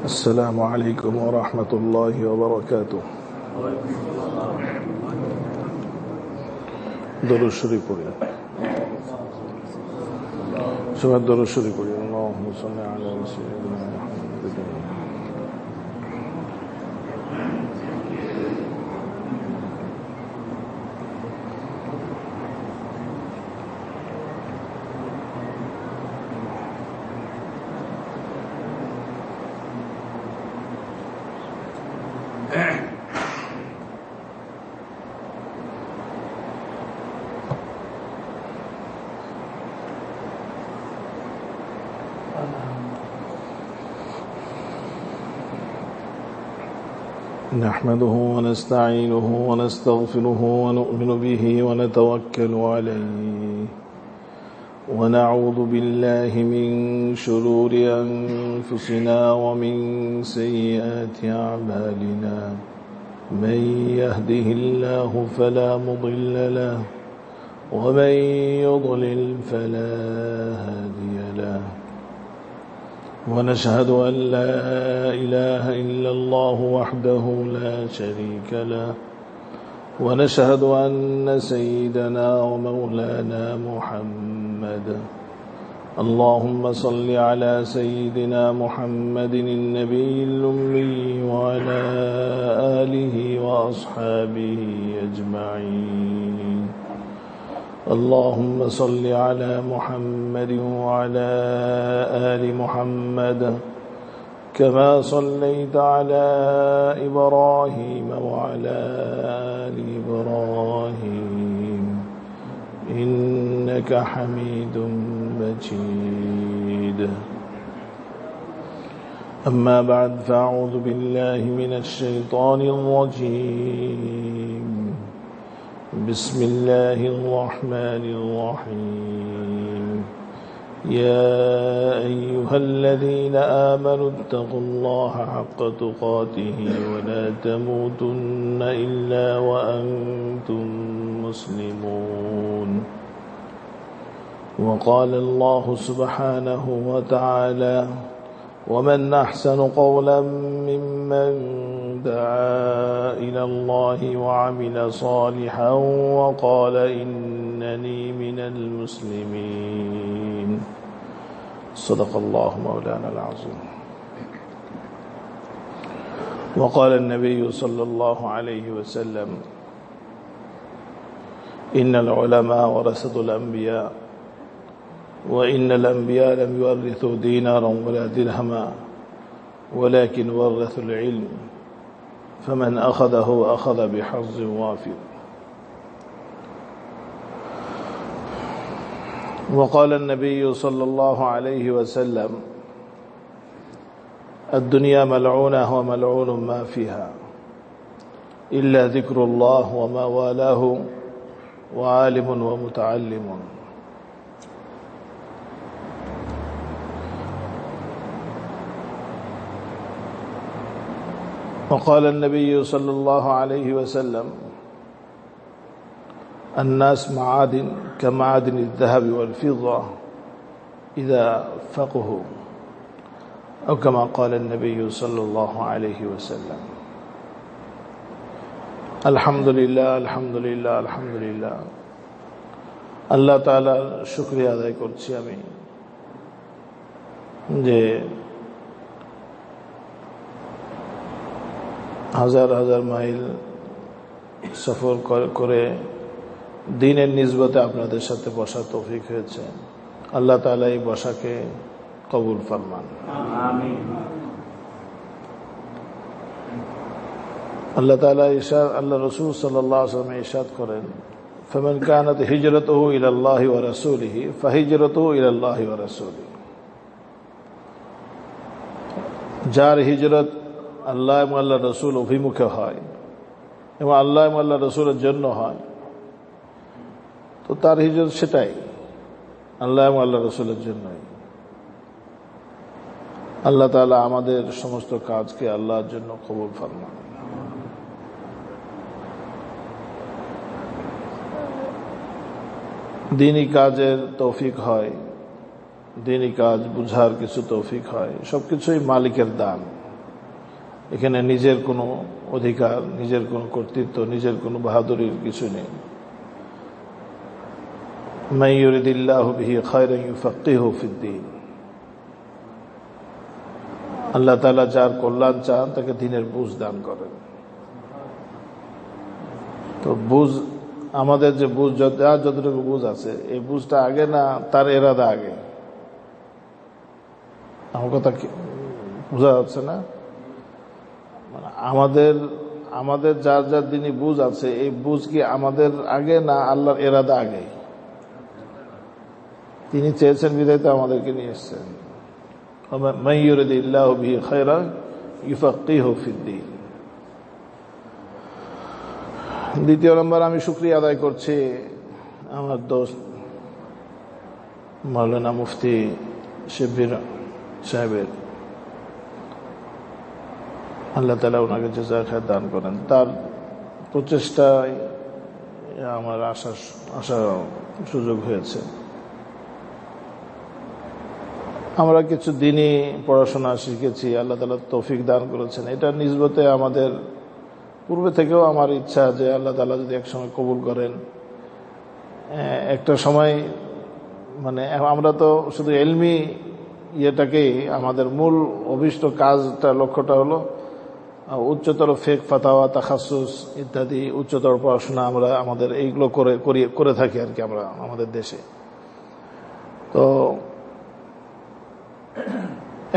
السلام عليكم ورحمة الله وبركاته. درود شريف পড়ি সবাই درود شريف পড়ি اللهم صل على سيدنا محمد. نحمده ونستعينه ونستغفره ونؤمن به ونتوكل عليه ونعوذ بالله من شرور أنفسنا ومن سيئات أعمالنا. من يهده الله فلا مضل له ومن يضلل فلا هادي له. ونشهد أن لا إله إلا الله وحده لا شريك له. ونشهد أن سيدنا ومولانا محمد. اللهم صل على سيدنا محمد النبي الأمي وعلى آله وأصحابه أجمعين. اللهم صل على محمد وعلى آل محمد كما صليت على إبراهيم وعلى آل إبراهيم إنك حميد مجيد. أما بعد فأعوذ بالله من الشيطان الرجيم. بسم الله الرحمن الرحيم. يا أيها الذين آمنوا اتقوا الله حق تقاته ولا تموتن إلا وأنتم مسلمون. وقال الله سبحانه وتعالى: ومن أحسن قولا ممن دعا إلى الله وعمل صالحا وقال إنني من المسلمين. صدق الله مولانا العظيم. وقال النبي صلى الله عليه وسلم: إن العلماء ورثة الأنبياء وإن الأنبياء لم يورثوا دينارا ولا درهما ولكن ورثوا العلم فمن أخذه أخذ بحظ وافر. وقال النبي صلى الله عليه وسلم: الدنيا ملعونة وملعون ما فيها إلا ذكر الله وما والاه وعالم ومتعلم. وقال النبي صلى الله عليه وسلم: الناس معادن كمعادن الذهب والفضة إذا فقهوا، أو كما قال النبي صلى الله عليه وسلم. الحمد لله الحمد لله الحمد لله. আল্লাহ তাআলার শুকরিয়া আদায় করছি আমি যে হাজার হাজার মাইল সফর করে দিনের নিসবতে আপনাদের সাথে বসার তৌফিক হয়েছে। আল্লাহ তাআলা এই বসাকে কবুল ফরমান। আমিন। আল্লাহ তাআলা আল্লাহ রাসূল সাল্লাল্লাহু আলাইহি ওয়াসাল্লাম ইরশাদ করেন: ফামান কানাত হিজরাতুহু ইলাল্লাহি ওয়া রাসূলিহি ফাহিজরাতুহু ইলাল্লাহি ওয়া রাসূলিহি। যার হিজরত আল্লাহ এবং আল্লাহ রসুল অভিমুখে হয় এবং আল্লাহ এবং আল্লাহ রসুলের জন্য হয়, তো তার হিজরত সেটাই আল্লাহ এবং আল্লাহ রসুলের জন্যই। আল্লাহ তাআলা আমাদের সমস্ত কাজকে আল্লাহর জন্য কবুল ফরমান। দ্বীনি কাজের তৌফিক হয়, দ্বীনি কাজ বুঝার কিছু তৌফিক হয়, সবকিছুই মালিকের দান। এখানে নিজের কোনো অধিকার, নিজের কোনো কর্তৃত্ব, নিজের কোনো বাহাদুরির কিছু নেই। মান ইউরিদিল্লাহু বিহি খায়রান ইউফাক্কিহু ফিদ্দীন। আল্লাহ তাআলা যার কল্যাণ চান তাকে দ্বীনের বুঝ দান করেন। তো বুঝ, আমাদের যে বুঝ, যতটুকু বুঝ আছে, এই বুঝটা আগে না তার এরাদা আগে? আমার কথা বোঝা যাচ্ছে না? আমাদের যার যার দিনই বুঝ আছে, এই বুঝ কি আমাদের আগে না আল্লাহর এরাদা আগে? তিনি চেয়েছেন বিধায় তো আমাদেরকে নিয়ে এসছেন। মান ইউরিদিল্লাহু বিহি খায়রান ইউফাক্কিহু ফিদ্দীন। দ্বিতীয় নম্বর, আমি শুকরিয়া আদায় করছি আমার দোস্ত মাওলানা মুফতি শিববির সাহেবের। আল্লাহ তাআলা ওনাকে জাযায়ে খায়র দান করেন। তার প্রচেষ্টায় আমার আসার সুযোগ হয়েছে। আমরা কিছু দিনই পড়াশোনা শিখেছি, আল্লাহ তাআলা তৌফিক দান করেছেন। এটা নিসবতে আমাদের পূর্বে থেকেও আমার ইচ্ছা যে আল্লাহ তাআলা যদি এক সময় কবুল করেন, একটা সময় মানে আমরা তো শুধু ইলমি ইয়েটাকেই আমাদের মূল অভিষ্ট কাজটা, লক্ষ্যটা হলো উচ্চতর ফিকহ, ফাতাওয়া, তাখাসসুস ইত্যাদি উচ্চতর পড়াশোনা আমরা আমাদের এইগুলো করে থাকি আর কি আমরা আমাদের দেশে। তো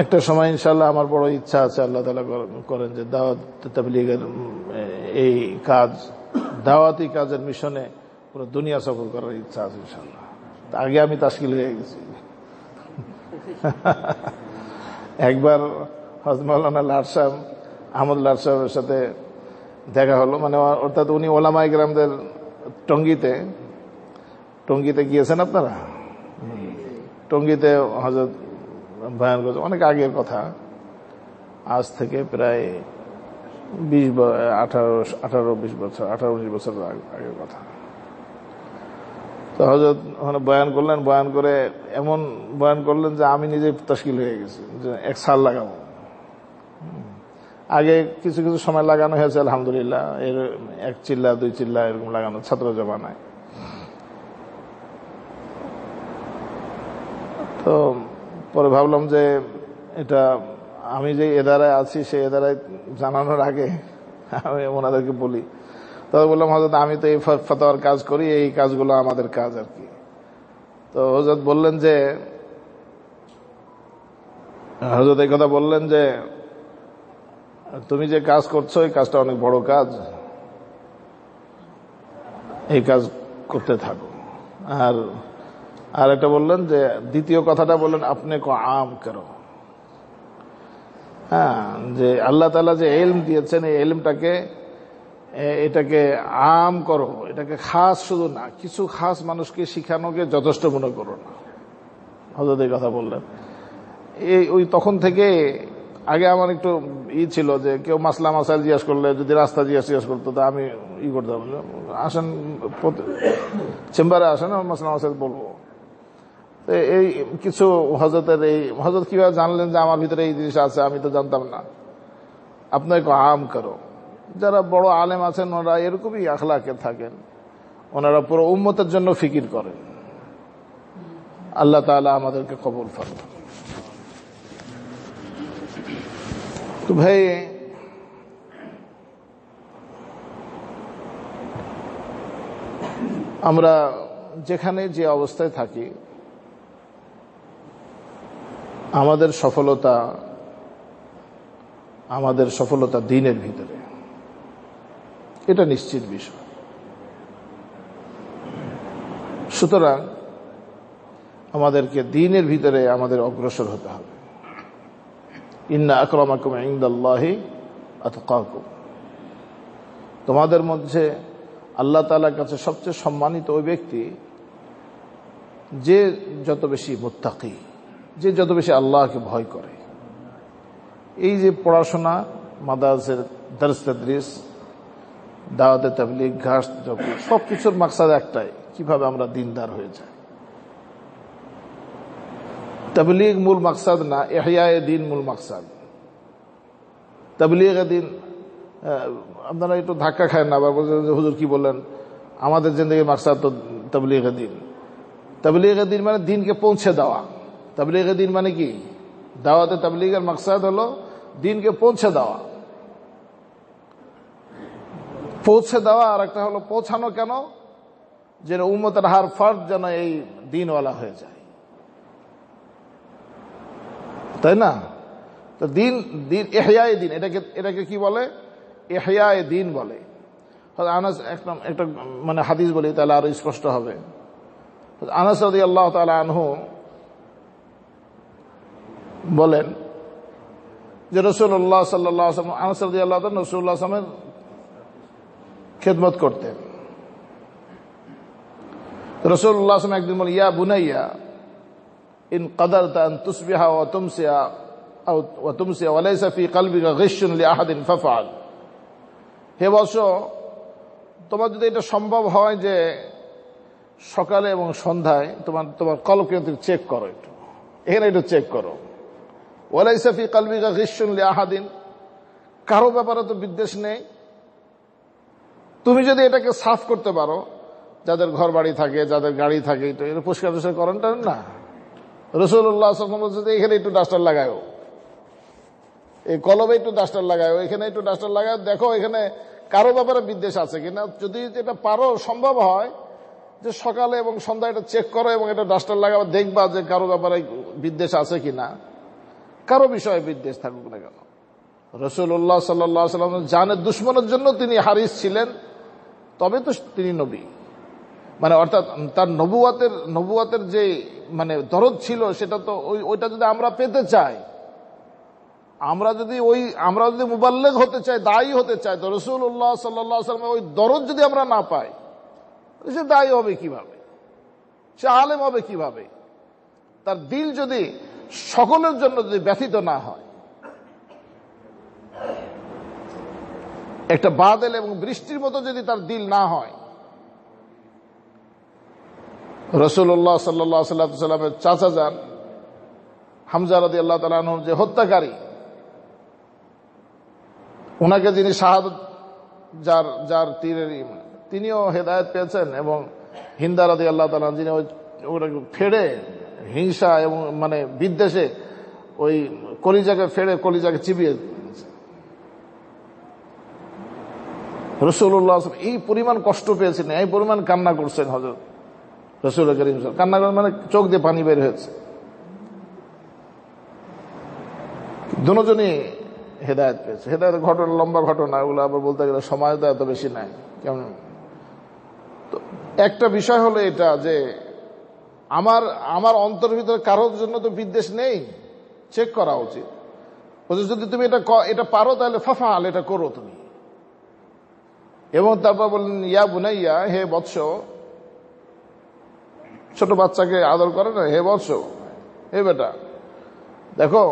একটা সময় ইনশাআল্লাহ আমার বড় ইচ্ছা আছে, আল্লাহ তাআলা করেন যে দাওয়াত তাবলীগের এই কাজ, দাওয়াতি কাজের মিশনে পুরো দুনিয়া সফর করার ইচ্ছা আছে ইনশাআল্লাহ। আগে আমি তাশকিল হয়ে গেছি। একবার হযরত মাওলানা লাট সাহেব, আহমদ লাট সাহেবের সাথে দেখা হলো, মানে অর্থাৎ উনি ওলামায়ে কেরামদের টঙ্গীতে গিয়েছেন আপনারা? টঙ্গীতে হযরত বয়ান করছে, অনেক আগের কথা, আজ থেকে প্রায় 18-20 বছর, 18-19 বছর আগের কথা। তো হযরত ওখানে বয়ান করলেন, বয়ান করে এমন বয়ান করলেন যে আমি নিজে তাশকিল হয়ে গেছি যে 1 সাল লাগাবো। আগে কিছু কিছু সময় লাগানো হয়েছে আলহামদুলিল্লাহ, এর 1 চিল্লা 2 চিল্লা এরকম লাগানো ছাত্র জমানায়। তো পরে ভাবলাম যে এটা আমি যে এদারায় আছি সেই এদারায় জানানোর আগে আমি ওনাদেরকে বলি। তবে বললাম হযরত আমি তো এই ফতোয়ার কাজ করি, এই কাজগুলো আমাদের কাজ আর কি। তো হযরত বললেন যে, হযরত এই কথা বললেন যে তুমি যে কাজ করছো এই কাজটা অনেক বড় কাজ, এই কাজ করতে থাকো। আর একটা বললেন যে, দ্বিতীয় কথাটা বললেন আপনি কো আম করো। হ্যাঁ, যে আল্লাহ তাআলা যে ইলম দিয়েছেন এই ইলমটাকে এটাকে আম করো, এটাকে খাস শুধু না, কিছু খাস মানুষকে শিখানোকে যথেষ্ট মনে করো না। হযরত এই কথা বললেন। ওই তখন থেকে আগে আমার একটু ছিল যে কেউ মাসলা মাসাইল জিজ্ঞাসা করলে, যদি রাস্তা জিজ্ঞাসা করতো তা আমি করতাম, আসেন চেম্বারে আসেন, মাসলা মাসাইল বলবো। এই কিছু হযরতের হযরত কিভাবে জানলেন যে আমার ভিতরে এই জিনিস আছে, আমি তো জানতাম না। আপনাকে আম করো। যারা বড় আলেম আছেন ওনারা এরকমই আখলাকে থাকেন, ওনারা পুরো উম্মতের জন্য ফিকির করেন। আল্লাহ তাআলা আমাদেরকে কবুল করুন। তো ভাই, আমরা যেখানে যে অবস্থায় থাকি, আমাদের সফলতা দ্বীনের ভিতরে, এটা নিশ্চিত বিষয়। সুতরাং আমাদেরকে দ্বীনের ভিতরে আমাদের অগ্রসর হতে হবে। ইন্না আকরামাকুম ইনদাল্লাহি আতকাকুম। তোমাদের মধ্যে আল্লাহ তাআলার কাছে সবচেয়ে সম্মানিত ওই ব্যক্তি যে যত বেশি মুত্তাকি, যে যত বেশি আল্লাহকে ভয় করে। এই যে পড়াশোনা, মাদ্রাসার দরস তাদরিস, দাওয়াতে তাবলীগ, ঘাস সবকিছুর মাকসাদ একটাই, কিভাবে আমরা দিনদার হয়ে যাই। তাবলীগ মূল মাকসাদ না, ইহয়ায়ে দ্বীন মূল মাকসাদ। তাবলীগে দিন, আপনারা একটু ধাক্কা খায় না, আবার বলছেন যে হুজুর কি বললেন, আমাদের জিন্দেগির মাকসাদ তো তাবলীগে দিন। তাবলীগে দিন মানে দিনকে পৌঁছে দেওয়া। তাবলীগে দিন মানে কি? দাওয়াতে তাবলীগের মাকসাদ হলো দিনকে পৌঁছে দেওয়া। পৌঁছে দেওয়া আর একটা হলো পৌঁছানো। কেন? যে উম্মতের হার ফর্দ যেন এই দিনওয়ালা হয়ে যায়, তাই না? তো দিন দিন ইহয়ায়ে দিন, এটাকে কি বলে? ইহয়ায়ে দিন বলে। আনাস একটা মানে হাদিস বলি তাহলে আরো স্পষ্ট হবে। আনাস রাদিয়াল্লাহু তাআলা আনহু বলেন যে রাসূলুল্লাহ সাল্লাল্লাহু আলাইহি ওয়াসাল্লাম, আনাস রাদিয়াল্লাহু তাআলা রাসূলুল্লাহ সাল্লাল্লাহু আলাইহি ওয়াসাল্লামের খেদমত করতেন। রাসূলুল্লাহ সাল্লাল্লাহু আলাইহি ওয়াসাল্লাম একদিন বলেন, ইয়া বুনাইয়া ইন কাদারতা আন তুসবিহা ওয়া তুমসিয়া ওয়া তুমসিয়া ওয়া লাইসা ফি কলবিকা গিশুন লিআহাদিন ফাফআল। হে বৎস, তোমার যদি এটা সম্ভব হয় যে সকালে এবং সন্ধ্যায় তোমার কলবকে চেক করো, এখানে একটু চেক করো। ওয়া লাইসা ফি কলবিকা গিশুন লিআহাদিন, কারো ব্যাপারে তো বিদ্বেষ নেই। তুমি যদি এটাকে সাফ করতে পারো, যাদের ঘর বাড়ি থাকে, যাদের গাড়ি থাকে, এটা পরিষ্কার টরিষ্কার করেন না। রাসূলুল্লাহ সাল্লাল্লাহু আলাইহি ওয়াসাল্লাম বলছে যে এখানে একটু ডাস্টার লাগাও, এই কলবে একটু ডাস্টার লাগাও, এখানে একটু ডাস্টার লাগাও, দেখো এখানে কারো ব্যাপারে বিদ্বেষ আছে কিনা। যদি এটা পারো, সম্ভব হয় যে সকালে এবং সন্ধ্যায় এটা চেক করো এবং এটা ডাস্টার লাগাও, দেখবা যে কারো ব্যাপারে বিদ্বেষ আছে কিনা, কারো বিষয়ে বিদ্বেষ থাকুক না কেন। রাসূলুল্লাহ সাল্লাল্লাহু আলাইহি ওয়াসাল্লাম জানের দুশমনের জন্য তিনি হারিস ছিলেন, তবে তো তিনি নবী। মানে অর্থাৎ তার নবুয়াতের যে মানে দরদ ছিল, সেটা তো ওইটা যদি আমরা পেতে চাই, আমরা যদি মুবাল্লিগ হতে চাই, দায়ী হতে চাই, তো রাসূলুল্লাহ সাল্লাল্লাহু আলাইহি ওয়াসাল্লামের ওই দরদ যদি আমরা না পাই, সে দায়ী হবে কিভাবে? সে আলেম হবে কিভাবে? তার দিল যদি সকলের জন্য যদি ব্যথিত না হয়, একটা বাদল এবং বৃষ্টির মতো যদি তার দিল না হয়। রাসূলুল্লাহ সাল্লাল্লাহু আলাইহি ওয়াসাল্লামের চাচা যান হামজা রাদিয়াল্লাহু তাআলা আনহু, যে হত্যাকারী, ওনাকে যিনি শাহাদাত, যার তীরের, তিনিও হেদায়েত পেয়েছেন, এবং হিন্দা রাদিয়াল্লাহু তাআলা যিনি ওটাকে ফেড়ে হিংসা এবং মানে বিদ্বেষে ওই কলিজাকে চিবিয়ে রাসূলুল্লাহ এই পরিমাণ কষ্ট পেয়েছেন, এই পরিমাণ কান্না করছেন হযরত রাসূল করিম সাল্লাল্লাহু আলাইহি ওয়াসাল্লাম। কান্না করেন মানে চোখ দিয়ে পানি বের হয়েছে। দুজনই হেদায়েত পেয়েছে। হেদায়েতের ঘটনা লম্বা ঘটনা, ওগুলো আবার বলতে গেলে সময় তো এত বেশি নাই। কেমন? তো একটা বিষয় হলো এটা যে আমার অন্তরের ভিতরে কারোর জন্য তো বিদ্বেষ নেই, চেক করা উচিত। যদি তুমি এটা পারো তাহলে ফাফআল, এটা করো তুমি। এবং তারপর বললেন, ইয়া বুনাইয়া, হে বৎস, ছোট বাচ্চাকে আদর করে না, হে বৎস, হে বেটা, দেখো,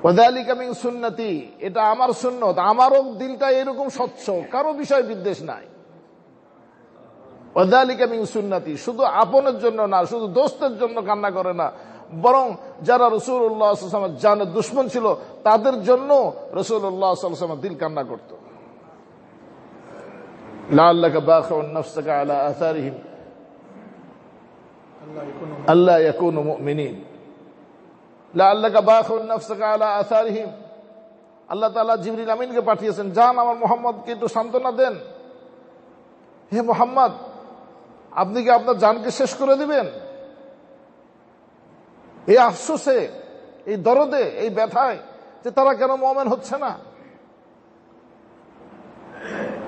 ওয়াযালিকা মিন সুন্নতি, এটা আমার সুন্নত, আমারও দিলটা এরকম স্বচ্ছ, কারো বিষয়ে বিদ্বেষ নাই। ওয়াযালিকা মিন সুন্নতি, শুধু আপনের জন্য না, শুধু দোস্তের জন্য কান্না করে না, বরং যারা রাসূলুল্লাহ সাল্লাল্লাহু আলাইহি ওয়াসাল্লামের জানের দুশমন ছিল, তাদের জন্য রাসূলুল্লাহ সাল্লাল্লাহু আলাইহি ওয়াসাল্লাম দিল কান্না করত। লাআল্লাকা বাখিউন নাফসাকা আলা আথারিহিম আল্লা ইয়াকুনু মুমিনিন, লাআল্লাকা বাখিউন নাফসাকা আলা আথারিহিম। আল্লাহ তাআলা জিবরিল আমিনকে পাঠিয়েছেন, যান আমার মুহাম্মদকে একটু সান্ত্বনা দেন। হে মুহাম্মদ, আপনি কি আপনার জানকে শেষ করে দিবেন? এই আফসোসে, এই দরদে, এই ব্যথায় যে তারা কেন মুমিন হচ্ছে না।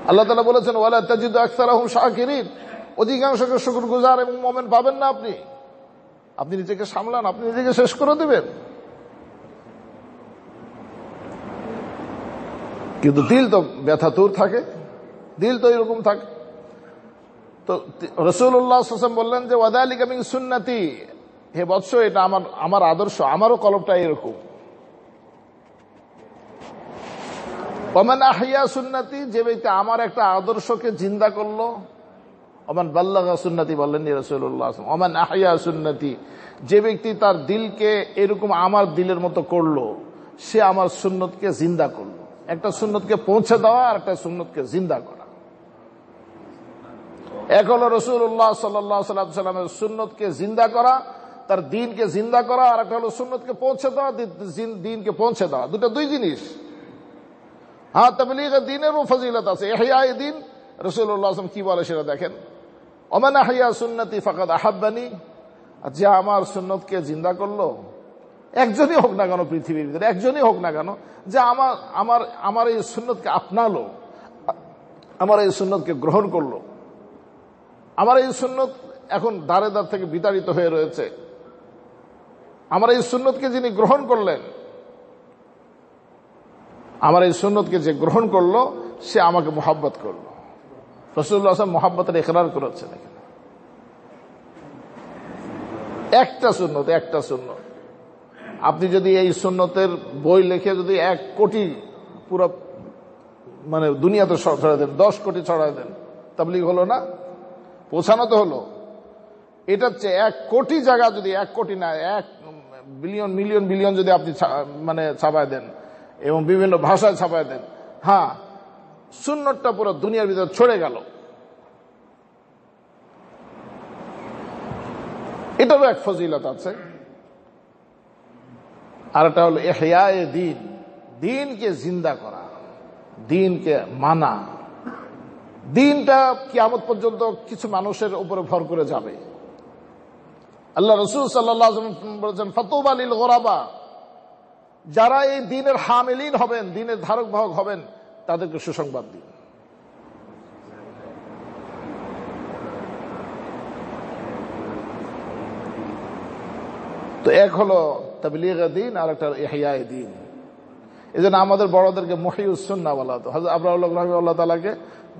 আল্লাহ তাআলা বলেছেন, ওয়ালা তাজিদু আকসারাহুম শাকিরিন, অধিকাংশকে শুকরগুজার এবং মুমিন পাবেন না আপনি। আপনি নিজেকে সামলান, আপনি নিজেকে শেষ করে দিবেন। কিন্তু দিল তো ব্যথাতুর থাকে, দিল তো এরকম থাকে। তো রাসূলুল্লাহ সাল্লাল্লাহু আলাইহি ওয়াসাল্লাম বললেন যে ওয়াযালিকা মিন সুন্নতি, হে বৎস, এটা আমার আদর্শ, আমারও কলবটা এরকম। ওমান আহইয়া সুন্নতি, যে ব্যক্তি আমার একটা আদর্শকে জিন্দা করলো, ওমান বাল্লাগা সুন্নতি বললেন রাসূলুল্লাহ সাল্লাল্লাহু আলাইহি ওয়াসাল্লাম। ওমান আহইয়া সুন্নতি, যে ব্যক্তি তার দিলকে এরকম আমার দিলের মতো করলো, সে আমার সুন্নতকে জিন্দা করলো। একটা সুন্নতকে পৌঁছে দেওয়া আর একটা সুন্নতকে জিন্দা করা। এক হলো রাসূলুল্লাহ সাল্লাল্লাহু আলাইহি সাল্লামের সুন্নতকে জিন্দা করা, তার দ্বীনকে জিন্দা করা, আর একটা হলো সুন্নতকে পৌঁছে দেওয়া, দ্বীনকে পৌঁছে দেওয়া। দুই জিনিস। হ্যাঁ, তাবলীগ দ্বীনেরও ফজিলত আছে। ইহয়ায়ে দ্বীন রাসূলুল্লাহ সাল্লাল্লাহু আলাইহি ওয়াসাল্লাম কি বলে সেটা দেখেন, ওমান আহইয়া সুন্নতি ফাকাদ আহাব্বানি, যে আমার সুন্নতকে জিন্দা করলো, একজনই হোক না কেন পৃথিবীর ভিতরে, একজনই হোক না কেন, যে আমার এই সুন্নতকে আপনালো, আমার এই সুন্নতকে গ্রহণ করলো, আমার এই সুন্নত এখন দাঁড়ে দাঁড় থেকে বিতাড়িত হয়ে রয়েছে, আমার এই সুন্নতকে যিনি গ্রহণ করলেন, আমার এই সুন্নতকে যে গ্রহণ করলো সে আমাকে মুহাব্বত করলো। রাসূলুল্লাহ সাল্লাল্লাহু আলাইহি ওয়াসাল্লাম মুহাব্বতের ইকরার করেছেন এখানে। একটা সুন্নত, আপনি যদি এই সুন্নতের বই লিখে যদি 1 কোটি পুরো মানে দুনিয়াতে ছড়ায় দেন, 10 কোটি ছড়ায় দেন, তাবলীগ হলো না? পৌঁছানো তো হলো। এটা হচ্ছে 1 কোটি জায়গা, যদি 1 কোটি না 1 বিলিয়ন যদি আপনি মানে ছাপায় দেন এবং বিভিন্ন ভাষায় ছাপায় দেন, হ্যাঁ, সুন্নতটা পুরো দুনিয়ার ভিতরে ছড়ে গেল। এটারও এক ফজিলত আছে। আর এটা হলো ইহয়ায়ে দ্বীন, দ্বীনকে জিন্দা করা, দ্বীনকে মানা। দ্বীনটা কিয়ামত পর্যন্ত কিছু মানুষের উপরে ভর করে যাবে। আল্লাহ রাসূল সাল্লাল্লাহু আলাইহি ওয়াসাল্লাম বলেছেন, ফাতুবা লিল গুরাবা, যারা এই দ্বীনের হামিলিন হবেন, দ্বীনের ধারক বাহক হবেন, তাদেরকে সুসংবাদ দিন। তো এক হলো তাবলীগ দ্বীন, আর একটা ইহয়ায়ে দ্বীন। এই জন্য আমাদের বড়দেরকে মুহইয়ুস সুন্নাহ বলা হতো। হযরত আবরাহুল্লাহ রাহিমাহুল্লাহ তাআলাকে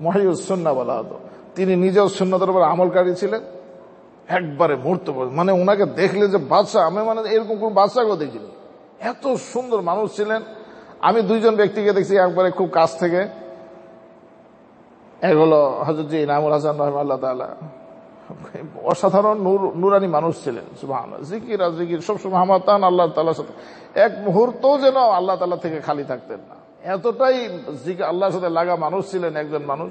মুহইয়ুস সুন্নাহ বলা হতো। তিনি নিজেও সুন্নতের উপর আমলকারী ছিলেন, একবারে মূর্ত, মানে ওনাকে দেখলে যে বাদশা, আমি মানে এরকম কোন বাদশাকেও দেখিনি, এত সুন্দর মানুষ ছিলেন। আমি 2 জন ব্যক্তিকে দেখছি একবারে খুব কাছ থেকে। এক হলো হযরত ইনামুল হাসান রাহিমাহুল্লাহ তাআলা, অসাধারণ নুরানি মানুষ ছিলেন। সুবহানাল্লাহ, জিকির আর জিকির সবসময় হামাতান আল্লাহ তাআলার সাথে, এক মুহূর্ত যেন আল্লাহ তাআলা থেকে খালি থাকতেন না, এতটাই জিকির আল্লাহর সাথে লাগা মানুষ ছিলেন একজন মানুষ।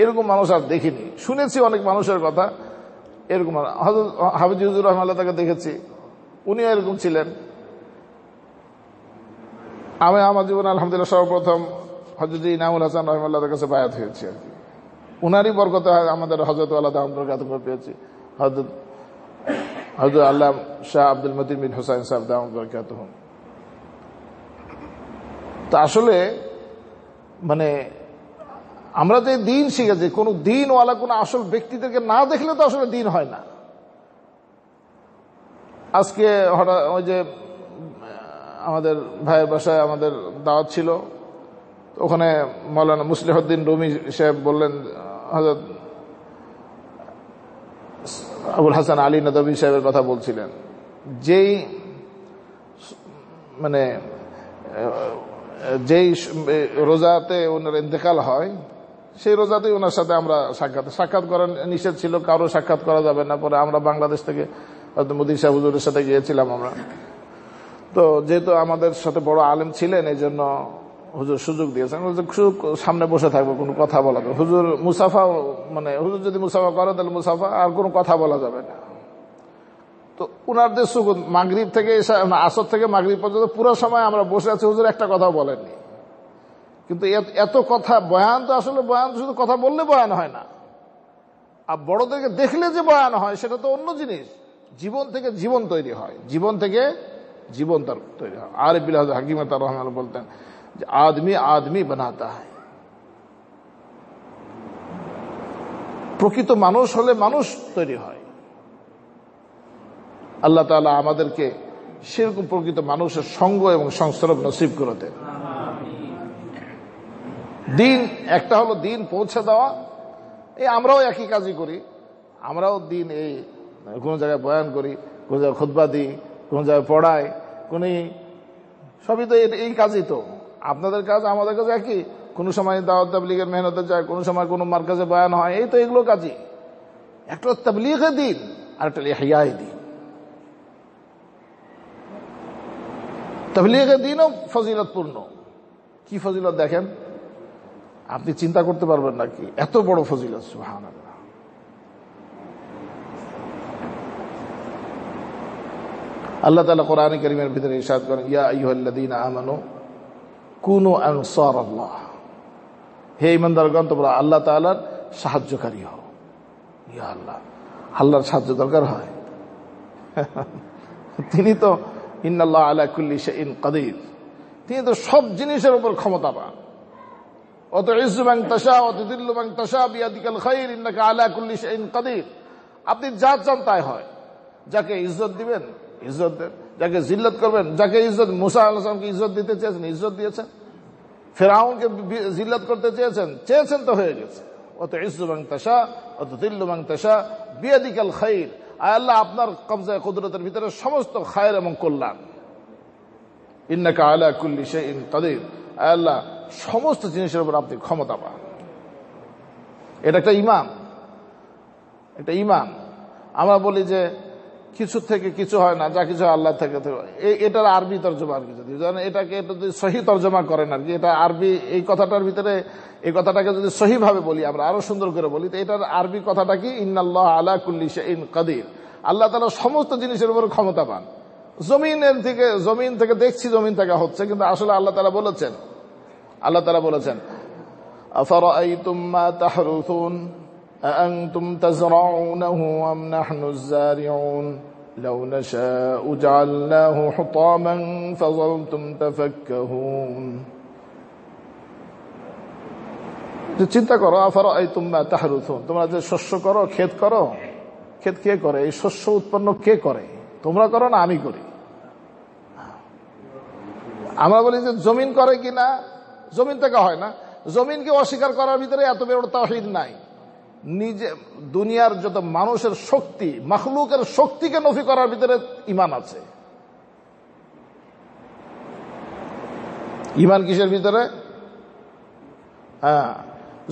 এরকম মানুষ আর দেখিনি, শুনেছি অনেক মানুষের কথা এরকম। হযরত হাফিজ হুজুর রাহিমাহুল্লাহ তাকে দেখেছি, উনিও এরকম ছিলেন। আমি আমার জীবনে আলহামদুলিল্লাহ সর্বপ্রথম হযরত ইনামুল হাসান রাহিমাহুল্লাহ তার কাছে বায়াত হয়েছি আর কি। উনারই বরকতে আমাদের হযরত আল্লাহ দাওয়াত পেয়েছি, হযরত আল্লাহ শাহ আব্দুল মতিন বিন হুসাইন সাহেব দাওয়াত বরকাতুহ। তো আসলে মানে আমরা যে দ্বীন শিখেছি, কোন দ্বীনওয়ালা কোন আসল ব্যক্তিদেরকে না দেখলে তো আসলে দ্বীন হয় না। আজকে হঠাৎ ওই যে আমাদের ভাইয়ের বাসায় আমাদের দাওয়াত ছিল, ওখানে মাওলানা মুসলিহউদ্দিন রুমি সাহেব বললেন, হযরত আবুল হাসান আলী নদভী সাহেবের কথা বলছিলেন, যেই মানে যেই রোজাতে ওনার ইন্তেকাল হয়, সেই রোজাতেই ওনার সাথে আমরা সাক্ষাৎ করার নিষেধ ছিল, কারো সাক্ষাৎ করা যাবে না। পরে আমরা বাংলাদেশ থেকে হয়তো মুদির সাহেব হুজুরের সাথে গিয়েছিলাম আমরা। তো যেহেতু আমাদের সাথে বড় আলেম ছিলেন, এই জন্য হুজুর সুযোগ দিয়েছেন, সামনে বসে থাকবো, কোনো কথা বলা যাবে। হুজুর মুসাফা, মানে হুজুর যদি মুসাফা করে তাহলে মুসাফা, আর কোনো কথা বলা যাবে না। তো উনার যে সুকুন, মাগরিব থেকে আসর থেকে মাগরিব পর্যন্ত পুরো সময় আমরা বসে আছি, হুজুর একটা কথাও বলেননি। কিন্তু এত কথা বয়ান, তো আসলে বয়ান শুধু কথা বললে বয়ান হয় না, আর বড়দেরকে দেখলে যে বয়ান হয় সেটা তো অন্য জিনিস। জীবন থেকে জীবন তৈরি হয়, জীবন থেকে জীবন তার তৈরি হয়। আর বিল হাকিম তার রহমান বলতেন যে আদমি আদমি বানাতা হয়, প্রকৃত মানুষ হলে মানুষ তৈরি হয়। আল্লাহ তাআলা আমাদেরকে সেরকম প্রকৃত মানুষের সঙ্গ এবং সংস্রব নসিব করে দেন। দিন একটা হলো দিন পৌঁছে দেওয়া, এই আমরাও একই কাজই করি। আমরাও দিন এই কোন জায়গায় বয়ান করি, কোন জায়গায় খুতবা দিই, কোন জায়গায় পড়াই, কোন সবই তো এই কাজই। তো আপনাদের কাজ আমাদের কাজ একই। কোন সময় দাওয়াত তাবলীগের মেহনতে যায়, কোন সময় কোন মার্কাজে বয়ান হয়, এই তো এগুলো কাজই। একটা তাবলীগে দিন আর একটা ইহয়ায়ে দিন। তাবলীগের দিনও ফজিলতপূর্ণ। কি ফজিলত দেখেন, আপনি চিন্তা করতে পারবেন না কি এত বড় ফজিলত। সুবহানাল্লাহ। আল্লাহ তাআলা কোরআনে কারীমের ভিতরে ইরশাদ করেন, ইয়া আইয়ুহাল্লাযীনা আমানু কুনু আনসারাল্লাহ, হে ঈমানদারগণ তোমরা আল্লাহ তাআলার সাহায্যকারী হও। ইয়া আল্লাহ, আল্লাহর সাহায্য দরকার হয়? তিনি তো ইন্নাল্লাহ আলা কুল্লি শাইইন কাদির, তিনি তো সব জিনিসের উপর ক্ষমতাবান। অত ইজ্জু মান তাশা ওয়া তুযিল্লু মান তাশা বিয়াদিকাল খায়র ইন্নাকা আলা কুল্লি শাইইন কাদির। আপনি যা চান তাই হয়। যাকে ইজ্জত দিবেন ইজ্জত দেন, যাকে জিল্লত করবেন, যাকে ইজ্জত, মুসা আলাইহিস সালামকে ইজ্জত দিতে চেয়েছেন ইজ্জত দিয়েছেন, ফিরআউনকে জিল্লত করতে চেয়েছেন তো হয়ে গেছে। অত ইজ্জু মান তাশা ওয়া তুযিল্লু মান তাশা বিয়াদিকাল খায়র, আল্লাহ আপনার কবজায় কুদরতের ভিতরে সমস্ত খায়ের এবং কল্যাণ। ইন্নাকা আলা কুল্লি শাইইন কাদির, আল্লাহ সমস্ত জিনিসের উপর আপনি ক্ষমতাবান। এটা একটা ঈমান, একটা ঈমান। আমরা বলি যে কিছু থেকে কিছু হয় না, যা কিছু আল্লাহ থেকে। এটার আরবি তর্জমা আর কিছু এটাকে এটা যদি সহি তর্জমা করেন আর কি, এটা আরবি এই কথাটার ভিতরে, এই কথাটাকে যদি সহি ভাবে বলি, আমরা আরো সুন্দর করে বলি, তো এটার আরবি কথাটা কি, ইন্নাল্লাহ আলা কুল্লি শাইইন কাদির, আল্লাহ তাআলা সমস্ত জিনিসের উপর ক্ষমতাবান। জমিন থেকে দেখছি, জমিন থেকে হচ্ছে, কিন্তু আসলে আল্লাহ তাআলা বলেছেন আফারাআইতুম মা তাহরুসুন আআনতুম তাজরাউনাহু আম নাহনুজ জারিউন লাউ নাশাউ জাআলনাহু হুতামান ফাযালতুম তাফাক্কাহুন। চিন্তা করো, আফারাআইতুম মা তাহরুসুন, তোমরা যে শস্য করো, ক্ষেত করো, ক্ষেত কে করে? এই শস্য উৎপন্ন কে করে? তোমরা করো না আমি করি? আমরা বলি যে জমিন করে কিনা, জমিন থেকে হয় না। জমিনকে অস্বীকার করার ভিতরে এত বড় তাওহীদ নাই। নিজে দুনিয়ার যত মানুষের শক্তি, মাখলুকের শক্তিকে নফি করার ভিতরে ঈমান আছে। ঈমান কিসের ভিতরে?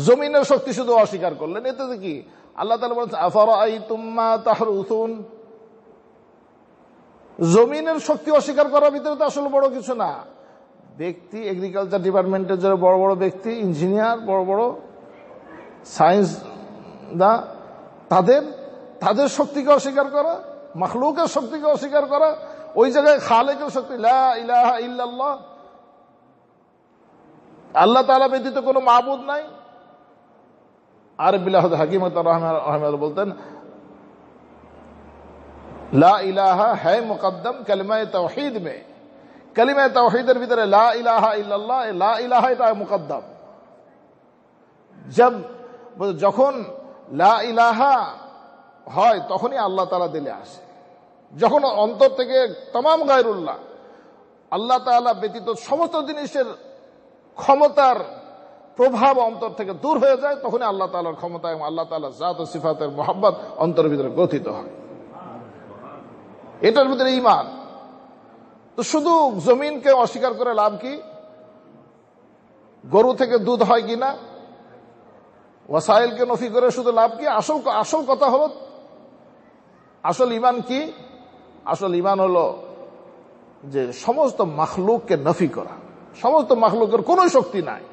জমিনের শক্তি শুধু অস্বীকার করলেন, এতে কি আল্লাহ তাআলা বলেছেন আফারাআইতুম মা তাহরুসুন। জমিনের শক্তি অস্বীকার করার ভিতরে তো আসলে বড় কিছু না। ব্যক্তি, এগ্রিকালচার ডিপার্টমেন্টের যারা বড় বড় ব্যক্তি, ইঞ্জিনিয়ার, বড় বড় সায়েন্স দা, তাদের শক্তিকে অস্বীকার করা, মাখলুকের শক্তিকে অস্বীকার করা, ওই জায়গায় খালেকের শক্তি, লা ইলাহা ইল্লাল্লাহ, আল্লাহ তাআলা ব্যতীত কোনো মাবুদ নাই। আর বিলাহুদ হাকিম রাহিমাহুল্লাহ বলতেন লা ইলাহা হ্যায় মুকদ্দম কালিমায়ে তাওহীদ মে, কালিমায়ে তাওহীদের ভিতরে লা ইলাহা ইল্লাল্লাহ, লা ইলাহা এটা মুকদ্দম। যখন লা ইলাহা হয় তখনই আল্লাহ তাআলা দিলে আসে। যখন অন্তর থেকে তামাম গায়রুল্লাহ, আল্লাহ তাআলা ব্যতীত সমস্ত জিনিসের ক্ষমতার প্রভাব অন্তর থেকে দূর হয়ে যায়, তখনই আল্লাহ তাআলার ক্ষমতা এবং আল্লাহ তাআলার জাত ও সিফাতের মুহাব্বত অন্তরের ভিতরে গ্রথিত হয়। এটার ভিতরে ঈমান। তো শুধু জমিনকে অস্বীকার করে লাভ কি? গরু থেকে দুধ হয় কিনা, ওয়াসাইলকে নফি করে শুধু লাভ কি? আসল কথা হলো, আসল ঈমান কি? আসল ঈমান হলো যে সমস্ত মাখলুককে নফি করা, সমস্ত মাখলুকের কোনো শক্তি নাই।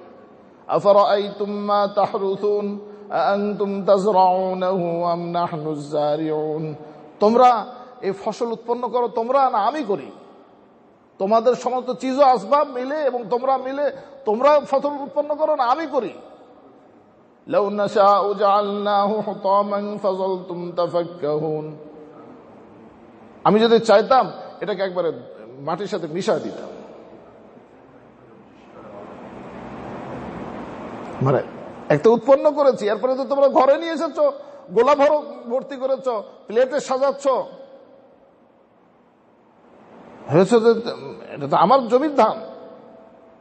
আফারাআইতুম মা তাহরুসুন আআনতুম তাজরাউনাহু আম নাহনুজ জারিউন, তোমরা এই ফসল উৎপন্ন করো তোমরা না আমি করি? তোমাদের সমস্ত চিজ ও আসবাব মিলে এবং তোমরা ফসল উৎপন্ন করো না আমি করি? লাউ নাশাউ জাআলনাহু হুতামান ফাযালতুম তাফাক্কাহুন, আমি যদি চাইতাম এটাকে একবারে মাটির সাথে মিশিয়ে দিতাম। মানে একটা উৎপন্ন করেছি, এরপরে তো তোমরা ঘরে নিয়ে এসেছো, গোলা ভর্তি করেছো, প্লেটে সাজাচ্ছ, হয়েছে যে এটা তো আমার জমির ধান,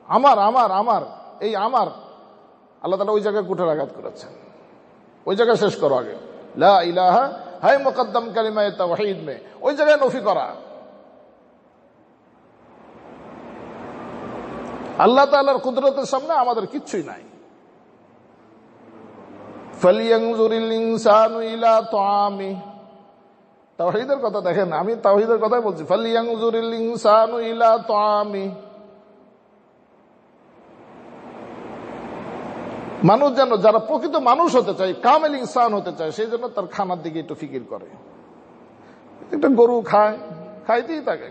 আমার এই আমার। আল্লাহ তাআলা ওই জায়গায় কুঠারাঘাত করেছেন, ওই জায়গায় শেষ করো আগে। লা ইলাহা হায় মুকদ্দম কালিমায়ে তাওহীদ মে, ওই জায়গায় নফি করা। আল্লাহ তাআলার কুদরতের সামনে আমাদের কিচ্ছুই নাই। ফালইয়ানজুরিল ইনসানু ইলা তাআমিহি, তাওহীদের কথা দেখেন, আমি তাওহীদের কথাই বলছি। ফালিয়ানজুরিল ইনসানু ইলা তাআমি, মানুষ যেন, যারা প্রকৃত মানুষ হতে চায়, কামেল ইনসান হতে চায়, সেই জন্য তার খানার দিকে একটু ফিকির করে। একটা গরু খায়, খাইতেই থাকে,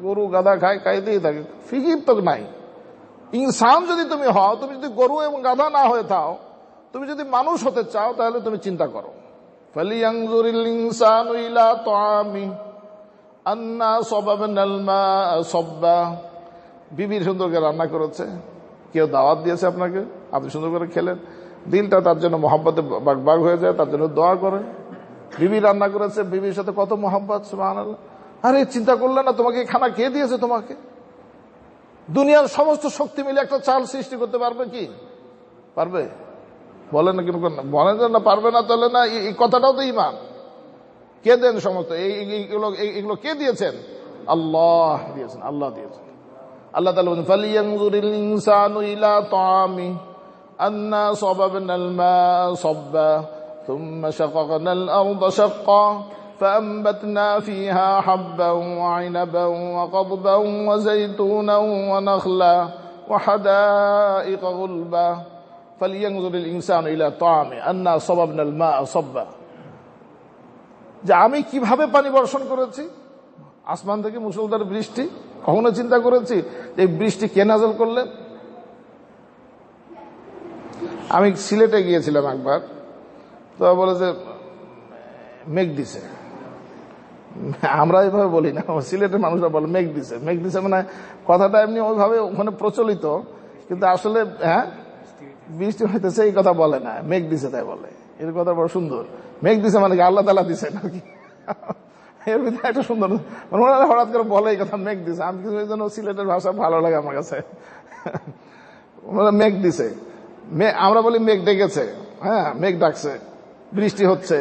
গরু গাধা খায়, খাইতেই থাকে, ফিকির তো নাই। ইনসান যদি তুমি হও, তুমি যদি গরু এবং গাধা না হয়ে থাও, তুমি যদি মানুষ হতে চাও, তাহলে তুমি চিন্তা করো। ফালিয়ানজুরিল ইনসানু ইলা তাআমি আন্না সাবাবনাল মা'a সাব্বা, বিবির সুন্দর করে রান্না করেছে, কেউ দাওয়াত দিয়েছে আপনাকে, আপনি সুন্দর করে খেলেন, দিলটা তার জন্য মহব্বতে বাগবাগ হয়ে যায়, তার জন্য দোয়া করেন। বিবি রান্না করেছে, বিবির সাথে কত মহব্বত, সুবহানাল্লাহ। আরে চিন্তা করলে না, তোমাকে খানা কে দিয়েছে? তোমাকে দুনিয়ার সমস্ত শক্তি মিলে একটা চাল সৃষ্টি করতে পারবে কি? পারবে? বলেন না, কিন্তু বলেন না পারবে না, তাহলে না এই কথাটাও তো ঈমান। কে দেন সমস্ত এগুলো? কে দিয়েছেন? আল্লাহ দিয়েছেন, আল্লাহ দিয়েছেন। আল্লাহ তাআলা বলেন ফালিয়ানজুরিল ইনসানু ইলা তাআমি আন্না সাবাবনাল মা'a সাব্বা থুম্মা শাকাকনাল আরদা শাক্কা فأنبتنا فيها حبا وعنبا وقضبا وزيتونا ونخلا وحدائق غلبا فلينظر الإنسان إلى طعامه أنا صببنا الماء صبا। যে আমি কিভাবে পানি বর্ষণ করেছি, আসমান থেকে মুষলধারে বৃষ্টি। কখনো চিন্তা করেছি এই বৃষ্টি কে নাযিল করলেন? আমি সিলেটে গিয়েছিলাম একবার, তো বলে যে মেঘ দিছে। আমরা এইভাবে বলি না, সিলেটের মানুষরা বলে মেঘ দিছে। মেঘ দিছে মানে কথাটা এমনি ওইভাবে ওখানে প্রচলিত, কিন্তু আসলে হ্যাঁ বৃষ্টি হইতেছে এই কথা বলে না, মেঘ দিছে তাই বলে। এর কথা বড় সুন্দর। মেঘ দিছে মানে কি আল্লাহ তাআলা দিছে নাকি? এর ভিতরে একটা সুন্দর মানে ওনারা হঠাৎ করে বলে এই কথা, মেঘ দিছে। আমি কিছু জন্য সিলেটের ভাষা ভালো লাগে আমার কাছে। মেঘ দিছে, আমরা বলি মেঘ ডেকেছে, হ্যাঁ মেঘ ডাকছে, বৃষ্টি হচ্ছে,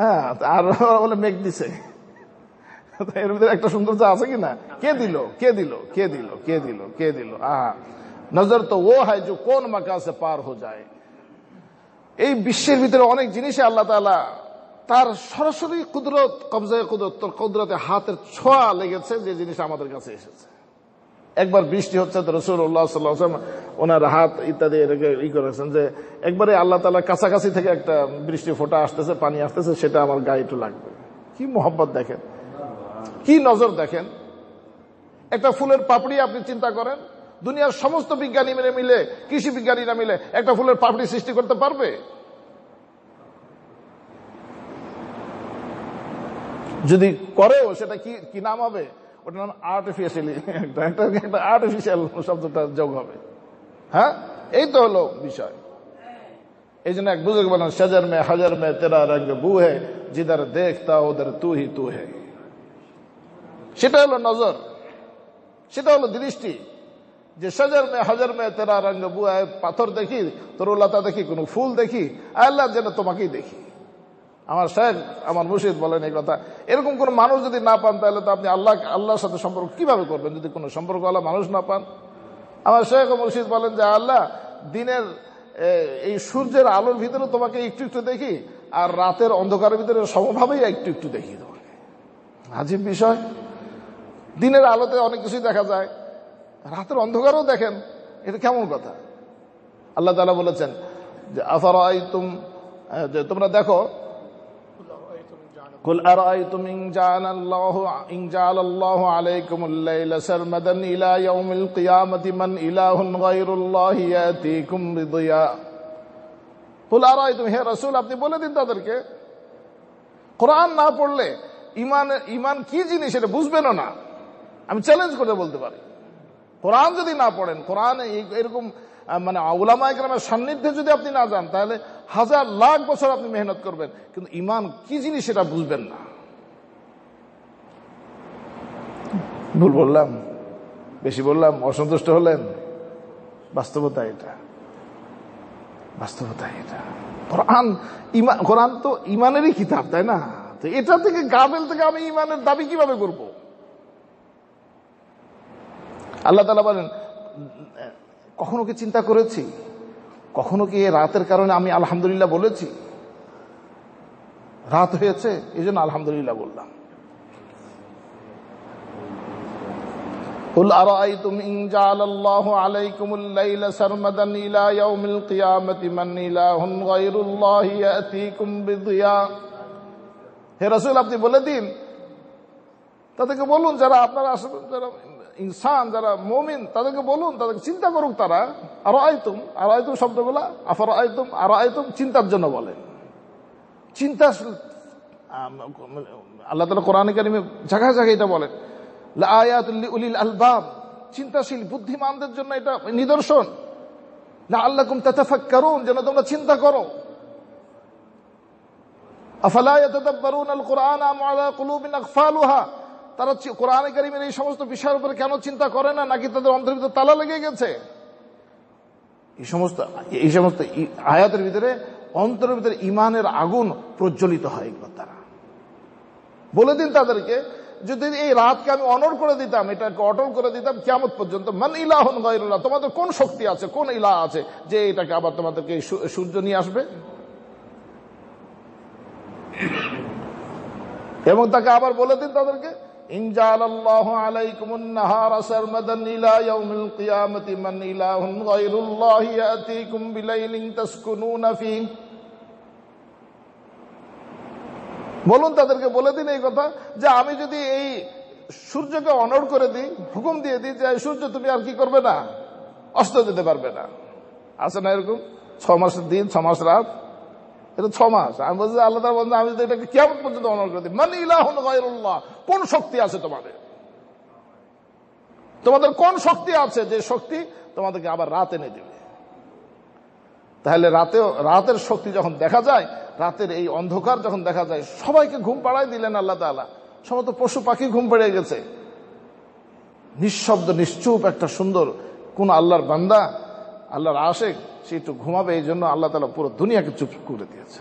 হ্যাঁ, আর বলে মেঘ দিছে। এর ভিতরে একটা সৌন্দর্য আছে কিনা? কে দিল, কে দিল, কে দিল, কে দিল, কে দিল? নজর তো ও হয় যে কোন মাকা সে পার হয়ে যায়। এই বিশ্বের ভিতরে অনেক জিনিসে আল্লাহ তাআলা তার সরাসরি কুদরত, কবজায়ে কুদরত, কুদরতে হাতের ছোঁয়া লেগেছে, যে জিনিস আমাদের কাছে এসেছে। একবার বৃষ্টি হচ্ছে, তো রাসূলুল্লাহ সাল্লাল্লাহু আলাইহি ওয়াসাল্লাম ওনার হাত ইত্যাদি ই করেছেন যে একবারে আল্লাহ তাআলা কাছাকাছি থেকে একটা বৃষ্টি ফোঁটা আসতেছে, পানি আসতেছে, সেটা আমার গায়ে একটু লাগবে। কি মোহব্বত দেখেন, কি নজর দেখেন। একটা ফুলের পাপড়ি আপনি চিন্তা করেন, দুনিয়ার সমস্ত বিজ্ঞানী মিলে, কৃষি বিজ্ঞানীরা মিলে একটা ফুলের পাপড়ি সৃষ্টি করতে পারবে? যদি করেও সেটা কি নাম হবে? ওটার নাম আর্টিফিশিয়ালি, একটা আর্টিফিশিয়াল শব্দটা যোগ হবে। হ্যাঁ, এই তো হলো বিষয়। এই জন্য এক বুজুর্গ বলেন, শজর মে হজর মে তেরা রঙ বু হে, জিধর দেখতা উধর তু হি তু হে। সেটা হলো নজর, সেটা হলো দৃষ্টি। যে শজর মে হজর মে তেরা রঙ বু হে, পাথর দেখি, তরুলতা দেখি, কোন ফুল দেখি, আল্লাহ যেন তোমাকেই দেখি। আমার শেখ, আমার মুর্শিদ বলেন এই কথা। এরকম কোন মানুষ যদি না পান, তাহলে তো আপনি আল্লাহর সাথে সম্পর্ক কিভাবে করবেন যদি কোনো সম্পর্কওয়ালা মানুষ না পান? আমার শেখ ও মুর্শিদ বলেন যে আল্লাহ, দিনের এই সূর্যের আলোর ভিতরে তোমাকে একটু একটু দেখি, আর রাতের অন্ধকারের ভিতরে সমভাবেই একটু একটু দেখি তোমাকে। আজীব বিষয়। দিনের আলোতে অনেক কিছুই দেখা যায়, রাতের অন্ধকারেও দেখেন, এটা কেমন কথা? আল্লাহ তাআলা বলেছেন যে আফারাআইতুম, যে তোমরা দেখো, কুল আরাআইতুম ইন জাআলাল্লাহু আলাইকুমুল লাইলা সারমাদান ইলা ইয়াউমিল কিয়ামাতি মান ইলাহুন গায়রুল্লাহি ইয়াতিকুম বিদিয়া। কুল আরাআইতুম, হে রাসূল আপনি বলে দিন তাদেরকে, কোরআন না পড়লে ঈমান কি জিনিস এটা বুঝবেনও না। আমি চ্যালেঞ্জ করে বলতে পারি, কোরআন যদি না পড়েন, কোরআন এরকম মানে উলামায়ে কেরামের সান্নিধ্যে যদি আপনি না যান, তাহলে হাজার লাখ বছর আপনি মেহনত করবেন, কিন্তু ঈমান কি জিনিস সেটা বুঝবেন না। ভুল বললাম, বেশি বললাম, অসন্তুষ্ট হলেন? বাস্তবতা এটা, বাস্তবতা এটা। কোরআন তো ঈমানেরই কিতাব, তাই না? তো এটা থেকে গাফেল থেকে আমি ঈমানের দাবি কিভাবে করব? আল্লাহ তাআলা বলেন, কখনো কি চিন্তা করেছি, কখনো কি রাতের কারণে আমি আলহামদুলিল্লাহ বলেছি? রাত হয়েছে, এই জন্য আলহামদুলিল্লাহ বললাম। قل أرأيتم إن جعل الله عليكم الليل سرمدا إلى يوم القيامة من إله غير الله يأتيكم بضياء। হে রাসূল, আপনি বলে দিন, তাদেরকে বলুন, যারা আপনারা আসলে যারা ইনসান, যারা মুমিন, তাদেরকে বলুন, তাদেরকে চিন্তা করুক তারা। আরাআইতুম, আরাআইতুম শব্দগুলা আফারাআইতুম, আরাআইতুম চিন্তার জন্য বলেন। চিন্তা আল্লাহ তাআলা কোরআনে কারিমে জায়গায় জায়গায় এটা বলেন, লাআয়াতুল লিউলিল আলবাব, চিন্তাশীল বুদ্ধিমানদের জন্য এটা নিদর্শন। লাআল্লাকুম তাতাফাক্কারুন, যেন তোমরা চিন্তা করো। আফালা ইয়াতাদাব্বারুনাল কুরআন আম আলা কুলুবিন আকফালুহা, তারা কোরআনে কারিমের এই সমস্ত বিষয়ের উপরে কেন চিন্তা করে না? নাকি তাদের অন্তরের ভিতরে তালা লেগে গেছে? এই সমস্ত আয়াতের ভিতরে অন্তরের ভিতরে ইমানের আগুন প্রজ্বলিত হয় এগুলো তারা। বলে দিন তাদেরকে, যদি এই রাতকে আমি অনড় করে দিতাম, এটাকে অটল করে দিতাম কিয়ামত পর্যন্ত, মান ইলাহুন গায়রুল্লাহ, তোমাদের কোন শক্তি আছে, কোন ইলাহ আছে যে এটাকে আবার তোমাদেরকে সূর্য নিয়ে আসবে? এবং তাকে আবার বলে দিন তাদেরকে, ইন জাআলাল্লাহু আলাইকুমুন নাহারা সারমাদান ইলা ইয়াউমিল কিয়ামাতি মান ইলাহুন গায়রুল্লাহি ইয়াতিকুম বিলাইলিন তাসকুনুনা ফিহি। বলুন তাদেরকে, বলে দিন এই কথা, যে আমি যদি এই সূর্যকে অনড় করে দিই, হুকুম দিয়ে দিই যে সূর্য তুমি আর কি করবে না, অস্ত যেতে পারবে না। আছে না এরকম 6 মাসের দিন 6 মাস রাত, এটা 6 মাস। আমি বলছি আল্লাহ তাআলা বলেন, আমি যদি এটাকে কিয়ামত পর্যন্ত অনড় করে দিই, মান ইলাহুন গায়রুল্লাহ, কোন শক্তি আছে তোমাদের? তোমাদের কোন শক্তি আছে যে শক্তি তোমাদেরকে আবার রাত এনে দেবে? তাহলে রাতের শক্তি যখন দেখা যায়, রাতের এই অন্ধকার যখন দেখা যায়, সবাইকে ঘুম পাড়ায় দিলেন আল্লাহ তাআলা। সমস্ত পশু পাখি ঘুম পেড়ে গেছে, নিঃশব্দ নিশ্চুপ একটা সুন্দর কোন আল্লাহর বান্দা, আল্লাহর আশেক, সে একটু ঘুমাবে, এই জন্য আল্লাহ তাআলা পুরো দুনিয়াকে চুপ করে দিয়েছে।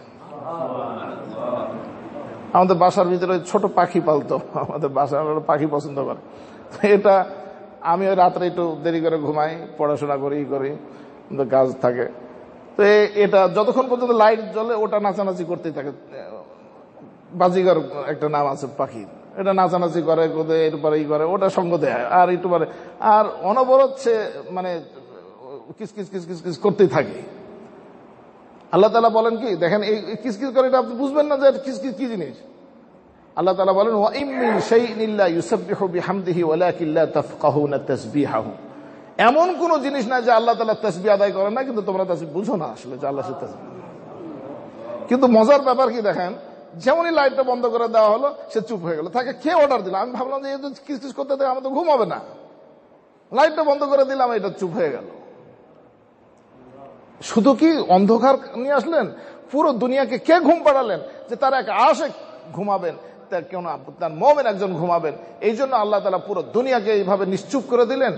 আমাদের বাসার ভিতরে ছোট পাখি পালতো, আমাদের বাসার পাখি পছন্দ করে, এটা আমি ওই রাত্রে একটু দেরি করে ঘুমাই, পড়াশোনা করি কাজ থাকে, তো এটা যতক্ষণ পর্যন্ত লাইট জ্বলে ওটা নাচানাচি করতেই থাকে। বাজিগার একটা নাম আছে পাখি, এটা নাচানাচি করে, এরপরে করে, ওটা সঙ্গ দেয়, আর একটু পরে আর অনবরত সে মানে কিসকিস কিসকিস কিস করতেই থাকে। আল্লাহ তাআলা বলেন কি, দেখেন এই কিসকিস করে এটা আপনি বুঝবেন না যে কিসকিস কি জিনিস। আল্লাহ তাআলা বলেন, ওয়া ইম মিন শাইইন ইল্লা ইউসাব্বিহু বিহামদিহি ওয়ালাকিন লা তাফকাহুনা তাসবিহাহু, এমন কোন জিনিস না যে আল্লাহ তাআলা তাসবিহ আদায় করেন না, কিন্তু তোমরা তাসবিহ বুঝো না আসলে যে আল্লাহ তাসবিহ। কিন্তু মজার ব্যাপার কি দেখেন, যেমনই লাইটটা বন্ধ করে দেওয়া হলো সে চুপ হয়ে গেল। তাকে কে অর্ডার দিল? আমি ভাবলাম যে কিস কিস করতে দেয়, আমার তো ঘুম হবে না, লাইটটা বন্ধ করে দিলাম, এটা চুপ হয়ে গেল। শুধু কি অন্ধকার নিয়ে আসলেন, পুরো দুনিয়াকে কে ঘুম পাড়ালেন যে তার এক আশিক ঘুমাবেন, তার কেউ না তার মুমিন একজন ঘুমাবেন, এই জন্য আল্লাহ তাআলা পুরো দুনিয়াকে এইভাবে নিশ্চুপ করে দিলেন।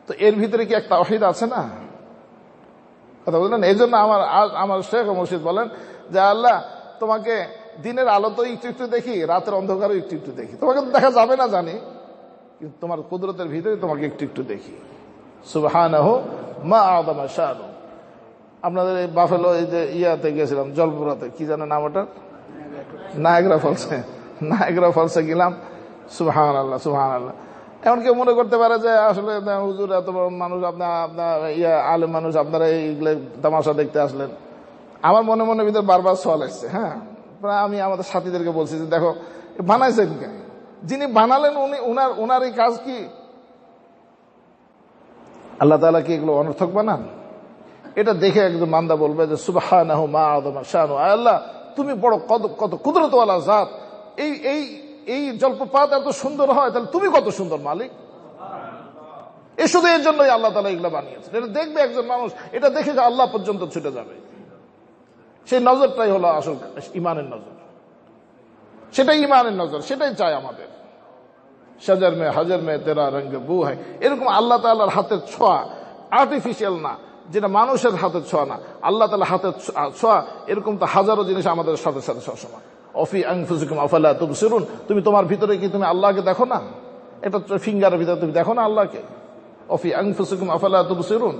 তো এর ভিতরে কি একটা তাওহীদ আছে না? কথা বললেন। এই জন্য আমার শেখ মুর্শিদ বলেন যে আল্লাহ তোমাকে দিনের আলো তো একটু একটু দেখি, রাতের অন্ধকারও একটু একটু দেখি, তোমাকে তো দেখা যাবে না জানি, কিন্তু তোমার কুদরতের ভিতরে তোমাকে একটু একটু দেখি। সুবহানাহু মা আযমা শানু। আপনাদের এই বাফেলো এই যে ইয়াতে গেছিলাম, জলপুরাতে, কি জানে নাম ওটা, নায়াগ্রা ফলসে গেলাম। সুবহানাল্লাহ সুবহানাল্লাহ। এমন কেউ মনে করতে পারে যে আসলে হুজুর এত বড় মানুষ, আপনার আলেম মানুষ, আপনারা এইগুলো তামাশা দেখতে আসলেন। আমার মনে মনে ভিতরে বারবার সওয়াল আসছে। হ্যাঁ, আমি আমাদের সাথীদেরকে বলছি যে দেখো বানাইছেন কে, যিনি বানালেন উনার এই কাজ কি? আল্লাহ তাআলা কি এগুলো অনর্থক বানান? এটা দেখে একজন বান্দা বলবে যে সুবহানাহু মা আযমা শানু, আল্লাহ তুমি বড় কত কুদরতওয়ালা জাত, এই জলপ্রপাত এত সুন্দর হয়, তাহলে তুমি কত সুন্দর মালিক। এই শুধু এর জন্যই আল্লাহ তাআলা এগুলো বানিয়েছেন। এটা দেখবে একজন মানুষ, এটা দেখে যে আল্লাহ পর্যন্ত ছুটে যাবে। সেই নজরটাই হলো আসল ইমানের নজর, সেটাই ইমানের নজর, সেটাই চাই আমাদের। শাজার মে হাজার মে তেরা রঙ বু হয়, এরকম আল্লাহ তাআলার হাতের ছোঁয়া, আর্টিফিশিয়াল না, যেটা মানুষের হাতের ছোঁয়া না, আল্লাহ তাআলার হাতের ছোঁয়া। এরকম তো হাজারো জিনিস আমাদের সাথে সাথে সবসময়। অফি আনফুসিকুম আফালা তুবসিরুন, তুমি তোমার ভিতরে কি তুমি আল্লাহকে দেখো না? এটা ফিঙ্গারের ভিতরে তুমি দেখো না আল্লাহকে? অফি আনফুসিকুম আফালা তুবসিরুন।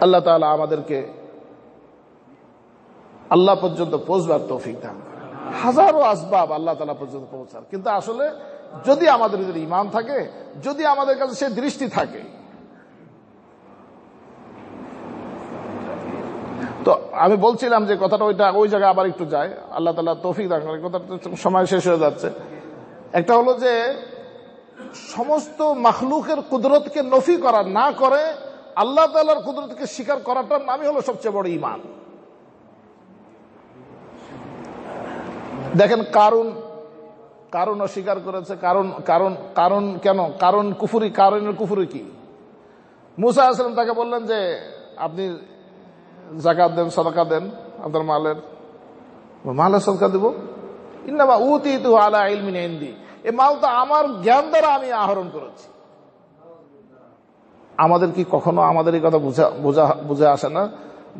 আল্লাহ তাআলা আমাদেরকে আল্লাহ পর্যন্ত পৌঁছবার তৌফিক দান করেন। হাজারো আসবাব আল্লাহ তাআলা পর্যন্ত পৌঁছার, কিন্তু আসলে যদি আমাদের ভিতরে ঈমান থাকে, যদি আমাদের কাছে সে দৃষ্টি থাকে। তো আমি বলছিলাম যে কথাটা ওই জায়গায় আবার একটু যায়, আল্লাহ তাআলা তৌফিক দান করেন। কথাটা সময় শেষ হয়ে যাচ্ছে। একটা হলো যে সমস্ত মাখলুকের কুদরতকে নফি করা না করে আল্লাহ তাআলার কুদরতকে স্বীকার করাটার নামই হলো সবচেয়ে বড় ঈমান। দেখেন কারণ অস্বীকার করেছে। কারণ কেন? কারণের কুফরি কি? মুসা আলাইহিস সালাম তাকে বললেন যে আপনি যাকাত দেন, সাদাকা দেন, আপনার মালের সাদকা দেব। ইন্নামা উতীতুহু আলা ইলমিন ইনদি, এই মাল তো আমার জ্ঞান দ্বারা আমি আহরণ করেছি। আমাদের কি কখনো আমাদের এই কথা বুঝে আসে না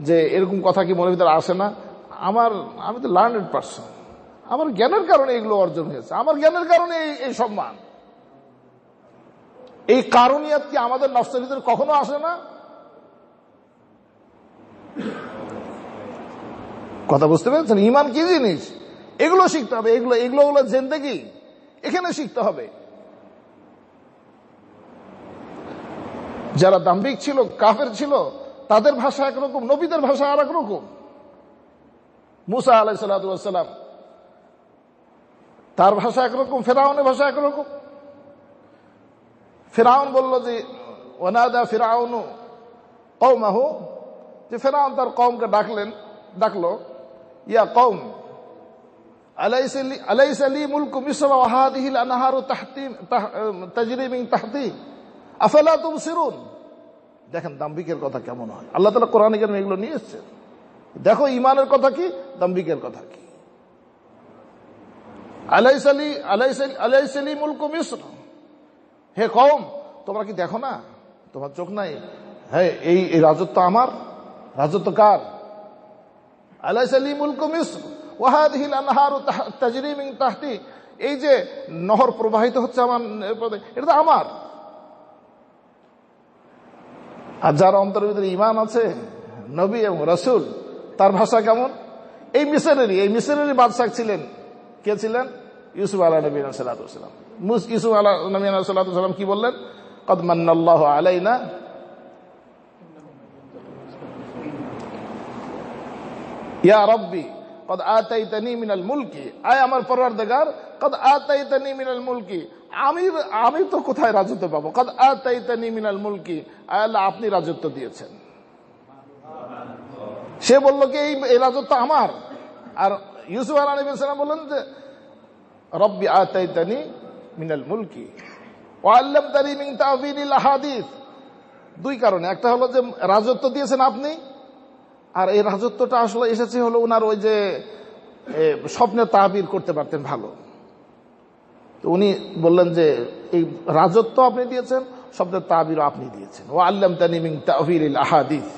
যে এরকম কথা কি মনের ভিতরে আসে না? আমি তো লার্নেড পারসন, আমার জ্ঞানের কারণে এগুলো অর্জন হয়েছে, আমার জ্ঞানের কারণে এই সম্মান। এই কারণিয়াত কি আমাদের নফসের ভিতরে কখনো আসে না? কথা বুঝতে পেরেছেন? ঈমান কি জিনিস? এগুলো শিখতে হবে। এগুলো হলো জিন্দেগি, এখানে শিখতে হবে। যারা দাম্ভিক ছিল, কাফের ছিল, তাদের ভাষা একরকম, নবীদের ভাষা আর এক রকম। মুসা আলাইহিস সালাতু ওয়াস সালাম, তার ভাষা একরকম, ফেরাউনের ভাষা একরকম। ফেরাউন বলল যে ওয়ানাদা ফিরাউনু কওমাহু, যে ফেরাউন তার কওমকে ডাকলো, ইয়া কওম আলাইসা লি মুলকু মিসর ওয়া হাদিহিল আনহারু তাজরি মিন তাহতি আফালা তুবসিরুন। দেখেন দাম্ভিকের কথা কেমন হয়। আল্লাহ তাআলা কোরআনে কারিমে এগুলো নিয়ে এসেছেন। দেখো ঈমানের কথা কি, দাম্ভিকের কথা কি। আলাইসা লি মুলকু মিসর, হে কওম তোমরা কি দেখো না, তোমার চোখ নাই? হ্যাঁ, এই রাজত্ব আমার। রাজত্ব কার? আলাইসা লি মুলকু মিসর ওয়া হাদিহিল আনহারু তাজরি মিন তাহতি, এই যে নহর প্রবাহিত হচ্ছে আমার, এটা তো আমার। আর যার অন্তরের ভিতরে ঈমান আছে, নবী এবং রাসূল, তার ভাষা কেমন? এই মিসরেরই বাদশা ছিলেন। কে ছিলেন? ইউসুফ আলাইহিস সালাতু ওয়াস সালাম। ইউসুফ আলাইহিস সালাতু ওয়াস সালাম কি বললেন? কদ মান্নাল্লাহু আলাইনা ইয়া রাব্বি কদ আতাইতানি মিনাল মুলকি, আয় আমার পরওয়ারদিগার, কদ আতাইতানি মিনাল মুলকি, আমি তো কোথায় রাজত্ব পাবো? কদ আতাইতানি মিনাল মুলকি, আয় আল্লাহ আপনি রাজত্ব দিয়েছেন। সে বলল কি এই রাজত্ব আমার। আর ইউসুফ আলাইহিস সালাম বললেন যে রব্বি আতাইতানি মিনাল মুলকি ওয়া আল্লামতানি মিন তা'ওয়িলিল আহাদিস। দুই কারণে, একটা হলো যে রাজত্ব দিয়েছেন আপনি, আর এই রাজত্বটা আসলে এসেছে হলো উনার ওই যে স্বপ্নে তাবির করতে পারতেন ভালো। তো উনি বললেন যে এই রাজত্ব আপনি দিয়েছেন, স্বপ্নের তাবিরও আপনি দিয়েছেন। ওয়া আল্লামতানি মিন তা'ওয়িলিল আহাদিস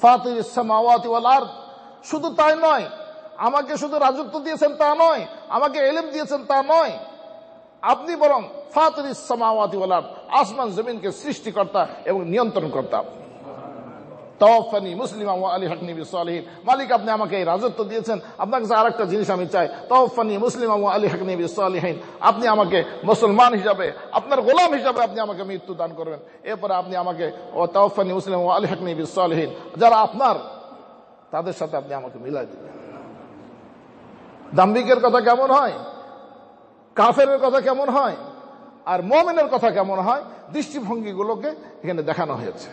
ফাতিরিস সামাওয়াতি ওয়াল আরদ। শুধু তাই নয়, আমাকে শুধু রাজত্ব দিয়েছেন তা নয়, আমাকে ইলম দিয়েছেন তা নয়, আপনি বরং ফাতিরিস সামাওয়াতি ওয়াল আরদ, আসমান জমিনকে সৃষ্টিকর্তা এবং নিয়ন্ত্রণকর্তা। তাওয়াফানি মুসলিমান ওয়া আলহিকনি বিসসালিহিন। মালিক আপনি আমাকে এই রাজত্ব দিয়েছেন, আপনার কাছে আরেকটা জিনিস আমি চাই, তাওয়াফানি মুসলিমান ওয়া আলহিকনি বিসসালিহিন। আপনি আমাকে মুসলমান হিসাবে, আপনার গোলাম হিসাবে আপনি আমাকে মৃত্যু দান করবেন। এরপরে আপনি আমাকে তাওয়াফানি মুসলিমান ওয়া আলহিকনি বিসসালিহিন, যারা আপনার তাদের সাথে আপনি আমাকে মিলাই দিবেন। দাম্ভিকের কথা কেমন হয়, কাফেরের কথা কেমন হয়, আর মুমিনের কথা কেমন হয়, দৃষ্টিভঙ্গিগুলোকে এখানে দেখানো হয়েছে।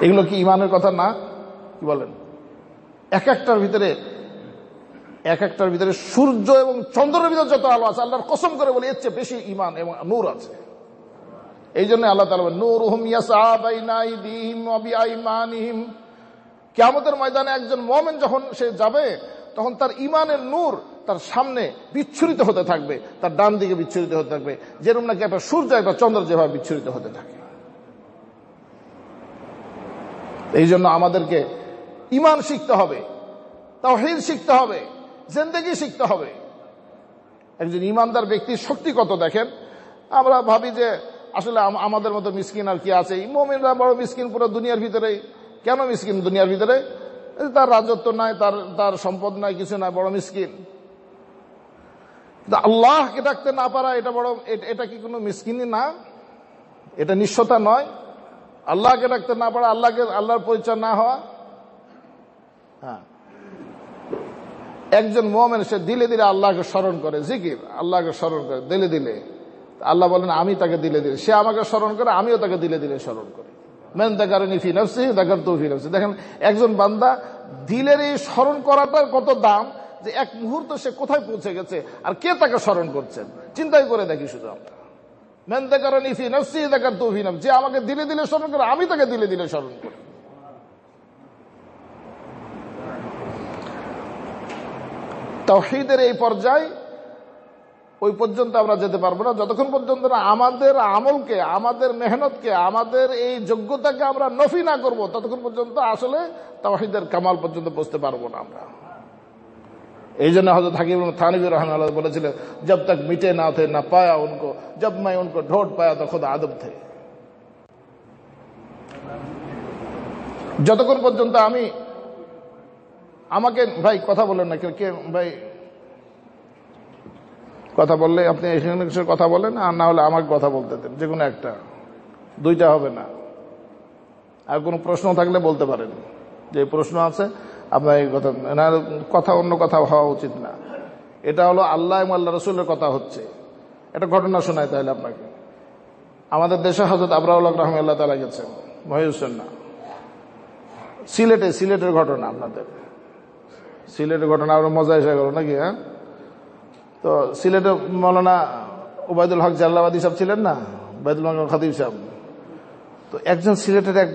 এগুলো কি ঈমানের কথা না? কি বলেন? এক একটার ভিতরে সূর্য এবং চন্দ্রের ভিতরে যত আলো আছে, আল্লাহর কসম করে বলে এর চেয়ে বেশি ঈমান এবং নূর আছে। এই জন্য আল্লাহ তাআলা বলেন নূরুহুম ইয়াসআ বাইনা আইদিহিম ওয়া বিআইমানিহিম। কিয়ামতের ময়দানে একজন মুমিন যখন সে যাবে, তখন তার ঈমানের নূর তার সামনে বিচ্ছুরিত হতে থাকবে, তার ডান দিকে বিচ্ছুরিত হতে থাকবে, যেরকম নাকি একটা সূর্য একটা চন্দ্র যেভাবে বিচ্ছুরিত হতে থাকে। এই জন্য আমাদেরকে ঈমান শিখতে হবে, তাওহীদ শিখতে হবে, জিন্দেগি শিখতে হবে। একজন ঈমানদার ব্যক্তির শক্তি কত দেখেন। আমরা ভাবি যে আসলে আমাদের মতো মিসকিন আর কি আছে, মুমিনরা বড় মিসকিন পুরো দুনিয়ার ভিতরে, কেন মিসকিন দুনিয়ার ভিতরে? তার রাজত্ব নাই, তার সম্পদ নাই, কিছু নাই, বড় মিসকিন। আল্লাহকে ডাকতে না পারা এটা কি কোনো মিসকিনি না? এটা নিঃস্বতা নয়? আল্লাহকে ডাকতে না পারা, আল্লাহর পরিচয় না হওয়া। হ্যাঁ, একজন মুমিন সে দিলে দিলে আল্লাহকে স্মরণ করে, জিকির, আল্লাহকে স্মরণ করে দিলে দিলে। আল্লাহ বলেন আমি তাকে দিলে দিলে, সে আমাকে স্মরণ করে, আমিও তাকে দিলে দিলে স্মরণ করি। মান যাকারানি ফি নাফসি যাকারতু ফি নাফসি। দেখেন একজন বান্দা দিলের এই স্মরণ করাটার কত দাম, যে এক মুহূর্ত সে কোথায় পৌঁছে গেছে আর কে তাকে স্মরণ করছেন, চিন্তাই করে দেখি শুধু আমরা। মান যাকারানি ফি নাফসি যাকারতু ফি নাফসি, যে আমাকে দিলে দিলে স্মরণ করে, আমি তাকে দিলে দিলে স্মরণ করি। তাওহীদের এই পর্যায়ে ওই পর্যন্ত আমরা যেতে পারবো না যতক্ষণ পর্যন্ত না আমাদের আমলকে, আমাদের মেহনতকে, আমাদের এই যোগ্যতাকে আমরা নফি না করব, ততক্ষণ পর্যন্ত আসলে তাওহীদের কামাল পর্যন্ত পৌঁছতে পারবো না আমরা। এই জন্য হযরত হাকিম থানভী রাহমাহুল্লাহ বলেছিলেন, জব তক মিটে না থে না পায়া উनको, জব मैं उनको ढूंढ पाया तो खुद आदम थे। যতক্ষণ পর্যন্ত আমাকে ভাই কথা বলেন না, কে ভাই কথা বললে আপনি এখানে কিছু কথা বলেন, আর না হলে আমাকে কথা বলতে দেন, যে কোনো একটা, দুইটা হবে না। আর কোনো প্রশ্ন থাকলে বলতে পারেন, যে প্রশ্ন আছে আপনার এই কথা না, কথা অন্য কথা হওয়া উচিত না। এটা হলো আল্লাহ এবং আল্লাহ রসুলের কথা হচ্ছে। এটা ঘটনা শোনায় তাহলে আপনাকে। আমাদের দেশে হযরত আবরাউল হক রাহমাহুল্লাহ তাআলা গেছেন মহিউসেন না, সিলেটের ঘটনা। আপনাদের সিলেটের ঘটনা আরো মজা এসে গেল নাকি? হ্যাঁ, তো সিলেটে মৌলানা ওবায়দুল হক জাল্লাবাদী সাহেব ছিলেন না, ওবায়দুল হক খতিব সাহেব। তো একজন সিলেটের এক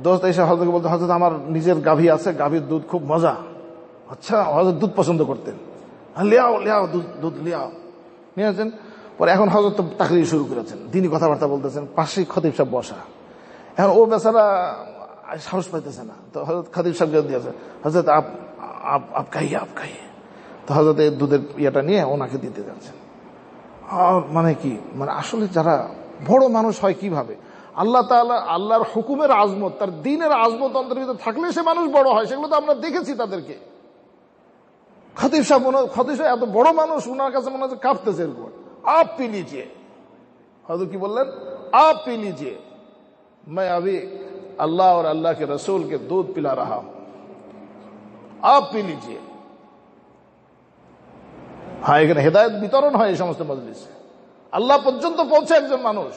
দোস্ত এসে হযরতকে বলতে, হযরত আমার নিজের গাভী আছে, গাভীর দুধ খুব মজা। আচ্ছা, হযরত দুধ পছন্দ করতেন, লিয়াও দুধ লিয়াও, নিয়ে আসেন। পরে এখন হযরত তাকরীর শুরু করেছেন, দিনই কথাবার্তা বলতেছেন, পাশেই খতিব সাহেব বসা। এখন ও বেচারা সাহস পাইতেছে না, তো হযরত খতিব সাহেবকে দিয়েছে, হযরত আপ খাইয়ে। তো হযরত এই দুধের ইয়েটা নিয়ে ওনাকে দিতে যাচ্ছেন। মানে কি, মানে আসলে যারা বড় মানুষ হয় কিভাবে, আল্লাহ তাআলা আল্লাহর হুকুমের আজমত, তার দ্বীনের আজমত অন্তর্ভুক্ত থাকলে সে মানুষ বড় হয়, সেগুলো তো আমরা দেখেছি তাদেরকে। খতিব সাহেব এত বড় মানুষ, ওনার কাছে মনে হচ্ছে কাঁপতেছে এরকম। আপ পি লিজিয়ে, হযরত কি বললেন, আপ পি লিজিয়ে, मैं अभी अल्लाह और अल्लाह के रसूल के दूध पिला रहा हूं, आप पी लीजिए। হ্যাঁ, এখানে হেদায়েত বিতরণ হয় এই সমস্ত মজলিসে, আল্লাহ পর্যন্ত পৌঁছে একজন মানুষ।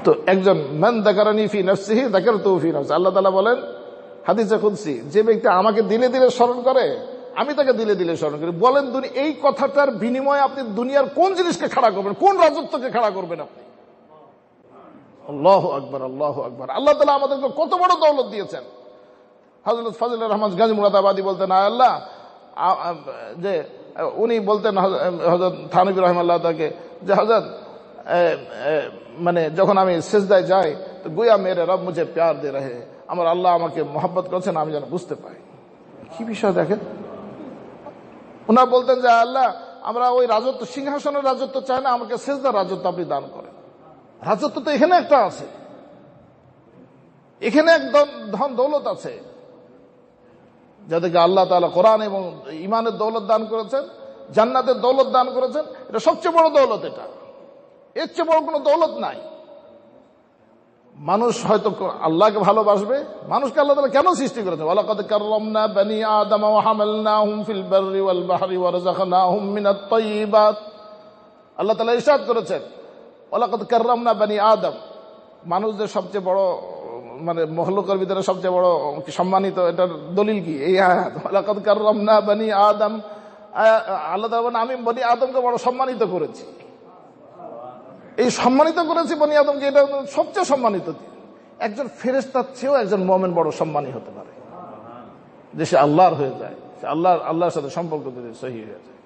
তো একজন মান যাকারানি ফি নাফসিহি যাকারতুহু ফি নাফসি, আল্লাহ তাআলা বলেন হাদিসে কুদসি, যে ব্যক্তি আমাকে দিলে দিলে স্মরণ করে, আমি তাকে দিলে দিলে স্মরণ করি। বলেন এই কথাটার বিনিময়ে আপনি দুনিয়ার কোন জিনিসকে খাড়া করবেন, কোন রাজত্বকে খাড়া করবেন আপনি? আল্লাহু আকবার, আল্লাহু আকবার। আল্লাহ তাআলা আমাদেরকে কত বড় দৌলত দিয়েছেন। হযরত ফজলুর রহমান গাজী মুরাদাবাদী বলতেন, আল্লাহ, যে উনি বলতেন হযরত থানভী রাহমাহুল্লাহ তাকে, যে হযরত মানে যখন আমি সিজদায় যাই তো গোয়া মেরে রব মুঝে প্যার দে রহে, আমার আল্লাহ আমাকে মহব্বত করছেন, আমি যেন বুঝতে পাই। কি বিষয় দেখেন, ওনারা বলতেন যে আল্লাহ, আমরা ওই রাজত্ব, সিংহাসনের রাজত্ব চাই না, আমাকে সিজদার রাজত্ব আপনি দান করেন। রাজত্ব তো এখানে একটা আছে, এখানে এক ধন দৌলত আছে, যাদেরকে আল্লাহ তাআলা কোরআন এবং ঈমানের দৌলত দান করেছেন, জান্নাতের দৌলত দান করেছেন। এটা সবচেয়ে বড় দৌলত, এটা এর চেয়ে বড় কোনো দৌলত নাই। মানুষ হয়তো আল্লাহকে ভালোবাসবে। মানুষকে আল্লাহ তাআলা কেন সৃষ্টি করেছেন? ওয়ালাকাদ কাররামনা বানি আদম ওয়া হামালনাহুম ফিল বাররি ওয়াল বাহরি ওয়া রাযাকনাহুম মিনাত তাইয়্যিবাত। আল্লাহ তাআলা ইরশাদ করেছেন, ওয়ালাকাদ কাররামনা বানি আদম, মানুষদের সবচেয়ে বড়, মানে মখলুকের ভিতরে সবচেয়ে বড় সম্মানিত, এটার দলিল কি? এই আয়াত, ওয়ালাকাদ কাররামনা বানি আদম। আল্লাহ তাআলা বলেন, আমি বনি আদমকে বড় সম্মানিত করেছি। এই সম্মানিত করেছি বনি আদমকে, এটা সবচেয়ে সম্মানিত। একজন ফেরেশতার চেয়েও একজন মুমিন বড় সম্মানী হতে পারে, যে সে আল্লাহর হয়ে যায়, সে আল্লাহর সাথে সম্পর্ক যদি সহি হয়ে যায়।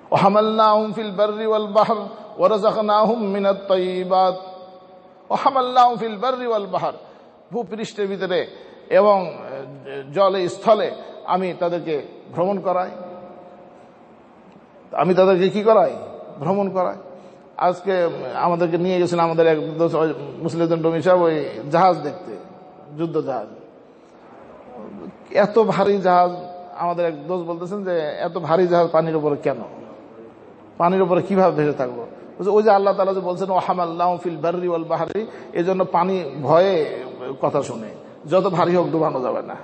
ওয়া হামালনাহুম ফিল বাররি ওয়াল বাহর ওয়া রাযাকনাহুম মিনাত তাইয়্যিবাত। ওয়া হামালনাহুম ফিল বাররি ওয়াল বাহর, ভূপৃষ্ঠের ভিতরে এবং জলে স্থলে আমি তাদেরকে ভ্রমণ করাই। আমি তাদেরকে কি করাই? ভ্রমণ করাই। আজকে আমাদেরকে নিয়ে গেছিলেন আমাদের এক মুসলিম ডমি সাহেব ওই জাহাজ দেখতে, যুদ্ধ জাহাজ। এত ভারী জাহাজ, আমাদের এক দোস্ত বলতেছেন যে এত ভারী জাহাজ পানির উপরে কেন, পানির উপরে কিভাবে ভেসে থাকবো? ওই যে আল্লাহ তাআলা যে বলছেন ওয়া হামালনাহু ফিল বাররি ওয়াল বাহরি, এই জন্য পানি ভয়ে কথা শুনে, যত ভারী হোক ডুবানো যাবে না।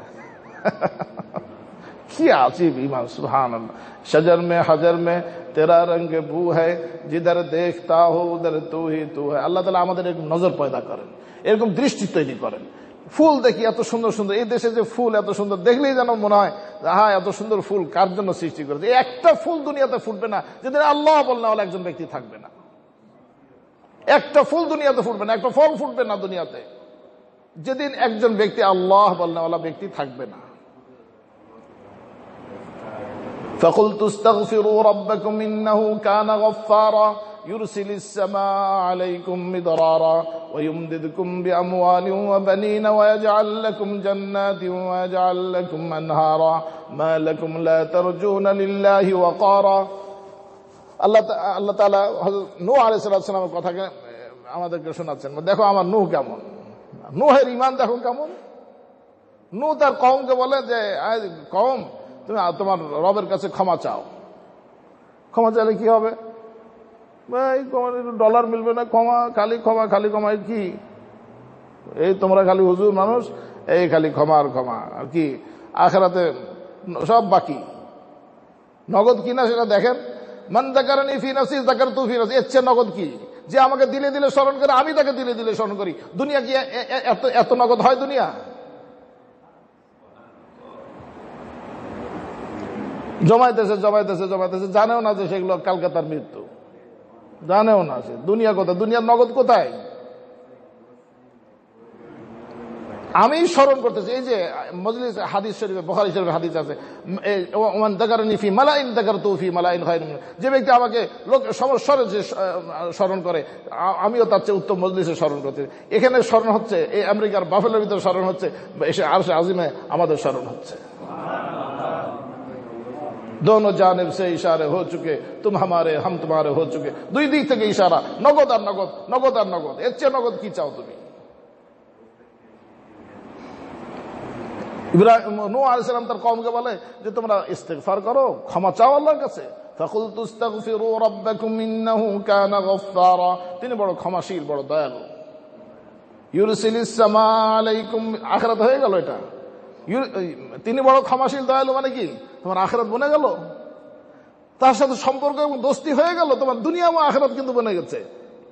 কি আজীব ঈমান, সুবহানাল্লাহ। শজর মে হজর মে তেরা রঙ বু হ্যায়, জিধর দেখতা হো উধর তু হি তু হ্যায়। আল্লাহ তাআলা আমাদের এরকম নজর পয়দা করেন, এরকম দৃষ্টি তৈরি করেন। ফুল দেখি এত সুন্দর সুন্দর, এই দেশে যে ফুল এত সুন্দর, দেখলেই যেন মনে হয় হ্যাঁ এত সুন্দর ফুল কার জন্য সৃষ্টি করেছে। একটা ফুল দুনিয়াতে ফুটবে না যেদিন আল্লাহ বলনা ওয়ালা একজন ব্যক্তি থাকবে না। একটা ফুল দুনিয়াতে ফুটবে না, একটা ফল ফুটবে না দুনিয়াতে যেদিন একজন ব্যক্তি আল্লাহ বলনা ওয়ালা ব্যক্তি থাকবে না। فَقُلْتُ اسْتَغْفِرُوا رَبَّكُمْ إِنَّهُ كَانَ غَفَّارًا يُرْسِلِ السَّمَاءَ عَلَيْكُمْ مِدْرَارًا وَيُمْدِدْكُمْ بِأَمْوَالٍ وَبَنِينَ وَيَجْعَلْ لَكُمْ جَنَّاتٍ وَيَجْعَلْ لَكُمْ أَنْهَارًا مَا لَكُمْ لَا تَرْجُونَ لِلَّهِ وَقَارًا। আল্লাহ তাআলা হযরত নূহ আলাইহিস সালামের কথাকে আমাদেরকে শোনাচ্ছেন। দেখো আমার নূহ কেমন, নূহের ঈমান দেখো কেমন। নূহ তার কওমকে বলে যে কওম, তুমি তোমার রবের কাছে ক্ষমা চাও। ক্ষমা চাইলে কি হবে? ডলার মিলবে না, ক্ষমা খালি ক্ষমা খালি ক্ষমা। কি এই তোমরা খালি হুজুর মানুষ, এই খালি ক্ষমা আর ক্ষমা, আর কি আখিরাতে সব বাকি। নগদ কিনা সেটা দেখেন। মান যাকারানি ফি নাফসি যাকারতু ফি নাফসি, এর চেয়ে নগদ কি? যে আমাকে দিলে দিলে স্মরণ করে, আমি তাকে দিলে দিলে স্মরণ করি। দুনিয়া কি এত নগদ হয়? দুনিয়া জমাইতেছে জমাইতেছে জমাইতেছে, জানেও না যে সেগুলো কালকে তার মৃত্যু, জানেও না সে দুনিয়া কোথায়, দুনিয়ার নগদ কোথায়। আমি স্মরণ করতেছি, এই যে মজলিস হাদিস শরীফে, বুখারী শরীফে হাদিস আছে, ওমান যাকারানি ফি মালাইন যাকারতু ফি মালাইন খায়রুন মিন, যে ব্যক্তি আমাকে লোক সমস্বরে যে স্মরণ করে, আমিও তার চেয়ে উত্তম মজলিসে স্মরণ করতে। এখানে স্মরণ হচ্ছে, এই আমেরিকার বাফেলোর ভিতরে স্মরণ হচ্ছে, এসে আরশে আজিমে আমাদের স্মরণ হচ্ছে। दोनों जानिब से इशारे हो चुके, तुम हमारे हम तुम्हारे हो चुके। দুই দিক থেকে ইশারা, নগদ আর নগদ, নগদ আর নগদ। এর চেয়ে নগদ কি চাও তুমি? ইব্রাহিম নূহ আলাইহিস সালাম তার কওমকে বলে যে তোমরা ইস্তিগফার করো, ক্ষমা চাও আল্লাহর কাছে। ফাকুলতু ইস্তাগফিরু রাব্বাকুম ইন্নাহু কানা গফফারা, তিনি বড় ক্ষমাশীল, বড় দয়ালু। ইউরসিলিস সামা আলাইকুম, আখিরাত হয়ে গেল এটা। তিনি বড় ক্ষমাশীল দয়ালু মানে কি? তোমার আখিরাত বনে গেল, তার সাথে সম্পর্ক এবং দোস্তি হয়ে গেল, তোমার দুনিয়া এবং আখিরাত কিন্তু বনে গেছে।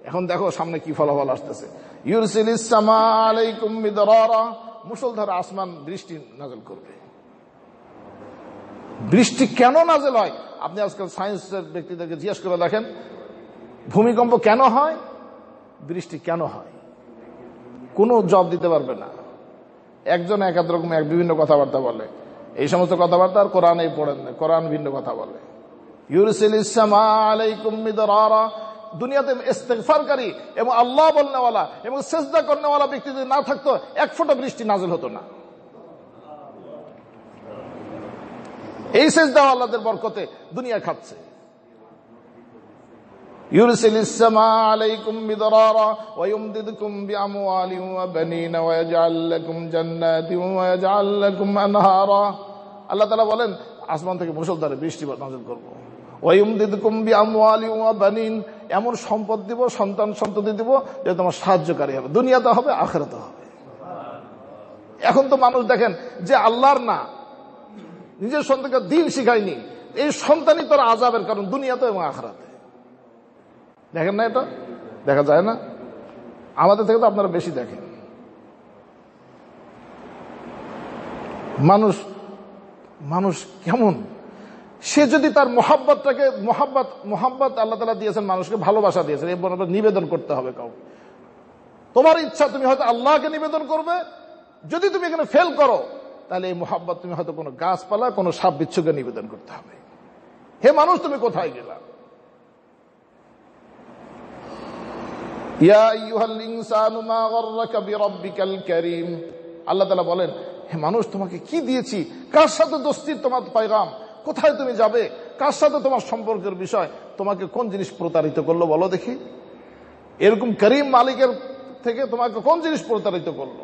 এখন দেখো সামনে কি ফলাফল আসতেছে। ইউরসিলিস সামা আলাইকুম মিদরারা, মুষলধার আসমান বৃষ্টি নাযিল করবে। বৃষ্টি কেন নাযিল হয়? আপনি আজকাল সায়েন্সের ব্যক্তিদেরকে জিজ্ঞেস করে দেখেন, ভূমিকম্প কেন হয়, বৃষ্টি কেন হয়, কোনো জবাব দিতে পারবে না। একজন এক এক রকম বিভিন্ন কথাবার্তা বলে। এই সমস্ত কথাবার্তা আর কোরআনেই পড়েন না, কোরআন ভিন্ন কথা বলে। ইউরসিলিস সামা আলাইকুম মিদরারা, দুনিয়াতে ইস্তিগফারকারী এবং আল্লাহ বলনেওয়ালা এবং সিজদা করনেওয়ালা ব্যক্তি যদি না থাকতো, এক ফোঁটা বৃষ্টি নাযিল হতো না। এই সিজদা আল্লাহদের বরকতে দুনিয়া খাচ্ছে। ইউরসিলিস সামা আলাইকুম মিদরারা ওয়া ইউমদিদকুম বিআমওয়ালিন ওয়া বানিনা ওয়া ইয়াজআল লাকুম জান্নাতিন ওয়া ইয়াজআল লাকুম আনহারা। আল্লাহ তাআলা বলেন আসমান থেকে মুষলধারে বৃষ্টি নাযিল করব। ওয়া ইউমদিদকুম বিআমওয়ালিন ওয়া বানিন, এমন সম্পদ দিব, সন্তান সন্ততি দিব যে তোমার সাহায্যকারী হবে, দুনিয়াতে হবে আখিরাতে হবে। এখন তো মানুষ দেখেন যে আল্লাহর না, নিজের সন্তানকে দিন শিখায়নি, এই সন্তানই তোর আযাবের কারণ দুনিয়াতে এবং আখিরাতে। দেখেন না, এটা দেখা যায় না? আমাদের থেকে তো আপনারা বেশি দেখেন। মানুষ মানুষ কেমন, সে যদি তার মোহাব্বতটাকে, মোহাব্বত আল্লাহ তাআলা দিয়েছেন মানুষকে, ভালোবাসা দিয়েছেন, এরপর নিবেদন করতে হবে কাউ। তোমার ইচ্ছা তুমি হয়তো আল্লাহকে নিবেদন করবে, যদি তুমি এখানে ফেল করো তাহলে এই মোহাব্বত তুমি হয়তো কোনো গাছপালা, কোনো সাপ বিচ্ছুকে নিবেদন করতে হবে। হে মানুষ, তুমি কোথায় গেলা? ইয়া আইয়ুহাল ইনসানু মা গাররাকা বিরাব্বিকাল কারীম, আল্লাহ তাআলা বলেন হে মানুষ, তোমাকে কি দিয়েছি, কার সাথে দোস্তির তোমার পয়গাম, কোথায় তুমি যাবে, কার সাথে তোমার সম্পর্কের বিষয়, তোমাকে কোন জিনিস প্রতারিত করলো বলো দেখি। এরকম করিম মালিকের থেকে তোমাকে কোন জিনিস প্রতারিত করলো?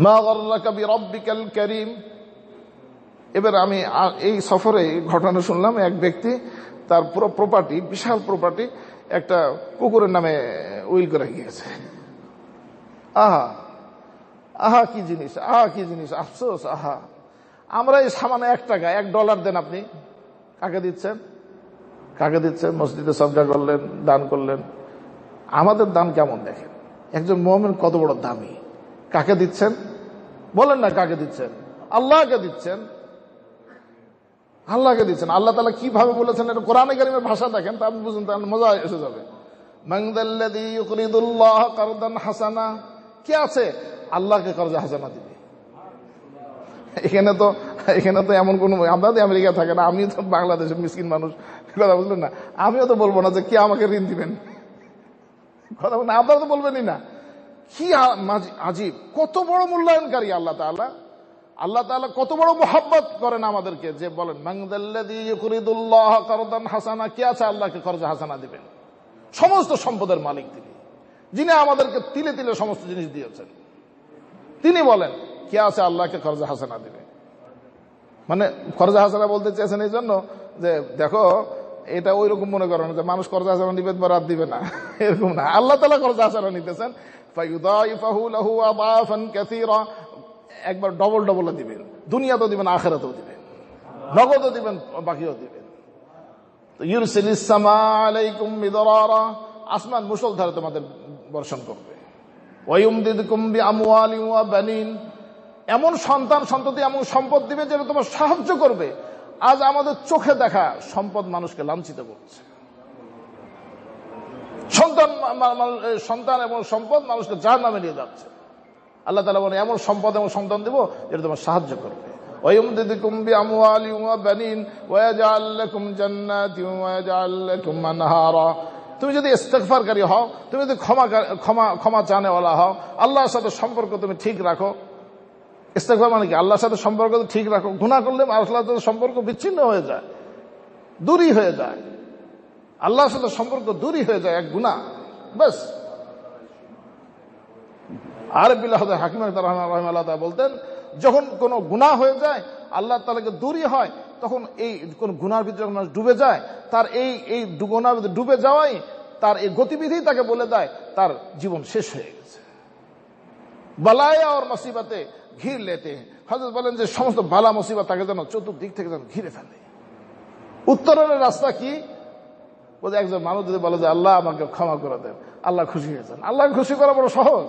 মা গররাকা বিরাব্বিকাল করিম। এবার আমি এই সফরে ঘটনা শুনলাম, এক ব্যক্তি তার পুরো প্রপার্টি, বিশাল প্রপার্টি একটা কুকুরের নামে উইল করে গিয়েছে। আহা আহা কি জিনিস, আহা কি জিনিস, আফসোস। আহা, আমরা এই সামান্য $1 $1 দেন, আপনি কাকে দিচ্ছেন? কাকে দিচ্ছেন? মসজিদে সদকা করলেন, দান করলেন। আমাদের দান কেমন দেখেন, একজন মুমিন কত বড় দামি। কাকে দিচ্ছেন বলেন না, কাকে দিচ্ছেন? আল্লাহকে দিচ্ছেন, আল্লাহকে দিচ্ছেন। আল্লাহ তাআলা কিভাবে বলেছেন এটা কোরআনে কারীমের ভাষা দেখেন, তা আপনি বুঝুন, তাহলে মজা এসে যাবে। মান যাল্লাযী ইউকরিদুল্লাহ কারদান হাসানা, কি আছে আল্লাহকে কর্জ হাসানা দিবে? এখানে তো এমন কোন, আমরা তো আমেরিকা থাকে না, আমি তো বাংলাদেশের মিসকিন মানুষ, কথা বুঝলেন না? আমিও তো বলবো না যে কি আমাকে ঋণ দিবেন, কথা বলেন, আপনারা তো বলবেনই না। কি আজীব, কত বড় মূল্যায়নকারী আল্লাহ তাআলা। আল্লাহ তাআলা কত বড় মোহাব্বত করেন আমাদেরকে, যে বলেন মান যাল্লাযী ইউকরিদুল্লাহ কারদান হাসানা, কি আছে আল্লাহকে কর্জ হাসানা দিবেন? সমস্ত সম্পদের মালিক তিনি, যিনি আমাদেরকে তিলে তিলে সমস্ত জিনিস দিয়েছেন। তিনি বলেন কি আছে আল্লাহকে কর্জ হাসানা দিবে। মানে কর্জ হাসানা বলতে চেয়েছেন এই জন্য যে দেখো, এটা ওই রকম মনে করেন যে মানুষ কর্জ হাসানা নিবে বা রাত দিবে না, এরকম না। আল্লাহ তাআলা কর্জ হাসানা নিতেছেন, ফায়ুদাইফাহু লাহু আদাফান কাসীরা, একবার ডবল ডবল দিবেন, দুনিয়াতেও দিবেন, আখিরাতেও দিবেন, নগদও দিবেন, বাকিও দিবেন। তো ইউরসিলিস সামা আলাইকুম মিদরারা, আসমান মুষলধারে তোমাদের বর্ষণ করবে। ওয়ায়ুমদিদকুম বিআমওয়ালিন ওয়া বানিন, এমন সন্তান সন্ততি, এমন সম্পদ দিবে যেটা তোমার সাহায্য করবে। আজ আমাদের চোখে দেখা সম্পদ মানুষকে লাঞ্ছিত করছে। সন্তান এবং সম্পদ মানুষকে জাহান্নামে নিয়ে যাচ্ছে। আল্লাহ তাআলা বলেন এমন সম্পদ এবং সন্তান দেব যেটা তোমার সাহায্য করবে। ওয়ায়ুমদিদকুম বিআমওয়ালিন ওয়া বানিন ওয়া ইয়াজআল লাকুম জান্নাতিন ওয়া ইয়াজআল লাকুম আনহারা। তুমি যদি ইস্তিগফারকারী হও, তুমি যদি ক্ষমা চানেওয়ালা হও, আল্লাহর সাথে সম্পর্ক তুমি ঠিক রাখো। ইস্তিগফার মানে কি? আল্লাহর সাথে সম্পর্ক ঠিক রাখো। গুনাহ করলে আল্লাহর সাথে সম্পর্ক বিচ্ছিন্ন হয়ে যায়, দূরই হয়ে যায়। আল্লাহর সাথে সম্পর্ক দূরই হয়ে যায় এক গুনাহ, বাস। আর বিল্লাহ হাকিম রাহিমাহুল্লাহ তাআলা বলতেন, যখন কোনো গুনাহ হয়ে যায়, আল্লাহ তাআলাকে দূরই হয়, তখন এই কোন গুনার ভিতরে যখন মানুষ ডুবে যায়, তার এই গুনার ভিতরে ডুবে যাওয়াই তার এই গতিবিধি তাকে বলে দেয় তার জীবন শেষ হয়ে গেছে। বালায়া আর মুসিবতে ঘির লেতে, হযরত বলেন যে সমস্ত বালা মুসিবত তাকে যেন চতুর্দিক থেকে যেন ঘিরে ফেলে। উত্তরের রাস্তা কি? বলে একজন মানুষ যদি বলে যে আল্লাহ আমাকে ক্ষমা করে দেন, আল্লাহ খুশি হয়ে যান। আল্লাহ খুশি করা বড় সহজ।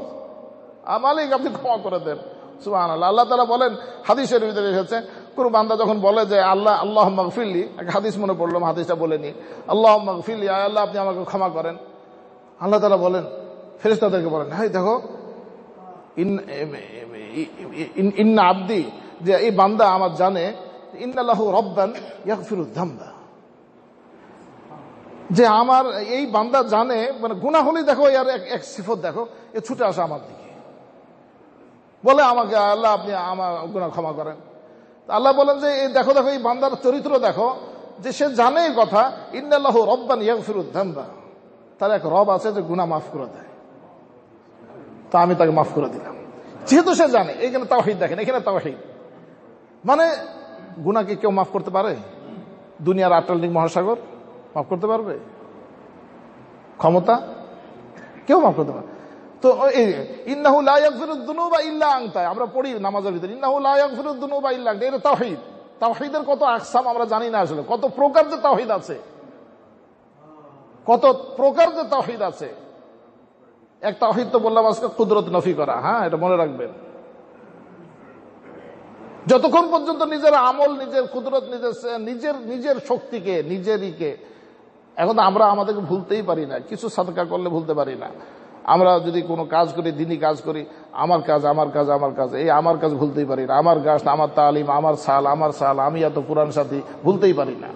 মালিক আপনি ক্ষমা করে দেন, সুবহানাল্লাহ। আল্লাহ তাআলা বলেন, হাদিসের ভিতরে এসেছে, কোন বান্দা যখন বলে যে আল্লাহ মাগফিরলি, এক হাদিস মনে পড়লো, হাদিসটা বলে নি, আল্লাহ মাগফিরলি, আল্লাহ আপনি আমাকে ক্ষমা করেন। আল্লাহ তাআলা বলেন, ফেরেশতাদেরকে বলেন, হাই দেখো, ইন্না আবদি, যে এই বান্দা আমার জানে, ইন্না লাহু রাব্বান ইয়াগফিরুয যামবা, যে আমার এই বান্দা জানে, মানে গুনাহ হলেই দেখো এর এক সিফত দেখো, এ ছুটে আসে আমার দিকে, বলে আমাকে আল্লাহ আপনি আমার গুনাহ ক্ষমা করেন। আল্লাহ বলেন যে এই দেখো দেখো এই বান্দার চরিত্র দেখো, যে সে জানে এই কথা, ইন্না লাহু রাব্বান ইয়াগফিরুয যামবা, তার এক রব আছে যে গুনাহ মাফ করে দেয়, তা আমি তাকে মাফ করে দিলাম। যেহেতু সে জানে, এখানে তাওহীদ দেখেন, এখানে তাওহীদ মানে গুনাহকে কেউ মাফ করতে পারে? দুনিয়ার আটলান্টিক মহাসাগর মাফ করতে পারবে? ক্ষমতা কেউ মাফ করতে পারে? তো ইন্নাহু লা ইয়াগফিরুয যুনুবা ইল্লা আনতা, আমরা পড়ি নামাজের ভিতরে, ইন্নাহু লা ইয়াগফিরুয যুনুবা ইল্লা আনতা। এটা তাওহীদ। তাওহীদের কত আকসাম আমরা জানি না, আসলে কত প্রকার যে তাওহীদ আছে, কত প্রকার যে তাওহীদ আছে। এক তাওহীদ তো বললাম আজকে কুদরত নফি করা, হ্যাঁ, এটা মনে রাখবেন। যতক্ষণ পর্যন্ত নিজের আমল, নিজের কুদরত, নিজের শক্তিকে, নিজেরইকে, এখন আমরা আমাদেরকে ভুলতেই পারি না। কিছু সাদকা করলে ভুলতে পারি না। আমরা যদি কোনো কাজ করি, দিনই কাজ করি, আমার কাজ, এই আমার কাজ ভুলতেই পারি না। আমার কাজ, আমার তালিম, আমার সাল, আমি এত কোরআন সাথী, ভুলতেই পারি না।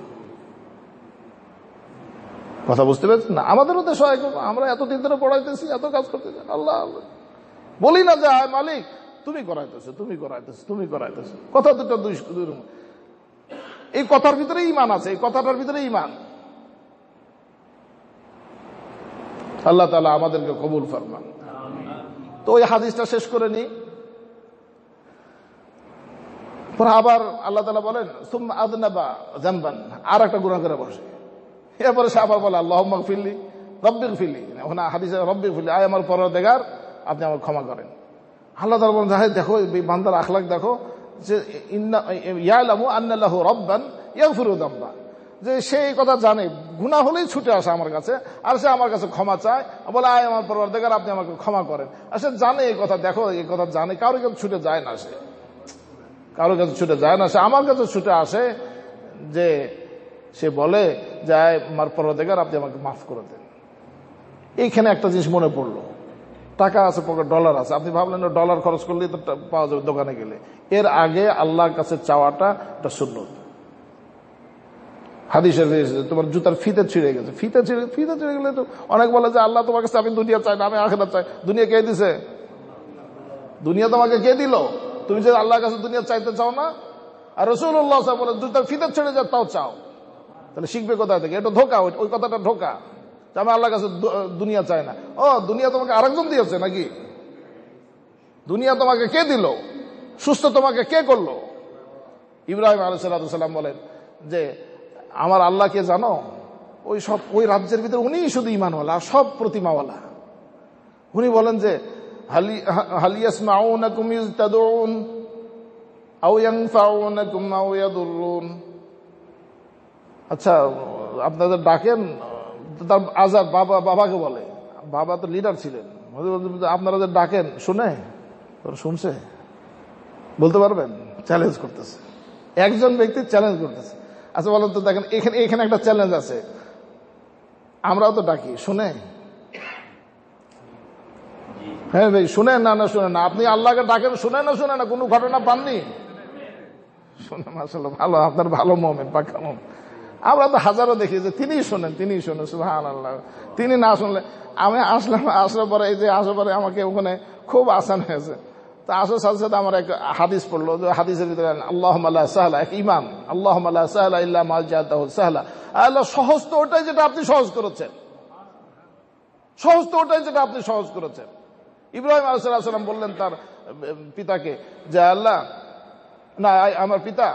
কথা বুঝতে পারছেন না? আমাদেরও তো সহায়, আমরা এতদিন ধরে পড়াইতেছি, এত কাজ করতেছি, আল্লাহ বলি না যে মালিক তুমি করাইতেছো, কথা দুটো দুই। এই কথার ভিতরে ঈমান আছে, এই কথাটার ভিতরে ঈমান। আল্লাহ তাআলা আমাদেরকে কবুল ফরমান। তো ওই হাদিসটা শেষ করে নি, পরে আবার আল্লাহ তাআলা বলেন সুম্মা আযনাবা যানবান, আর একটা গুনাহ করে বসে। এরপরে সে আবার বলে আল্লাহুম্মা গফিরলি রব্বিগফিরলি, ওখানে হাদিসে রব্বিগফিরলি, আয় আমার পরওয়ারদিগার আপনি আমাকে ক্ষমা করেন। আল্লাহ তাআলা বলেন দেখো এই বান্দার আখলাক দেখো, যে ইয়ালামু আন্না লাহু রব্বান ইয়াগফিরু যামবা, যে সে এই কথা জানে, গুনাহ হলেই ছুটে আসে আমার কাছে, আর সে আমার কাছে ক্ষমা চায়, বলে আয় আমার পরওয়ারদিগার আপনি আমাকে ক্ষমা করেন। আর সে জানে এই কথা, দেখো এই কথা জানে, কারোর কাছে ছুটে যায় না, সে কারোর কাছে ছুটে যায় না, সে আমার কাছে ছুটে আসে, যে সে বলে যে আয় আমার পরওয়ারদিগার আপনি আমাকে মাফ করে দেন। এইখানে একটা জিনিস মনে পড়লো, টাকা আছে পকেট, ডলার আছে, আপনি ভাবলেন ডলার খরচ করলেই তো পাওয়া যাবে দোকানে গেলে। এর আগে আল্লাহর কাছে চাওয়াটা এটা সুন্নত। হাদিসের তোমার জুতার ফিতে ছিঁড়ে গেছে, ফিতে ছিঁড়ে গেলে তো অনেক বলে যে আল্লাহ তোমার কাছে আমি দুনিয়া চাই না, আমি আখিরাত চাই। দুনিয়া কে দিছে? দুনিয়া তোমাকে কে দিল? তুমি যে আল্লাহর কাছে দুনিয়া চাইতে চাও না? আর রাসূলুল্লাহ সাল্লাল্লাহু আলাইহি ওয়াসাল্লাম বলে জুতার ফিতে ছিঁড়ে যায় তাও চাও, তাহলে শিখবে কোথায় থেকে? এটা ধোঁকা, ওই কথাটা ধোঁকা, আমি আল্লাহর কাছে দুনিয়া চাই না। ও দুনিয়া তোমাকে আরেকজন দিয়েছে নাকি? দুনিয়া তোমাকে কে দিল? সুস্থ তোমাকে কে করলো? ইব্রাহিম আলাইহিস সালাম বলেন যে আমার আল্লাহকে জানো, ওই রাজ্যের ভিতরে উনিই শুধু ঈমানওয়ালা, সব প্রতিমাওয়ালা। উনি বলেন যে হাল ইয়াসমাউনাকুম ইয তাদউন আও ইয়ানফাউনাকুম আও ইয়াদুররুন, আচ্ছা আপনাদের ডাকেন, তার আজাদ বাবাকে বলে, বাবা তো লিডার ছিলেন, আপনারা যে ডাকেন শুনে, শুনছে? বলতে পারবেন? চ্যালেঞ্জ করতেছে, একজন ব্যক্তি চ্যালেঞ্জ করতেছে। আচ্ছা বলেন তো, দেখেন এখানে একটা চ্যালেঞ্জ আছে, আমরাও তো ডাকি, শুনে? হ্যাঁ ভাই, শুনেন না শুনেন না? আপনি আল্লাহকে ডাকেন, শুনে না? কোনো ঘটনা পাননি? শুনে, মাশাআল্লাহ, ভালো, আপনার ভালো মুমিন, পাক্কা মুমিন। আমরা তো হাজারো দেখি যে তিনিই শোনেন, সুবহানাল্লাহ। তিনি না শুনলে, আমি আসলে পরে, এই যে আসার পরে আমাকে ওখানে খুব আসান হয়েছে। তা আসার সাথে সাথে আমার এক হাদিস পড়লো, যে হাদিসের ভিতরে আল্লাহুম্মা লা সাহলা, এক ঈমান, আল্লাহুম্মা লা সাহলা ইল্লা মা জাআলতাহু সাহলা। আল্লাহ সহজ তো ওটাই যেটা আপনি সহজ করেছেন, সহজ তো ওটাই যেটা আপনি সহজ করেছেন। ইব্রাহিম আলাইহিস সালাম বললেন তার পিতাকে যে আল্লাহ, না আমার পিতা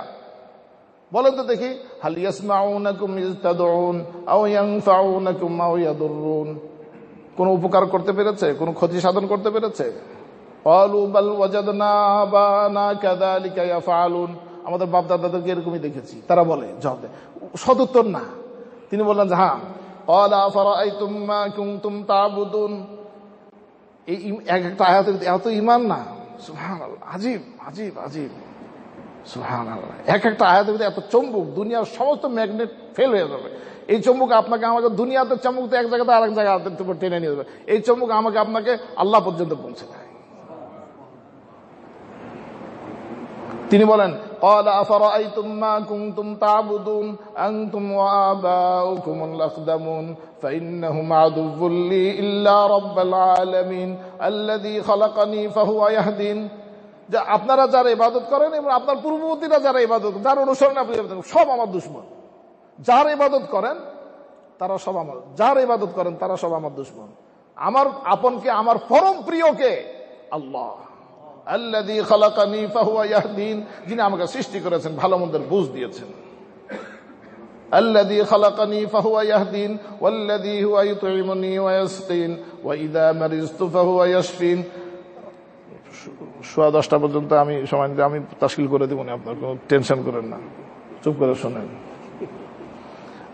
বলেন তো দেখি, হাল ইয়াসমাউনাকুম ইয তাদউন আও ইয়ানফাউনাকুম আও ইয়াদুররুন, কোন উপকার করতে পেরেছে, কোন ক্ষতি সাধন করতে পেরেছে? ক্বালু বাল ওয়াজাদনা আবানা কাযালিকা ইয়াফআলুন, আমাদের বাপ দাদাদেরকে এরকমই দেখেছি, তারা বলে। জবাব দেয়, সদুত্তর না। তিনি বললেন যে হ্যাঁ, ক্বালা আফারাআইতুম মা কুনতুম তা'বুদুন। এই একটা আয়াতের এত ঈমান না, সুবহানাল্লাহ, আজীব আজীব আজীব, সুবহানাল্লাহ। একটা আয়াতের ভিতরে এত চুম্বক, দুনিয়ার সমস্ত ম্যাগনেট ফেল হয়ে যাবে। এই চুম্বক আপনাকে আমাকে, দুনিয়াতে চুম্বক তো এক জায়গাতে আরেক জায়গায় টেনে নিয়ে যাবে, এই চুম্বক আমাকে আপনাকে আল্লাহ পর্যন্ত পৌঁছে দেয়। তিনি বলেন ক্বালা আফারাআইতুম মা কুনতুম তা'বুদুন আনতুম ওয়া আবাউকুমুল আকদামুন ফাইন্নাহুম আদুউল লি ইল্লা রাব্বাল আলামিন আল্লাযী খালাকানি ফাহুয়া ইয়াহদিন। যে আপনারা যারা ইবাদত করেন এবং আপনার পূর্ববর্তীরা যারা ইবাদত, যার অনুসরণ আপনি সব আমার দুশমন। যার ইবাদত করেন তারা সব আমার, যার ইবাদত করেন তারা সব আমার দুশমন। আমার আপনকে, আমার পরম প্রিয়কে আল্লাহ, আল্লাযী খালাকানি ফাহুয়া ইয়াহদিন, যিনি আমাকে সৃষ্টি করেছেন, ভালো মন্দের বুঝ দিয়েছেন। আল্লাযী খালাকানি ফাহুয়া ইয়াহদিন ওয়াল্লাযী হুয়া ইউতঈমুনি ওয়া ইয়াসকিন ওয়া ইযা মারিজতু ফাহুয়া ইয়াশফিন। 10:15 পর্যন্ত আমি সময় দিতে, আমি তাশকিল করে দেব না, আপনার কোনো টেনশন করেন না, চুপ করে শোনেন।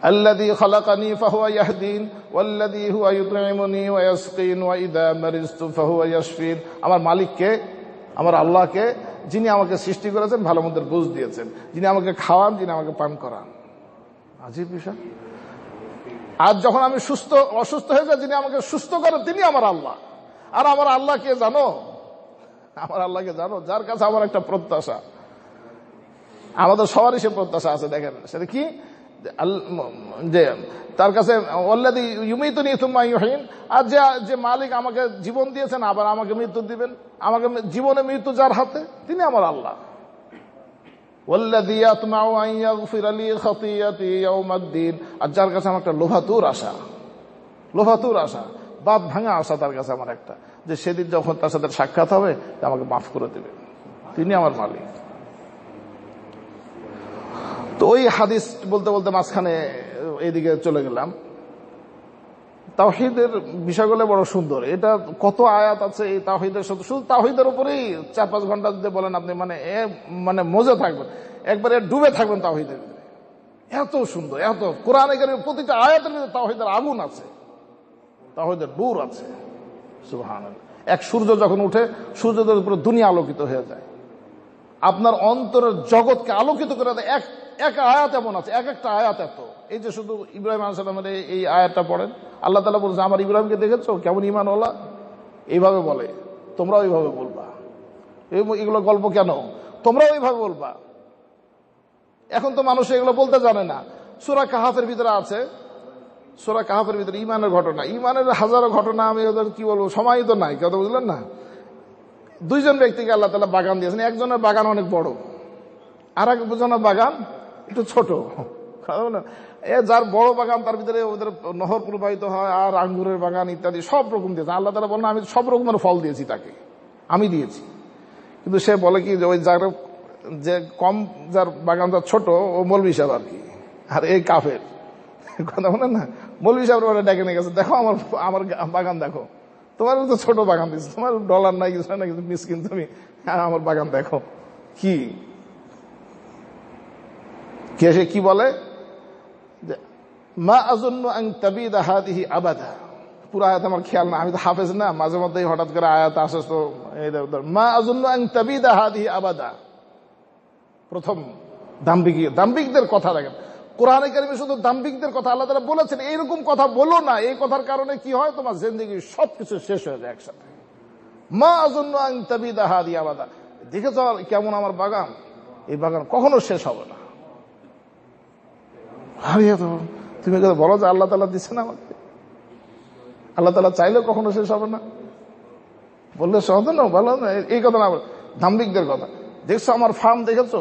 আল্লাযী খালাকানি ফাহুয়া ইয়াহদিন ওয়াল্লাযী হুয়া ইউতঈমুনি ওয়া ইয়াসকিন ওয়া ইযা মারিজতু ফাহুয়া ইয়াশফিন। আমার মালিককে, আমার আল্লাহকে, যিনি আমাকে সৃষ্টি করেছেন, ভালো মন্দের বুঝ দিয়েছেন, যিনি আমাকে খাওয়ান, যিনি আমাকে পান করান। আজীব বিষয়। আজ যখন আমি অসুস্থ হয়ে যাই, যিনি আমাকে সুস্থ করেন তিনি আমার আল্লাহ। আর আমার আল্লাহকে জানো, আমার আল্লাহকে জানো, যার কাছে আমার একটা প্রত্যাশা, আমাদের সবারই সে প্রত্যাশা আছে। দেখেন সেটা কি, যে তার কাছে ওয়াল্লাযী ইউমীতুনি সুম্মা ইউহয়িন, আর যে মালিক আমাকে জীবন দিয়েছেন আবার আমাকে মৃত্যু দিবেন, আমাকে জীবনে মৃত্যু যার হাতে, তিনি আমার আল্লাহ। ওয়াল্লাযী ইয়াতমাউ আন ইয়াগফিরা লি খাতিয়াতি ইয়াউমাদ্দিন, আর যার কাছে আমার একটা লোভাতুর আশা, বাদ ভাঙা আশা তার কাছে আমার একটা, যে সেদিন যখন তার সাথে সাক্ষাৎ হবে আমাকে মাফ করে দেবে, তিনি আমার মালিক। তো ওই হাদিস বলতে বলতে মাঝখানে এইদিকে চলে গেলাম। তাওহীদের বিষয়গুলো বড় সুন্দর, এটা কত আয়াত আছে এই তাওহীদের, শুধু তাওহীদের উপরেই 4-5 ঘন্টা যদি বলেন আপনি মানে মজে থাকবেন, একবারে ডুবে থাকবেন তাওহীদের ভিতরে। এত সুন্দর, এত কোরআনে কারীমের প্রতিটা আয়াতের ভিতরে তাওহীদের আগুন আছে, তাওহীদের নূর আছে। সুবহানাল্লাহ। এক সূর্য যখন উঠে, সূর্যের উপরে দুনিয়া আলোকিত হয়ে যায়, আপনার অন্তরের জগৎকে আলোকিত করে দেয়। এক আয়াত এমন আছে, এক একটা আয়াত এত। এই যে শুধু ইব্রাহিম আলাইহিস সালামের এই আয়াতটা পড়েন, আল্লাহ তাআলা বলছে আমার ইব্রাহিমকে দেখেছো কেমন ঈমানওয়ালা, এইভাবে বলে, তোমরাও এইভাবে বলবা। এগুলো গল্প কেন, তোমরাও এইভাবে বলবা। এখন তো মানুষ এগুলো বলতে জানে না। সূরা কাহাফের ভিতরে আছে, সূরা কাহাফের ভিতরে ঈমানের ঘটনা, ঈমানের হাজারো ঘটনা, আমি ওদের কি বলবো, সময় তো নাই, কথা বুঝলেন না। 2 জন ব্যক্তিকে আল্লাহ তাআলা বাগান দিয়েছেন, একজনের বাগান অনেক বড়, আর একজনের বাগান একটু ছোট। যার বড় বাগান তার ভিতরে ওদের নহর প্রবাহিত হয়, আর আঙ্গুরের বাগান ইত্যাদি সব রকম দিয়েছে আল্লাহ তাআলা। বলেন আমি সব রকমের ফল দিয়েছি, তাকে আমি দিয়েছি। কিন্তু সে বলে কি যে ওই যে কম, যার বাগান যার ছোট, ও মৌলভী সাহেব আর কি, আর এই কাফের, কথা বলেন না। মৌলভী সাহেব ওরা ডেকে নিয়ে গেছে, দেখো আমার বাগান দেখো, তোমার তো ছোট বাগান দিয়েছে, তোমার ডলার নাই, কিছু না, কিছু মিসকিন তুমি, আমার বাগান দেখো। কি সে কি বলে, মা আযুন্নু আন তাবিদা হাদিহি আবাদা। পুরো আয়াত আমার খেয়াল না, আমি তো হাফেজ না, মাঝে মধ্যেই হঠাৎ করে আয়াত আসে। তো মা আযুন্নু আন তাবিদা হাদিহি আবাদা, প্রথম দাম্ভিকদের কথা দেখেন। কোরআনে কারিমে শুধু দাম্ভিকদের কথা আল্লাহ তাআলা বলেছেন, এইরকম কথা বলো না, এই কথার কারণে কি হয়, তোমার জিন্দেগি সবকিছু শেষ হয়ে যায় একসাথে। মা আযুন্নু আন তাবিদা হাদিহি আবাদা, দেখেছো কেমন আমার বাগান, এই বাগান কখনো শেষ হবে না। তুমি বলো যে আল্লাহ তাআলা দিচ্ছেন আমাকে, আল্লাহ তাআলা চাইলেও কখনো শেষ হবে না, বললে সহজ না, ভালো না। এই কথা না, দাম্ভিকদের কথা। দেখছো আমার ফার্ম, দেখেছো,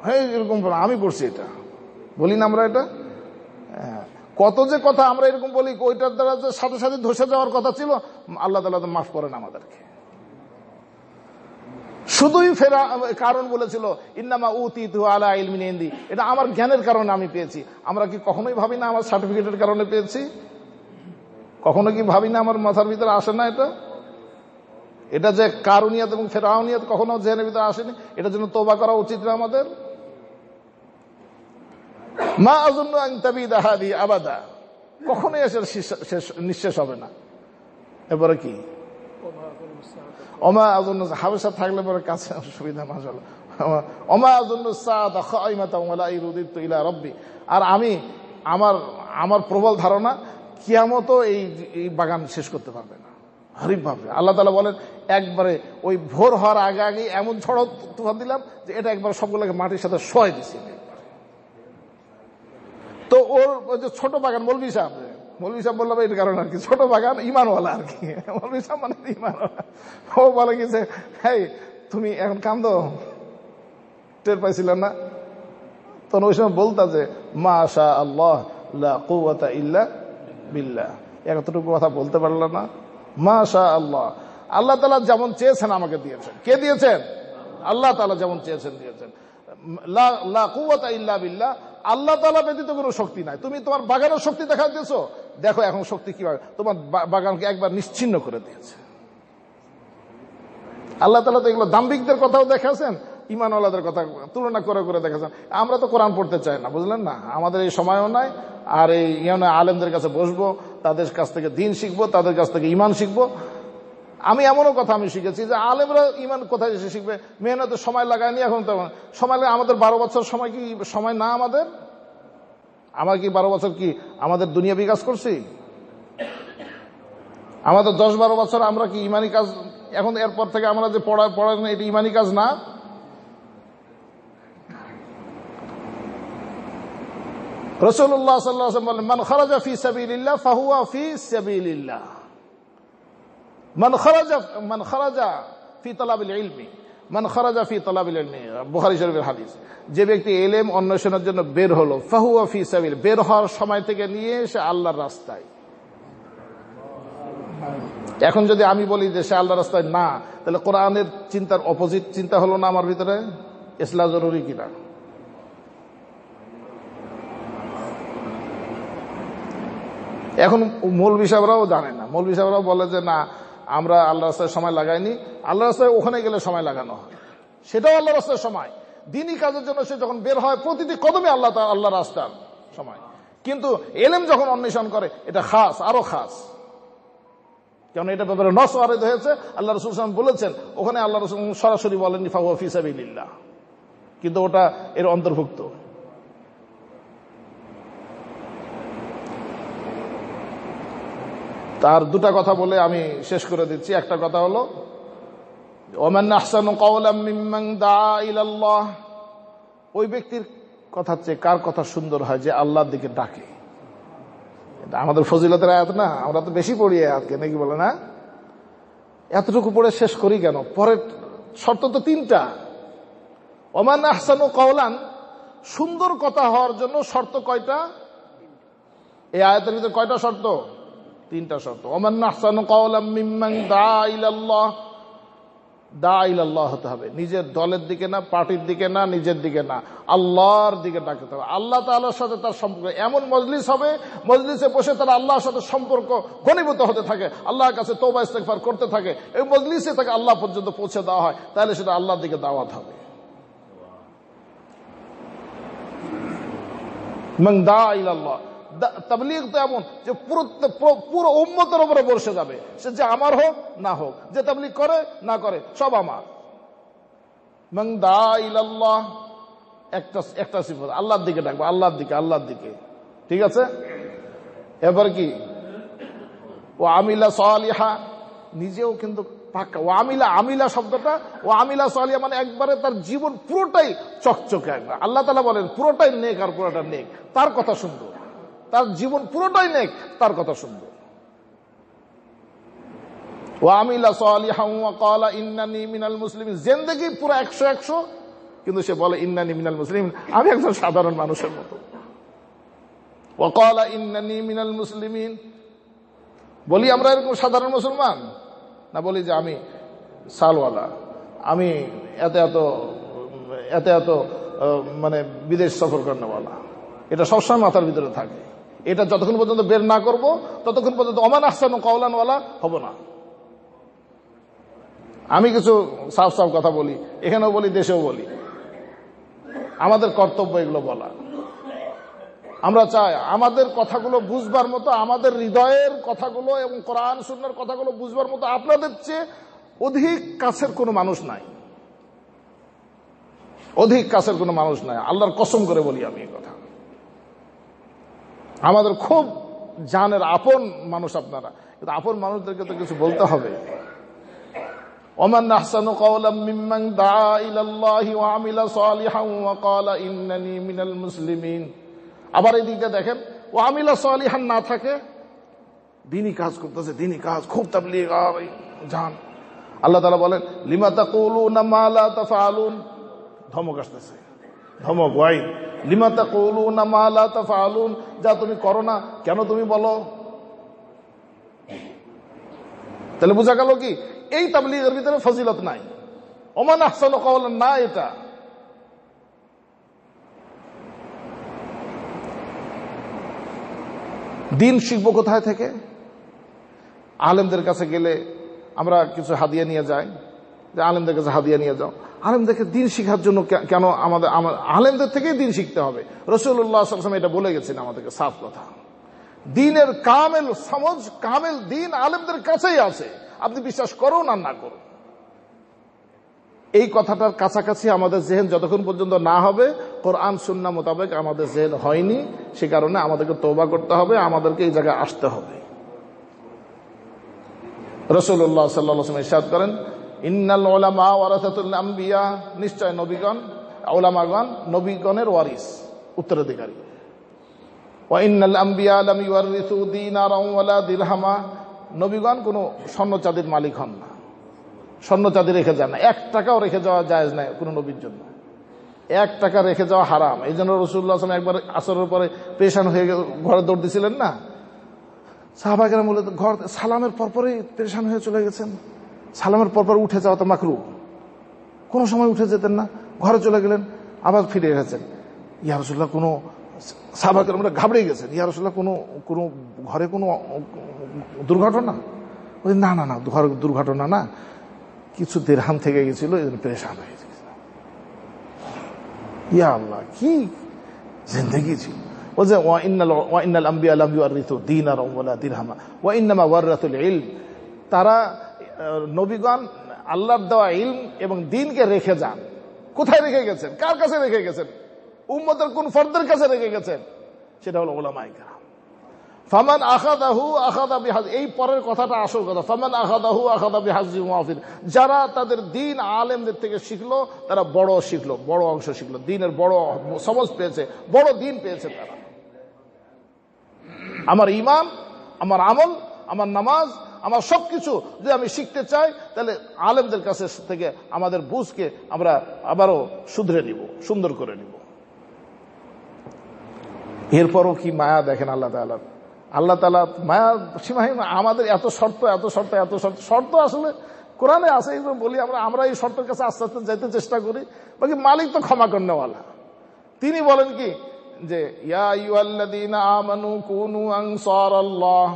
হ্যাঁ এরকম আমি করছি, এটা বলি না আমরা, এটা কত যে কথা আমরা এরকম বলি, ওইটার দ্বারা যে সাথে সাথে ধসে যাওয়ার কথা ছিল, আল্লাহ তাআলা তো মাফ করেন আমাদেরকে। শুধুই কারণ বলেছিল ইন্নামা উতিতু আলা ইলমিন ইনদি, এটা আমার জ্ঞানের কারণে আমি পেয়েছি। আমরা কি কখনোই ভাবি না আমার সার্টিফিকেটের কারণে পেয়েছি? কখনো কি ভাবি না আমার মাথার ভিতরে আসে না এটা যে কারুনিয়াত এবং ফেরাউনিয়াত কখনো জেনের ভিতরে আসেনি? এটার জন্য তওবা করা উচিত না আমাদের? মা আযুন্নু আন তাবিদা হাদিহি আবাদা, কখনোই এসে নিঃশেষ হবে না। এবারে কি ওমা আযুন্নু, হাবেশা থাকলে পরে কাছে সুবিধা, মাশাআল্লাহ। ওমা আযুন্নু সাআতা কাইমাতান ওয়ালা ইরুদিতু ইলা রাব্বি, আর আমি আমার প্রবল ধারণা কিয়ামতও এই বাগান শেষ করতে পারবে না। হরিফ ভাবে আল্লাহ তাআলা বলেন, একবারে ওই ভোর হওয়ার আগে আগে এমন ঝড় তুফান দিলাম যে এটা একবার সবগুলোকে মাটির সাথে শোয়াই দিছি। তো ওর যে ছোট বাগান, মৌলভী সাহেব বললাম এর কারণ আর কি, ছোট বাগান ইমানওয়ালা আর কি, মৌলভী সাহেব মানে ইমানওয়ালা। ও বলে গেছে, হ্যাঁ তুমি এখন কান্দো, টের পাইছিল না? তখন ওই সময় বলতা যে মাশা আল্লাহ লা কুওয়াতা ইল্লা বিল্লাহ, এতটুকু কথা বলতে পারলাম না। মাশা আল্লাহ, আল্লাহ তাআলা যেমন চেয়েছেন আমাকে দিয়েছেন। কে দিয়েছেন? আল্লাহ তাআলা যেমন চেয়েছেন দিয়েছেন। লা কুওয়াতা ইল্লা বিল্লাহ, আল্লাহ তাআলা ব্যতীত কোনো শক্তি নাই। তুমি তোমার বাগানের শক্তি দেখা দিয়েছো, দেখো এখন শক্তি কিভাবে তোমার বাগানকে একবার নিশ্চিহ্ন করে দিয়েছে। আল্লাহ তাআলা তো এগুলো দাম্ভিকদের কথাও দেখাছেন, ঈমানওয়ালাদের কথা তুলনা করে করে দেখাচ্ছেন। আমরা তো কোরআন পড়তে চাই না, বুঝলেন না, আমাদের এই সময়ও নাই। আর এই আলেমদের কাছে বসবো, তাদের কাছ থেকে দিন শিখবো, তাদের কাছ থেকে ঈমান শিখবো। আমি এমনও কথা আমি শিখেছি যে আলেমরা ঈমান কোথায় এসে শিখবে, মেহনতে সময় লাগায়নি। এখন তো সময় লাগে, আমাদের 12 বছর সময় কি সময় না? আমার কি 12 বছর কি আমাদের দুনিয়া বিকাশ করছি? আমাদের 10-12 বছর আমরা কি ঈমানি কাজ, এখন এরপর থেকে আমরা যে পড়াশোনা, এটা ঈমানি কাজ না? রাসূলুল্লাহ সাল্লাল্লাহু আলাইহি ওয়াসাল্লাম বলেন, মান খারাজা ফি সাবিলিল্লাহ ফাহুয়া ফি সাবিলিল্লাহ, মান খারাজা ফি তালাবিল ইলমি মান খারাজা ফি তালাবিল ইলমি, বুখারী শরীফের হাদিস, যে ব্যক্তি ইলম অন্বেষণের জন্য বের হলো, ফাহুয়া ফি সাবিল, বের হওয়ার সময় থেকে নিয়ে সে আল্লাহর রাস্তায়। এখন যদি আমি বলি যে সে আল্লাহর রাস্তায় না, তাহলে কোরআনের চিন্তার অপোজিট চিন্তা হলো না আমার ভিতরে? ইসলাম জরুরি কিনা? এখন মৌলভী সাহেবরাও জানে না, মৌলভী সাহেবরাও বলে যে না আমরা আল্লাহ রাস্তায় সময় লাগাইনি, আল্লাহ রাস্তায় ওখানে গেলে সময় লাগানো হয়, সেটাও আল্লাহ রাস্তায় সময়। দিনই কাজের জন্য সে যখন বের হয় প্রতিটি কদমে আল্লাহ রাস্তার সময়। কিন্তু এলেম যখন অন্বেষণ করে এটা খাস, আরো খাস, কারণ এটা ব্যাপারে নস ওয়ারিদ হয়েছে। আল্লাহ রাসূল সাল্লাল্লাহু আলাইহি ওয়াসাল্লাম বলেছেন, ওখানে আল্লাহ রাসূল সরাসরি বলেননি ফাহুয়া ফি সাবিলিল্লাহ, কিন্তু ওটা এর অন্তর্ভুক্ত। তার দুটা কথা বলে আমি শেষ করে দিচ্ছি। একটা কথা হলো ওমান আহসানু কাওলাম মিম্মান দাআ ইলাল্লাহ, ওই ব্যক্তির কথা চেয়ে কার কথা সুন্দর হয় যে আল্লাহর দিকে ডাকে। এটা আমাদের ফজিলতের আয়াত না, আমরা তো বেশি পড়ি আয়াতকে, নাকি বলে না? এতটুকু পড়ে শেষ করি কেন? পরের শর্ত তো তিনটা। ওমান আহসানু কাওলান, সুন্দর কথা হওয়ার জন্য শর্ত কয়টা? এই আয়াতের ভিতরে কয়টা শর্ত? তিনটা শর্ত। ওমান আহসানু কাওলাম মিম্মান দাআ ইলাল্লাহ, দাআ ইলাল্লাহ হতে হবে, নিজের দলের দিকে না, পার্টির দিকে না, নিজের দিকে না, আল্লাহর দিকে ডাকতে হবে। আল্লাহ তাআলার সাথে তার সম্পর্ক এমন মজলিস হবে, মজলিসে বসে তারা আল্লাহর সাথে সম্পর্ক ঘনীভূত হতে থাকে, আল্লাহর কাছে তওবা ইস্তেগফার করতে থাকে, এই মজলিসে তাকে আল্লাহ পর্যন্ত পৌঁছে দেওয়া হয়, তাহলে সেটা আল্লাহর দিকে দাওয়াত হবে। মান দাআ ইলাল্লাহ, তাবলীগ তো এমন যে পুরো উম্মতের উপরে বর্ষে যাবে, সে যে আমার হোক না হোক, যে তাবলীগ করে না করে সব আমার। মান দাআ ইলাল্লাহ, একটা সিফাত, আল্লাহর দিকে ডাকবে, আল্লাহর দিকে, ঠিক আছে? এবার কি ও আমিলা সালিহা, নিজেও কিন্তু পাক্কা। ও আমিলা শব্দটা, ও আমিলা সালিহা মানে একবারে তার জীবন পুরোটাই চকচকে। একবার আল্লাহ তাআলা বলেন পুরোটাই নেক আর পুরোটা নেক, তার কথা সুন্দর, তার জীবন পুরোটাই নেক, তার কথা সুন্দর। ও আমিলা সালিহান ওয়া ক্বালা ইন্নানি মিনাল মুসলিমিন, জিন্দেগি পুরো 100 কিন্তু সে বলে ইন্নানি মিনাল মুসলিমিন, আমি একজন সাধারণ মানুষের মতো। ওয়া ক্বালা ইন্নানি মিনাল মুসলিমিন, বলি আমরা এরকম সাধারণ মুসলমান না, বলি যে আমি সালওয়ালা, আমি এত মানে বিদেশ সফর করেনওয়ালা, এটা সবসময় মাথার ভিতরে থাকে। এটা যতক্ষণ পর্যন্ত বের না করব ততক্ষণ পর্যন্ত ওমান আহসানু কাওলানওয়ালা হব না। আমি কিছু সাফ কথা বলি, এখানেও বলি, দেশেও বলি, আমাদের কর্তব্য এগুলো বলা। আমরা চাই আমাদের কথাগুলো বুঝবার মতো, আমাদের হৃদয়ের কথাগুলো এবং কোরআন সুন্নাহর কথাগুলো বুঝবার মতো আপনাদের চেয়ে অধিক কাছের কোনো মানুষ নাই, আল্লাহর কসম করে বলি আমি এই কথা। আমাদের খুব জানের আপন মানুষ আপনারা, কিন্তু আপন মানুষদেরকে তো কিছু বলতে হবে। ওমান আহসানু কাওলাম মিম্মান দাআ ইলাল্লাহি ওয়া আমিলা সালিহান ওয়া ক্বালা ইন্নানি মিনাল মুসলিমিন। আবার এই দিকটা দেখেন, ও আমিলা সালিহান না থাকে, দিনই কাজ করতেছে, দিনই কাজ, খুব তাবলীগ জান। আল্লাহ তাআলা বলেন লিমা তাকুলুনা মা লা তাফআলুন, ধমক আসতেছে, ধমক ওয়াই, লিমা তাকুলুনা মা লা তাফআলুন, যা তুমি করো না কেন তুমি বলো? তাহলে বোঝা গেল কি এই তাবলীগের ভিতরে ফজিলত নাই, ওমান আহসানু কাওলান না। এটা দিন শিখবো কোথায় থেকে? আলেমদের কাছে গেলে আমরা কিছু হাদিয়া নিয়ে যাই, যে আলেমদের কাছে হাদিয়া নিয়ে যাও। আলেমদেরকে দিন শিখার জন্য কেন আমাদের আলেমদের থেকেই দিন শিখতে হবে? রাসূলুল্লাহ সাল্লাল্লাহু আলাইহি ওয়াসাল্লাম এটা বলে গেছেন আমাদেরকে, সাফ কথা। দিনের কামেল সমঝ, কামেল দিন আলেমদের কাছেই আছে, আপনি বিশ্বাস করুন আর না করুন। এই কথাটার কাছাকাছি আমাদের জেহেন যতক্ষণ পর্যন্ত না হবে, কোরআন সুন্নাহ মোতাবেক আমাদের জেহেন হয়নি, সে কারণে আমাদেরকে তওবা করতে হবে, আমাদেরকে এই জায়গায় আসতে হবে। রাসূলুল্লাহ সাল্লাল্লাহু আলাইহি ওয়াসাল্লাম ইরশাদ করেন, ইন্নাল উলামা ওয়ারাসাতুল আম্বিয়া, নিশ্চয় নবীগণ, উলামাগণ নবীগণের ওয়ারিস, উত্তরাধিকারী। ওয়া ইন্নাল আম্বিয়া লাম ইউয়ারিসু দিনারাও ওয়ালা দিরহামা, নবীগণ কোনো স্বর্ণ চাঁদির মালিক হন না, স্বর্ণ চাঁদি রেখে যান না, 1 টাকাও রেখে যাওয়া জায়েজ নাই কোনো নবীর জন্য, 1 টাকা রেখে যাওয়া হারাম। এই জন্য রাসূলুল্লাহ সাল্লাল্লাহু আলাইহি ওয়াসাল্লাম একবার আসরের পরে পেরেশান হয়ে ঘরে দৌড় দিছিলেন না, সাহাবা কেরাম বলে ঘর সালামের পরপরই পেরেশান হয়ে চলে গেছেন, সালামের পরপর উঠে যাওয়া তো মাকরুহ, কোনো সময় উঠে যেতেন না, ঘরে চলে গেলেন, আবার ফিরে এসেছেন। ইয়া রাসূলুল্লাহ কোনো সাহাবা কেরামরা ঘাবড়ে গেছেন, ইয়া রাসূলুল্লাহ কোনো ঘরে কোনো দুর্ঘটনা? বলে না না না, ঘর দুর্ঘটনা না, কিছু দিরহাম থেকে গেছিল, এই জন্য পেরেশান হয়ে গেছে। ইয়া আল্লাহ, কি জিন্দেগি ছিল। বলছে ওয়া ইন্নাল আম্বিয়া লাম ইউরিথু দীনারাও ওয়ালা দিরহামা ওয়া ইন্নামা ওয়ারাতুল ইলম, তারা নবীগণ আল্লাহর দেওয়া ইলম এবং দ্বীনকে রেখে যান। কোথায় রেখে গেছেন? কার কাছে রেখে গেছেন? উম্মতের কোন ফরদের কাছে রেখে গেছেন? সেটা হলো উলামায়ে কেরাম। ফামান আখাযাহু আখাযা বিহাজ, এই পরের কথাটা আসল কথা। ফামান আখাযাহু আখাযা বিহাজি ওয়াফির, যারা তাদের দ্বীন আলেমদের থেকে শিখলো তারা বড় শিখলো, বড় অংশ শিখলো, দ্বীনের বড় সমাজ পেয়েছে, বড় দ্বীন পেয়েছে তারা। আমার ঈমান, আমার আমল, আমার নামাজ, আমার সবকিছু যদি আমি শিখতে চাই, তাহলে আলেমদের কাছে থেকে আমাদের বুঝকে আমরা আবারও শুধরে নিব, সুন্দর করে নিব। এরপরও কি মায়া দেখেন আল্লাহ তাআলা, আল্লাহ তাআলা মায়া সীমাহীন। আমাদের এত শর্ত, এত শর্ত, এত শর্ত, শর্ত আসলে কোরআনে আছে, এই বলি আমরা এই শর্তের কাছে আস্তে আস্তে যাইতে চেষ্টা করি। বাকি মালিক তো ক্ষমা করেনওয়ালা, তিনি বলেন কি যে ইয়া আইয়ুহাল্লাযীনা আমানু কুনু আনসারাল্লাহ,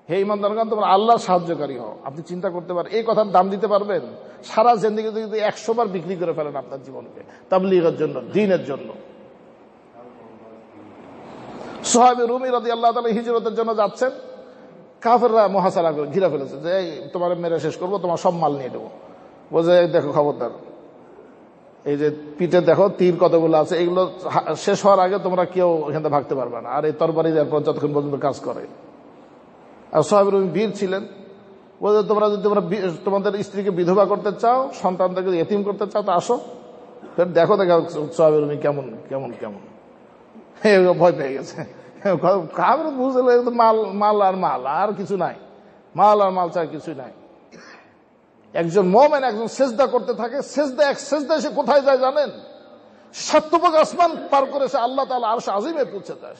হে ঈমানদারগণ তোমরা আল্লাহর সাহায্যকারী হও। আপনি চিন্তা করতে পারেন এই কথার দাম দিতে পারবেন? সারা জিন্দেগিতে যদি 100 বার বিক্রি করে ফেলেন আপনার জীবনকে তাবলীগের জন্য, দ্বীনের জন্য। সাহাবী রুমি রাদিয়াল্লাহু তাআলা হিজরতের জন্য যাচ্ছেন, কাফেররা মুহাসারা করে ঘিরে ফেলেছে যে এই তোমার মেরে শেষ করবো, তোমার সব মাল নিয়ে নেবো। বলছে দেখো খবরদার, এই যে পিঠে দেখো তীর কতগুলো আছে, এগুলো শেষ হওয়ার আগে তোমরা কেউ এখান থেকে ভাগতে পারবে না, আর এই তরবারি এরপর যতক্ষণ পর্যন্ত কাজ করে। আর সাহাবী রুমি বীর ছিলেন, বলছে তোমরা যদি তোমাদের স্ত্রীকে বিধবা করতে চাও, সন্তানদেরকে ইতিম করতে চাও, তো আসো, ফের দেখো সাহাবী রুমি কেমন কেমন কেমন ভয় পেয়ে গেছে। কাফের বুঝলে মাল আর মাল আর কিছু নাই, মাল আর মাল ছাড়া কিছু নাই। একজন মুমিন একজন সেজদা করতে থাকে, সেজদা সে কোথায় যায় জানেন? 7 ভাগ আসমান পার করে সে আল্লাহ তাআলা আরশ আজিমে পৌঁছে যায়।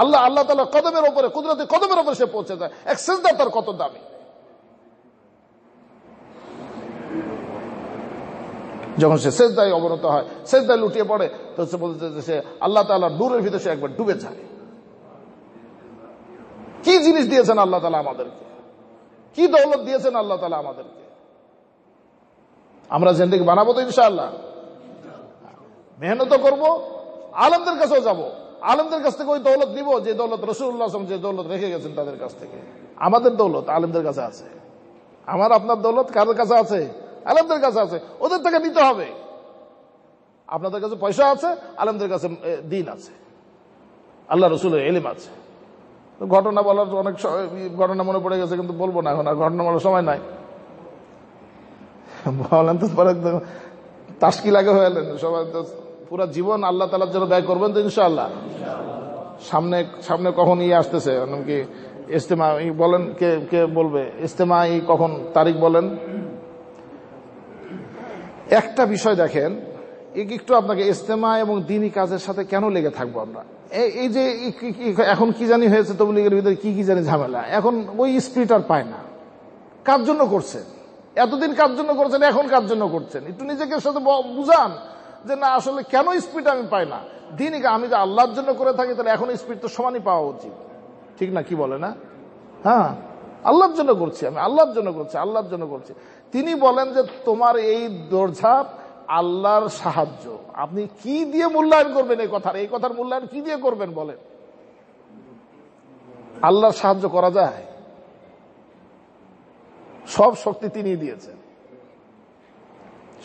আল্লাহ তাআলা কদমের উপরে, কুদরতি কদমের উপরে সে পৌঁছে যায়। এক সেজদা তার কত দামি। যখন সে সেজদায় অবনত হয়, সেজদায় লুটিয়ে পড়ে, তো সে বলতে সে আল্লাহ তাআলার নূরের ভিতরে সে একবার ডুবে যায়। কি জিনিস দিয়েছেন আল্লাহ তাআলা আমাদেরকে, কি দৌলত দিয়েছেন আল্লাহ তাআলা আমাদেরকে। আমরা জিন্দেগি বানাবো তো ইনশাআল্লাহ, মেহনত করব, আলেমদের কাছেও যাব, আলেমদের কাছ থেকে ওই দৌলত নিব যে দৌলত রাসূলুল্লাহ সাল্লাল্লাহু আলাইহি ওয়াসাল্লাম যে দৌলত রেখে গেছেন তাদের কাছ থেকে। আমাদের দৌলত আলেমদের কাছে আছে, আমার আপনার দৌলত কাদের কাছে আছে? আলেমদের কাছে আছে, ওদের থেকে নিতে হবে। আপনাদের কাছে পয়সা আছে, আলেমদের কাছে দ্বীন আছে, আল্লাহ রাসূলের ইলম আছে। ঘটনা বলার অনেক ঘটনা মনে পড়ে গেছে, কিন্তু বলবো না এখন, আর ঘটনা বলার সময় নাই। বলেন তো পরে তাস্কি লাগে হয়ে এলেন সবাই, পুরা জীবন আল্লাহ তাআলার জন্য ব্যয় করবেন তো ইনশাআল্লাহ। সামনে কখন আসতেছে কি ইজতেমা বলেন, কে বলবে ইজতেমা কখন তারিখ বলেন? একটা বিষয় দেখেন, একটু আপনাকে ইজতেমা এবং দ্বীনি কাজের সাথে কেন লেগে থাকবো আমরা? এই যে এখন কি জানি হয়েছে তাবলীগের ভিতরে, কি জানি ঝামেলা, এখন ওই স্পিরিট আর পায় না। কার জন্য করছেন? এতদিন কার জন্য করছেন, এখন কার জন্য করছেন? একটু নিজেকে সাথে বুঝান যে না আসলে কেন স্পিরিট আমি পাই না। দ্বীনি আমি যে আল্লাহর জন্য করে থাকি, তাহলে এখন স্পিরিট তো সমানই পাওয়া উচিত, ঠিক না? কি বলে না? হ্যাঁ, আল্লাহর জন্য করছি, আমি আল্লাহর জন্য করছি, আল্লাহর জন্য করছি। তিনি বলেন যে তোমার এই দৌড়ঝাঁপ আল্লাহর সাহায্য। আপনি কি দিয়ে মূল্যায়ন করবেন এই কথার মূল্যায়ন কি দিয়ে করবেন বলেন? আল্লাহর সাহায্য করা যায়? সব শক্তি তিনি দিয়েছেন,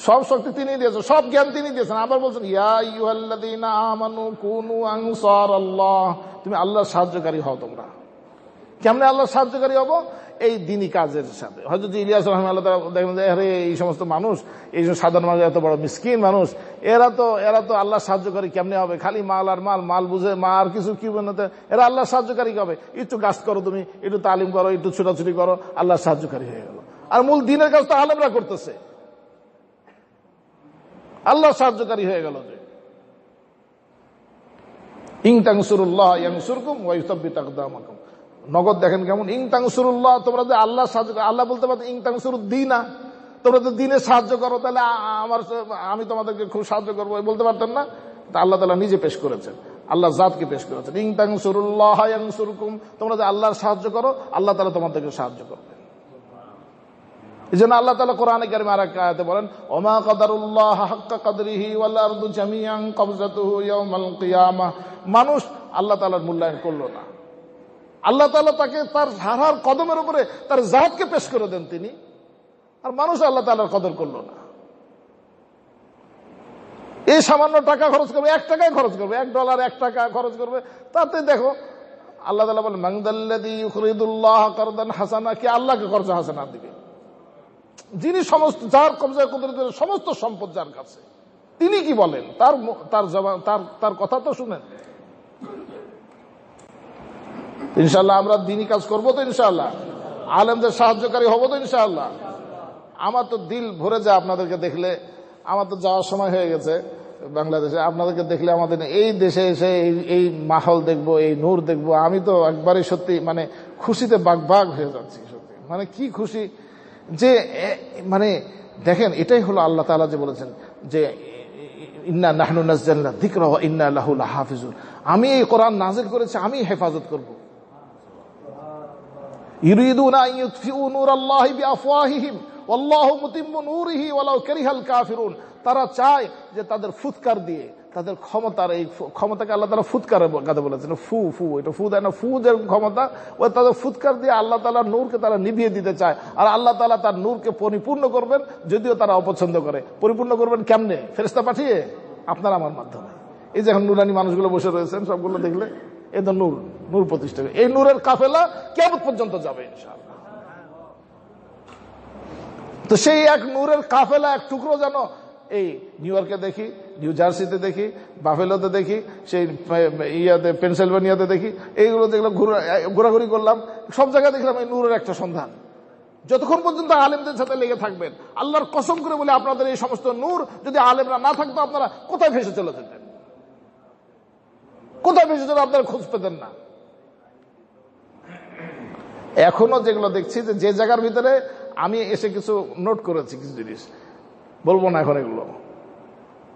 সব শক্তি তিনি দিয়েছেন, সব জ্ঞান তিনি দিয়েছেন। আবার বলছেন ইয়া আইয়ুহাল্লাযীনা আমানু কুনু আনসারাল্লাহ, তুমি আল্লাহর সাহায্যকারী হও। তোমরা কেমনে আল্লাহর সাহায্যকারী হব? এই দ্বীনি কাজের সাথে। হযরত ইলিয়াস রাহিমাহুল্লাহ দেখেন যে আরে এই সমস্ত মানুষ, এই সাধারণ মানুষ, এত বড় মিসকিন মানুষ, এরা তো আল্লাহর সাহায্যকারী কেমনে হবে? খালি মাল আর মাল বুঝে, মা আর কিছু কি বানাতে, এরা আল্লাহর সাহায্যকারী হবে? একটু গাছ করো তুমি, একটু তালিম করো, একটু ছোটাছুটি করো, আল্লাহর সাহায্যকারী হয়ে গেল। আর মূল দিনের কাজ তো আলেমরা করতেছে। আল্লাহ সাহায্যকারী হয়ে গেল যে ইং তানসুরুল্লাহ ইয়ানসুরকুম ওয়া ইউসাব্বিত আকদামাকুম। নগদ দেখেন কেমন, ইং তানসুরুল্লাহ, তোমরা যে আল্লাহ সাহায্য, আল্লাহ বলতে পারতো ইং তানসুরুদ্দিনা, তোমরা তো দিনে সাহায্য করো, তাহলে আমি তোমাদেরকে খুব সাহায্য করবো বলতে পারতেন না? তা আল্লাহ তাআলা নিজে পেশ করেছেন, আল্লাহ জাতকে পেশ করেছেন। ইং তানসুরুল্লাহ ইয়ানসুরকুম, তোমরা যে আল্লাহর সাহায্য করো, আল্লাহ তাআলা তোমাদেরকে সাহায্য করবে। এই জন্য আল্লাহ তাআলা কোরআনে কারিমে আর এক আয়াতে বলেন, ওমা কাদারুল্লাহ হাক্কা কাদরিহি ওয়াল আরদু জামিআন কবজাতুহু ইয়াওমাল কিয়ামাহ। মানুষ আল্লাহ তাআলার মূল্যায়ন করলো না। আল্লাহ তাআলা তাকে তার হারার কদমের উপরে তার জাতকে পেশ করে দেন তিনি, আর মানুষ আল্লাহ তাআলার কদর করলো না। এই সামান্য টাকা খরচ করবে, 1 টাকায় খরচ করবে, $1 1 টাকা খরচ করবে, তাতে দেখো আল্লাহ তাআলা বলেন মানদাল্লাযী ইউকরিদুল্লাহ কারদান হাসানা, কি আল্লাহকে কর্জ হাসানা দিবে? যিনি সমস্ত, যার কবজায় কুদরতের সমস্ত সম্পদ যার কাছে, তিনি কি বলেন? তার কথা তো শুনেন। ইনশাআল্লাহ আমরা দ্বীনি কাজ করবো তো, ইনশাআল্লাহ আলেমদের সাহায্যকারী হবো তো, ইনশাআল্লাহ। আমার তো দিল ভরে যায় আপনাদেরকে দেখলে। আমার তো যাওয়ার সময় হয়ে গেছে বাংলাদেশে, আপনাদেরকে দেখলে আমাদের এই দেশে এসে এই মাহল দেখবো, এই নূর দেখবো, আমি তো একবারে সত্যি মানে খুশিতে বাগ হয়ে যাচ্ছি। সত্যি মানে কি খুশি যে, মানে দেখেন, এটাই হলো আল্লাহ তাআলা যে বলেছেন যে ইন্না নাহনু নাযালনা যিকরা ওয়া ইন্না লাহু লাহাফিজুন, আমি এই কোরআন নাযিল করেছি, আমি হেফাজত করব। ইউরিদুনা আন ইউতফিউ নূরাল্লাহি বিআফওয়াহিহিম ওয়াল্লাহু মুতিম্মু নূরিহি ওয়ালাউ কারিহাল কাফিরুন। তারা চায় যে তাদের ফুৎকার দিয়ে, তাদের ক্ষমতার, এই ক্ষমতাকে আল্লাহ তাআলা ফুৎকারের কথা বলেছেন, এটা ফু দেয় না, ফু যে ক্ষমতা, ওই তাদের ফুৎকার দিয়ে আল্লাহ তাআলার নূরকে তারা নিভিয়ে দিতে চায়। আর আল্লাহ তাআলা তার নূরকে পরিপূর্ণ করবেন, যদিও তারা অপছন্দ করে। পরিপূর্ণ করবেন কেমনে? ফেরেশতা পাঠিয়ে, আপনার আমার মাধ্যমে। এই যে এখন নুরানি মানুষগুলো বসে রয়েছেন, সবগুলো দেখলে এ তো নূর প্রতিষ্ঠা। এই নূরের কাফেলা কিয়ামত পর্যন্ত যাবে ইনশাআল্লাহ। তো সেই এক নূরের কাফেলা, এক টুকরো যেন এই নিউ ইয়র্কে দেখি, নিউ জার্সিতে দেখি, বাফেলোতে দেখি, সেই ইয়াতে পেনসিলভানিয়াতে দেখি, এইগুলো দেখলাম, ঘোরাঘুরি করলাম, সব জায়গায় দেখলাম এই নূরের একটা সন্ধান। যতক্ষণ পর্যন্ত আলেমদের সাথে লেগে থাকবেন, আল্লাহর কসম করে বলে আপনাদের এই সমস্ত নূর যদি আলেমরা না থাকতো, আপনারা কোথায় ভেসে চলে যেতেন? কোথায় ভেসে চলে আপনারা খোঁজ পেতেন না। এখনো যেগুলো দেখছি, যে জায়গার ভিতরে আমি এসে কিছু নোট করেছি, কিছু জিনিস বলবো না এখন, এগুলো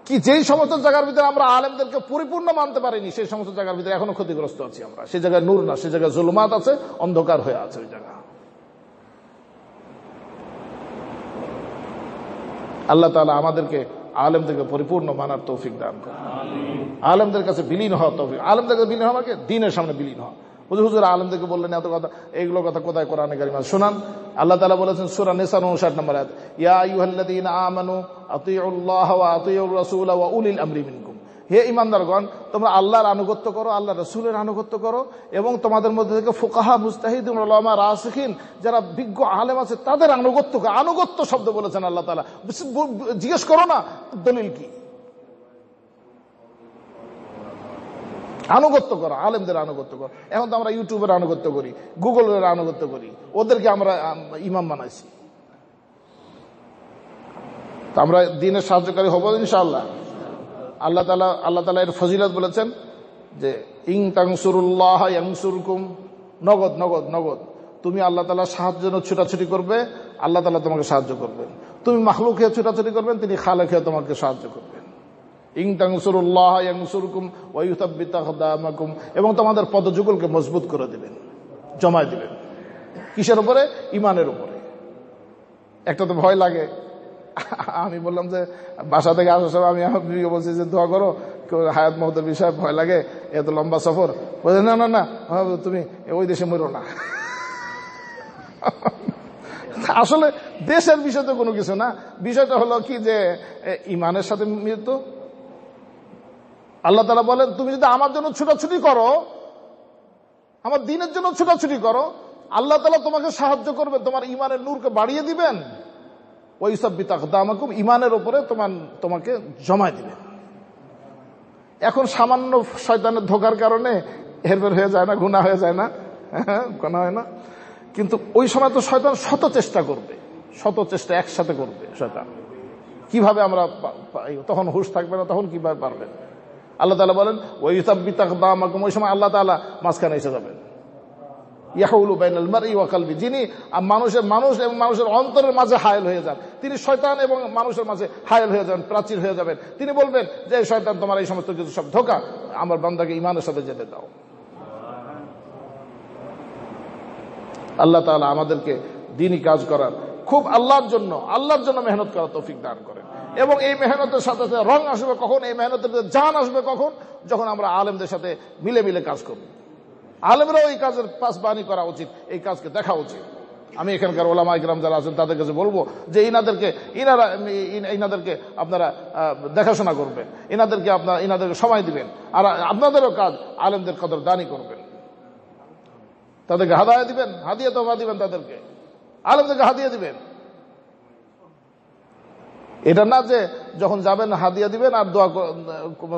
কি যেই সমস্ত জায়গার ভিতরে আমরা আলেমদেরকে পরিপূর্ণ মানতে পারিনি, সেই সমস্ত জায়গার ভিতরে এখনো ক্ষতিগ্রস্ত আছি আমরা। সেই জায়গায় নূর না, সেই জায়গায় জুলুমাত আছে, অন্ধকার হয়ে আছে ওই জায়গা। আল্লাহ তাআলা আমাদেরকে আলেমদেরকে পরিপূর্ণ মানার তৌফিক দান করেন, আলেমদের কাছে বিলীন হওয়ার তৌফিক। আলেমদের কাছে বিলীন হওয়া মানে দ্বীনের সামনে বিলীন হওয়া। হুজুর আলেমদেরকে বললেন এত কথা, এইগুলো কথা কোথায় কোরআনে কারিমে শোনান? আল্লাহ তাআলা বলেছেন সূরা নিসা 59 নম্বর আয়াত, ইয়া আইয়ুহাল্লাযীনা আমানু আতিউল্লাহ ওয়া আতিউর রাসূল ওয়া উলিল আমরি মিনকুম। হে ঈমানদারগণ, তোমরা আল্লাহর আনুগত্য করো, আল্লাহর রাসূলের আনুগত্য করো, এবং তোমাদের মধ্যে থেকে ফুকাহা, মুজতাহিদিন, উলামা, রাসিখিন, যারা বিজ্ঞ আলেম আছে, তাদের আনুগত্য। আনুগত্য শব্দ বলেছেন আল্লাহ তাআলা। জিজ্ঞেস করো না দলিল কি, আনুগত্য করো, আলেমদের আনুগত্য করো। এখন তো আমরা ইউটিউবের আনুগত্য করি, গুগলের আনুগত্য করি, ওদেরকে আমরা ইমাম বানাইছি। আমরা দ্বীনের সাহায্যকারী হব ইনশাআল্লাহ। আল্লাহ তাআলা এর ফজিলত বলেছেন যে ইং তানসুরুল্লাহ ইয়ানসুরকুম, নগদ নগদ নগদ। তুমি আল্লাহ তাআলার সাহায্যের জন্য ছুটাছুটি করবে, আল্লাহ তাআলা তোমাকে সাহায্য করবেন। তুমি মাখলুক হয়ে ছুটাছুটি করবেন, তিনি খালেক হয়ে তোমাকে সাহায্য করবেন। ইং তানসুরুল্লাহ ইয়ানসুরকুম ওয়া ইউসাব্বিত আকদামাকুম, এবং তোমাদের পদযুগলকে মজবুত করে দিবেন, জমায় দিবেন। কিসের উপরে? ইমানের উপরে। একটা তো ভয় লাগে। আমি বললাম যে বাসা থেকে আসার সময় আমি আমার বিবিকে বলছি যে দোয়া করো, হায়াত মহতের বিষয়ে ভয় লাগে, এত লম্বা সফর। বলছে না না না, তুমি ওই দেশে মরো না। আসলে দেশের বিষয় তো কোনো কিছু না, বিষয়টা হলো কি যে ইমানের সাথে মৃত্যু। আল্লাহ তাআলা বলেন তুমি যদি আমার জন্য ছুটাছুটি করো, আমার দ্বীনের জন্য ছুটাছুটি করো, আল্লাহ তাআলা তোমাকে সাহায্য করবে, তোমার ইমানের নূরকে বাড়িয়ে দিবেন। ওয়া ইউসাব্বিত আকদামাকুম, ইমানের উপরে তোমাকে জমায় দিবেন। এখন সামান্য শয়তানের ধোঁকার কারণে হেরফের হয়ে যায় না, গুনাহ হয়ে যায় না, গুনাহ হয় না, কিন্তু ওই সময় তো শয়তান শত চেষ্টা করবে। শত চেষ্টা একসাথে করবে শয়তান। কিভাবে আমরা তখন হুঁশ থাকবে না, তখন কিভাবে পারবেন? আল্লাহ তাআলা বলেন ওয়ায়ুসাব্বিত আকদামাকুম, ওই সময় আল্লাহ তাআলা মাঝখানে এসে যাবেন। ইয়াহুলু বাইনাল মারই ওয়া কলবি, যিনি মানুষ এবং মানুষের অন্তরের মাঝে হায়েল হয়ে যান, তিনি শয়তান এবং মানুষের মাঝে হায়েল হয়ে যাবেন, প্রাচীর হয়ে যাবেন। তিনি বলবেন যে শয়তান, তোমার এই সমস্ত কিছু সব ধোঁকা, আমার বান্দাকে ঈমানের সাথে যেতে দাও। আল্লাহ তাআলা আমাদেরকে দ্বীনি কাজ করার, খুব আল্লাহর জন্য মেহনত করার তৌফিক দান করেন। এবং এই মেহনতের সাথে সাথে রং আসবে কখন, এই মেহনতের জান আসবে কখন? যখন আমরা আলেমদের সাথে মিলে মিলে কাজ করব। আলেমরাও এই কাজের পাসবানি করা উচিত, এই কাজকে দেখা উচিত। আমি এখানকার ওলামা ইকরাম যারা আছেন তাদের কাছে বলবো যে ইনাদেরকে আপনারা দেখাশোনা করবেন, ইনাদেরকে সময় দিবেন, আর আপনাদেরও কাজ আলেমদের কদরদানি করবেন, তাদেরকে হাদিয়া দিবেন, হাদিয়া তোফা দিবেন, তাদেরকে আলেমদেরকে হাদিয়া দিবেন। এটা না যে যখন যাবেন হাদিয়া দিবেন আর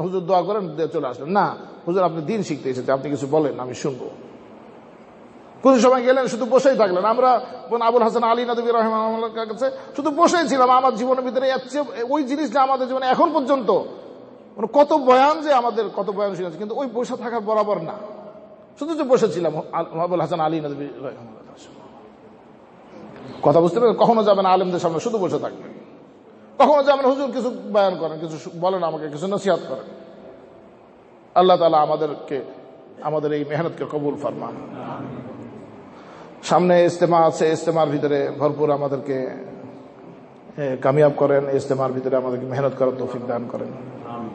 হুজুর দোয়া করেন চলে আসলেন। না, হুজুর আপনি দিন শিখতে এসেছে, আপনি কিছু বলেন, আমি শুনবো। কিছু সময় গেলেন, শুধু বসেই থাকলেন। আমরা আবুল হাসান আলী নদভী রাহিমাহুল্লাহর কাছে শুধু বসেই ছিলাম। আমার জীবনের ভিতরে ওই জিনিসটা আমাদের জীবনে এখন পর্যন্ত কত বয়ান শুনেছি, কিন্তু ওই বসে থাকার বরাবর না, শুধু যে বসেছিলাম আবুল হাসান আলী নদভী রাহিমাহুল্লাহ। কথা বুঝতে পারেন? কখনো যাবেন আলেমদের সামনে, শুধু বসে থাকবেন। কখনো যাবেন হুজুর কিছু বয়ান করেন, কিছু বলেন, আমাকে কিছু নসিহত করেন। আল্লাহ তাআলা আমাদের এই মেহনতকে কবুল ফরমান। সামনে ইজতেমা আছে, ইজতেমার ভিতরে ভরপুর আমাদেরকে কামিয়াব করেন, ইজতেমার ভিতরে আমাদেরকে মেহনত করার তৌফিক দান করেন।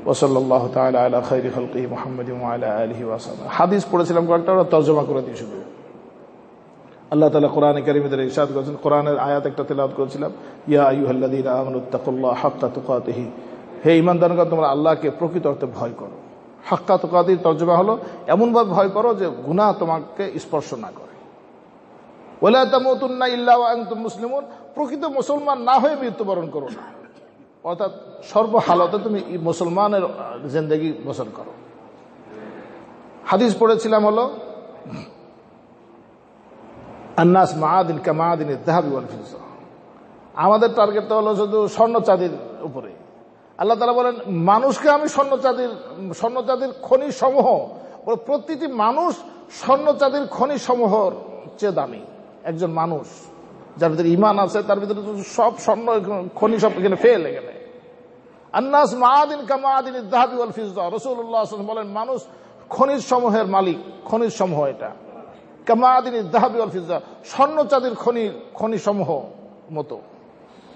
ওয়া সাল্লাল্লাহু তাআলা আলা খায়রি খালকিহি মুহাম্মাদিন ওয়া আলা আলিহি ওয়া সাহবিহি। হাদিস পড়েছিলাম কয়েকটা, ওরা তরজমা করে দিই শুধু। আল্লাহ তাআলা কোরআনে কারীমের ভিতরে ইরশাদ করেছেন, কোরআনের আয়াত একটা তেলাওয়াত করেছিলাম, ইয়া আইয়ুহাল্লাযীনা আমানুত্তাকুল্লাহ হাক্কা তুকাতিহি, হে ঈমানদারগণ তোমরা আল্লাহকে প্রকৃত অর্থে ভয় করো। হাক্কা তুকাতির তরজমা হলো এমনভাবে ভয় করো যে গুনাহ তোমাকে স্পর্শ না করে। ওয়ালা তামুতুন্না ইল্লা ওয়া আনতুম মুসলিমুন, প্রকৃত মুসলমান না হয়ে মৃত্যুবরণ করো না। অর্থাৎ সর্বহালতে তুমি মুসলমানের জিন্দেগি বসর করো। হাদিস পড়েছিলাম হলো আন্নাস মাআদিন কামাআদিন আয-যাহাবি ওয়াল ফিদ্দা, আমাদের টার্গেটটা হলো শুধু স্বর্ণ চাঁদির উপরে। আল্লাহ তাআলা বলেন মানুষকে আমি স্বর্ণ চাঁদির খনি সমূহ, প্রতিটি মানুষ স্বর্ণ চাঁদির খনি সমূহর চেয়ে দামি। একজন মানুষ যার ভিতরে ঈমান আছে, তার ভিতরে সব স্বর্ণ খনি সব এখানে ফেল। এখানে আন্নাস মাআদিন কামাআদিন আয-যাহাবি ওয়াল ফিদ্দা, রাসূলুল্লাহ সাল্লাল্লাহু আলাইহি ওয়াসাল্লাম বলেন মানুষ খনিজ সমূহের মালিক, খনিজ সমূহ এটা। কামাআদিন আয-যাহাবি ওয়াল ফিদ্দা, স্বর্ণ চাঁদির খনি সমূহ মতো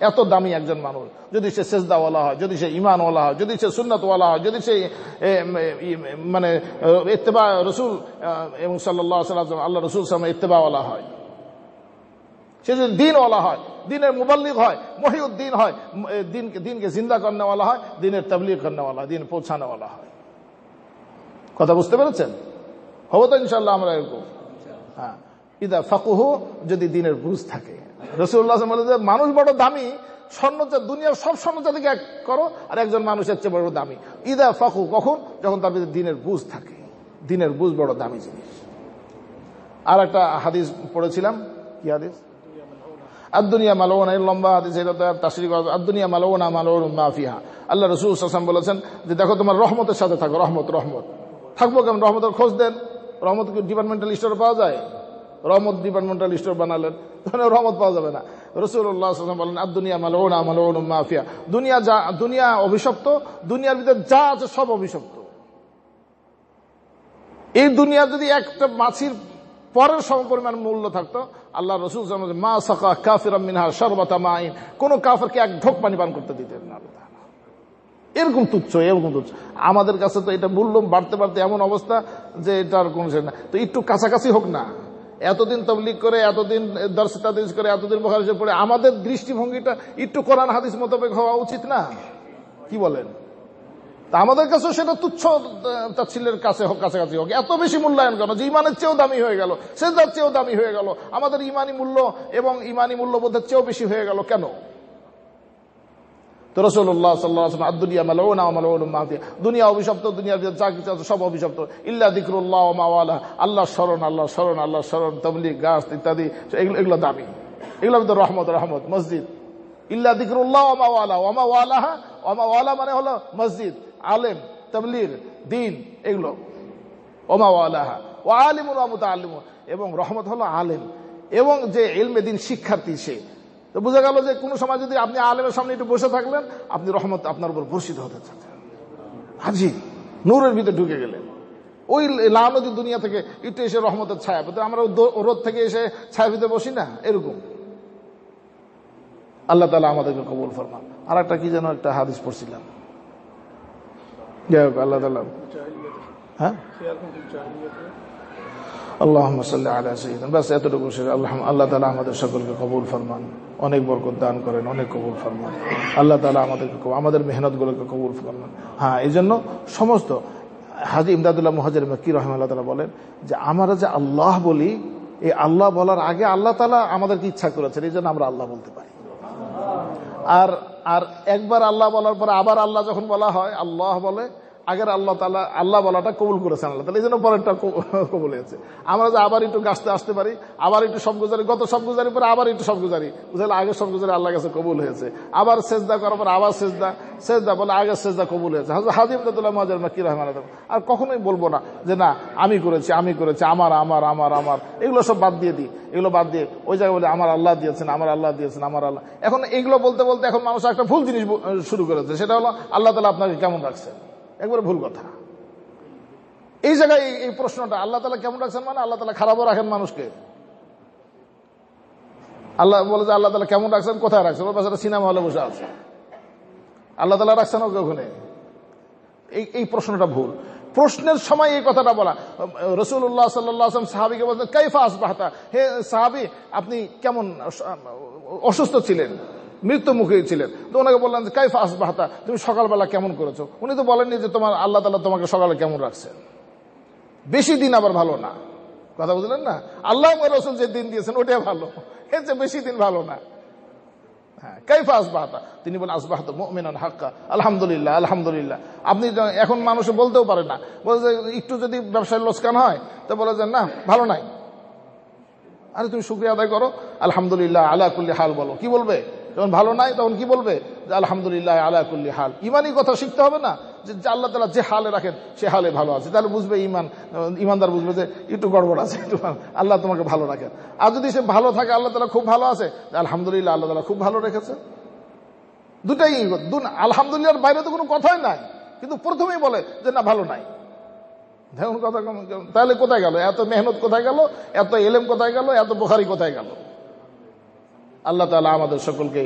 এত দামি একজন মানুষ। যদি সে সেজদাওয়ালা হয়, যদি সে ঈমানওয়ালা হয়, যদি সে সুন্নাতওয়ালা হয়, যদি সে মানে ইত্তেবা রাসূল এবং সাল্লাল্লাহু আলাইহি ওয়াসাল্লাম আল্লাহ রাসূল সাল্লাল্লাহু আলাইহি ইত্তেবাওয়ালা হয়, সে যদি দ্বীনওয়ালা হয়, দ্বীনের মুবাল্লিগ হয়, মহিউদ্দিন হয়, দ্বীনকে জিন্দা করনেওয়ালা হয়, দ্বীনের তাবলীগ করনেওয়ালা হয়, দ্বীন পৌঁছানোওয়ালা হয়। কথা বুঝতে পেরেছেন? হবো তো ইনশাআল্লাহ আমরা এরকম। হ্যাঁ, ইদা ফাকুহু, যদি দ্বীনের বুঝ থাকে। রাসূলুল্লাহ সাল্লাল্লাহু আলাইহি ওয়াসাল্লাম বলে যে মানুষ বড় দামি, দুনিয়ার সব স্বর্ণচাঁদিকে এক করো, আর একজন মানুষের চেয়ে বড় দামি। ইদা ফাকু, কখন? যখন তার ভিতরে দ্বীনের বুঝ থাকে। দ্বীনের বুঝ বড় দামি জিনিস। আর একটা হাদিস পড়েছিলাম, কি হাদিস? আদ-দুনিয়া মালউনা, এর লম্বা হাদিস, এটা তো তাফসীর করা। আদ-দুনিয়া মালউনা মালউনুন মা ফিহা, আল্লাহ রাসূল সাল্লাল্লাহু আলাইহি ওয়াসাল্লাম বলেছেন যে দেখো তোমার রহমতের সাথে থাকো। রহমত থাকবো কেমন? রহমতের খোঁজ দেন। রহমত কি ডিপার্টমেন্টাল স্টোরে পাওয়া যায়? রহমত ডিপার্টমেন্টাল স্টোর বানালেন, রহমত পাওয়া যাবে না। রাসূলুল্লাহ সাল্লাল্লাহু আলাইহি ওয়াসাল্লাম বলেন আদ-দুনিয়া মালউনা মালউনুন মা ফিহা, দুনিয়া অভিশপ্ত, দুনিয়ার ভিতরে যা আছে সব অভিশপ্ত। এই দুনিয়া যদি একটা মাছির পরের সমপরিমাণ মূল্য থাকতো, আল্লাহ রাসূল সাল্লাল্লাহু আলাইহি ওয়াসাল্লাম মা সাকা কাফিরাম মিনহা শারবাতা মাইন, কোন কাফিরকে এক ঢোক পানি পান করতে দিতেন না। এরকম তুচ্ছ। আমাদের কাছে তো এটা মূল্য বাড়তে বাড়তে এমন অবস্থা যে এটার কোন শেষ না। তো একটু কাছাকাছি হোক না। এতদিন তাবলীগ করে, এতদিন দরস তাদরিস করে, এতদিন বুখারী শরীফ পড়ে, আমাদের দৃষ্টিভঙ্গিটা একটু কোরআন হাদিস মোতাবেক হওয়া উচিত না? কি বলেন? তা আমাদের কাছে সেটা তুচ্ছ তাচ্ছিল্যের কাছাকাছি হোক। এত বেশি মূল্যায়ন কেন? যে ইমানের চেয়েও দামি হয়ে গেল, সেজদার চেয়েও দামি হয়ে গেল, আমাদের ইমানি মূল্য এবং ইমানি মূল্যবোধের চেয়েও বেশি হয়ে গেল কেন? তো রাসূলুল্লাহ সাল্লাল্লাহু আলাইহি ওয়াসাল্লাম আদ-দুনিয়া মালউনা ওয়া মালউনুন মা ফিহা, দুনিয়া অভিশপ্ত, দুনিয়ার ভিতরে যা কিছু আছে সব অভিশপ্ত। ইল্লা যিকরুল্লাহ ওয়া মা ওয়ালা, আল্লাহর স্মরণ, তাবলীগ, গাছ ইত্যাদি, এগুলো দামি। এগুলোর ভিতরে রহমত রহমত মসজিদ ইল্লা যিকরুল্লাহ ওয়া মা ওয়ালা ওয়া মা ওয়ালাহা ওয়া মা ওয়ালা মানে হলো মসজিদ, আলেম, তাবলীগ, দ্বীন, এগুলো ওয়া মা ওয়ালাহা ওয়া আলিমুন ওয়া মুতাআল্লিমুন। এবং রহমত হলো আলেম এবং যে ইলমে দ্বীন শিক্ষার্থী সে। তো বোঝা গেল যে কোনো সময় যদি আপনি আলেমের সামনে একটু বসে থাকলেন, আপনি রহমত আপনার উপর বর্ষিত হতে চাচ্ছেন, হাজি নূরের ভিতরে ঢুকে গেলেন। ওই লানতি দুনিয়া থেকে একটু এসে রহমতের ছায়া পেতে, আমরা রোদ থেকে এসে ছায়া ভিতরে বসি না, এরকম। আল্লাহ তাআলা আমাদেরকে কবুল ফরমান। আর একটা কি যেন একটা হাদিস পড়ছিলাম, যাই হোক আল্লাহ তাআলা, হ্যাঁ আল্লাহুম্মা সাল্লি আলা সাইয়্যিদিনা, বাস এতটুকু। আল্লাহ তাআলা আমাদের সকলকে কবুল ফরমান, অনেক বরকত দান করেন, অনেক কবুল ফরমান। আল্লাহ তাআলা আমাদের মেহনতগুলোকে কবুল ফরমান। হ্যাঁ, এই জন্য সমস্ত হাজী ইমদাদুল্লাহ মুহাজির মক্কি রাহিমাহুল্লাহ তাআলা বলেন যে আমরা যে আল্লাহ বলি, এই আল্লাহ বলার আগে আল্লাহ তাআলা আমাদেরকে ইচ্ছা করেছেন, এই জন্য আমরা আল্লাহ বলতে পারি। আর একবার আল্লাহ বলার পরে আবার আল্লাহ যখন বলা হয়, আল্লাহ বলে, আগের আল্লাহ তাআলা আল্লাহ বলাটা কবুল করেছেন আল্লাহ তাআলা, এই জন্য পরেরটা কবুল হয়েছে। আমরা যে আবার একটু গাছতে আসতে পারি, আবার একটু সব গুজারি, গত সব গুজারি পরে আবার একটু সব গুজারি, বুঝলে আগের সব গুজারি আল্লাহ কাছে কবুল হয়েছে। আবার সেজদা করার পর আবার সেজদা বলে আগের সেজদা কবুল হয়েছে। হাজী ইমদাদুল্লাহ মুহাজির মক্কি রাহিমাহুল্লাহ। আর কখনোই বলবো না যে না আমি করেছি আমার আমার আমার আমার, এগুলো সব বাদ দিয়ে দিই। এগুলো বাদ দিয়ে ওই জায়গায় বলে আমার আল্লাহ দিয়েছেন, আমার আল্লাহ দিয়েছেন, আমার আল্লাহ। এখন এইগুলো বলতে বলতে এখন মানুষ একটা ভুল জিনিস শুরু করেছে, সেটা হলো আল্লাহ তাআলা আপনাকে কেমন রাখছেন। একবারে ভুল কথা। এই জায়গায় এই প্রশ্নটা, আল্লাহ তাআলা কেমন রাখছেন মানে আল্লাহ তাআলা খারাপও রাখেন মানুষকে। আল্লাহ বলে যে আল্লাহ তাআলা কেমন রাখছেন, কোথায় রাখছেন? ওর পাশে সিনেমা হলে বসে আছে, আল্লাহ তাআলা রাখছেন ওকে ওখানে। এই প্রশ্নটা ভুল। প্রশ্নের সময় এই কথাটা বলা। রাসূলুল্লাহ সাল্লাল্লাহু আলাইহি ওয়াসাল্লাম সাহাবীকে বলতেন কাইফা আসবাহতা, হে সাহাবী আপনি কেমন, অসুস্থ ছিলেন, মৃত্যু মুখে ছিলেন, তো ওনাকে বললেন যে কাইফা আসবাহতা, তুমি সকালবেলা কেমন করেছো। উনি তো বলেননি যে তোমার আল্লাহ তাআলা তোমাকে সকালে কেমন রাখছেন। বেশি দিন আবার ভালো না, কথা বুঝলেন না? আল্লাহ রাসূল যে দিন দিয়েছেন ওটাই ভালো, এর চেয়ে বেশি দিন ভালো না। হ্যাঁ, কাইফা আসবাহতা, তিনি বলেন আসবাহতু মুমিনান হাক্কা, আলহামদুলিল্লাহ আলহামদুলিল্লাহ। আপনি এখন মানুষ বলতেও পারে না, বলে যে একটু যদি ব্যবসায় লোকসান হয় তো বলে যে না ভালো নাই। আরে তুমি শুকরিয়া আদায় করো, আলহামদুলিল্লাহ আলা কুল্লি হাল বলো। কি বলবে যখন ভালো নাই, তখন কি বলবে? যে আলহামদুলিল্লাহ আলা কুল্লি হাল। ইমানই কথা শিখতে হবে না, যে আল্লাহ তাআলা যে হালে রাখেন সে হালে ভালো আছে, তাহলে বুঝবে ইমানদার বুঝবে যে একটু গড়বড় আছে, একটু আল্লাহ তোমাকে ভালো রাখেন। আর যদি সে ভালো থাকে, আল্লাহ তাআলা খুব ভালো আছে, আলহামদুলিল্লাহ আল্লাহ তাআলা খুব ভালো রেখেছে। দুটাই, আলহামদুলিল্লাহর বাইরে তো কোনো কথাই নাই, কিন্তু প্রথমেই বলে যে না ভালো নাই। দেখুন কথা, তাহলে কোথায় গেল এত মেহনত, কোথায় গেল এত এলেম, কোথায় গেল এত বুখারী, কোথায় গেল? আল্লাহ তাআলা আমাদের সকলকে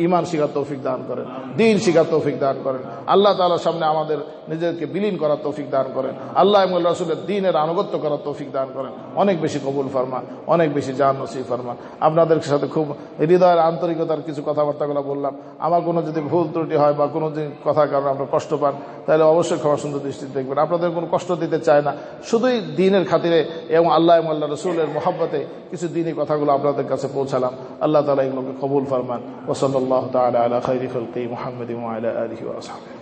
ইমান শিখার তৌফিক দান করেন, দ্বীন শিখার তৌফিক দান করেন। আল্লাহ তাআলার সামনে আমাদের নিজেদেরকে বিলীন করার তৌফিক দান করেন। আল্লাহ এবং রাসূলের দ্বীনের আনুগত্য করার তৌফিক দান করেন। অনেক বেশি কবুল ফরমান, অনেক বেশি জান নসিব ফরমান। আপনাদের সাথে খুব হৃদয়ের আন্তরিকতার কিছু কথাবার্তাগুলো বললাম। আমার কোনো যদি ভুল ত্রুটি হয় বা কোনো কথার কারণে আপনারা কষ্ট পান, তাহলে অবশ্যই ক্ষমা সুন্দর দৃষ্টিতে দেখবেন। আপনাদের কোনো কষ্ট দিতে চায় না, শুধুই দ্বীনের খাতিরে এবং আল্লাহ এবং আল্লাহ রাসূলের মহব্বতে কিছু দ্বীনি কথাগুলো আপনাদের কাছে পৌঁছালাম। আল্লাহ তাআলা এগুলোকে কবুল ফরমান। ওয়া সাল্লাল্লাহু তাআলা আলা খায়রি খালকি মুহাম্মাদিন ওয়া আলা আলিহি ওয়া আসহাবিহি।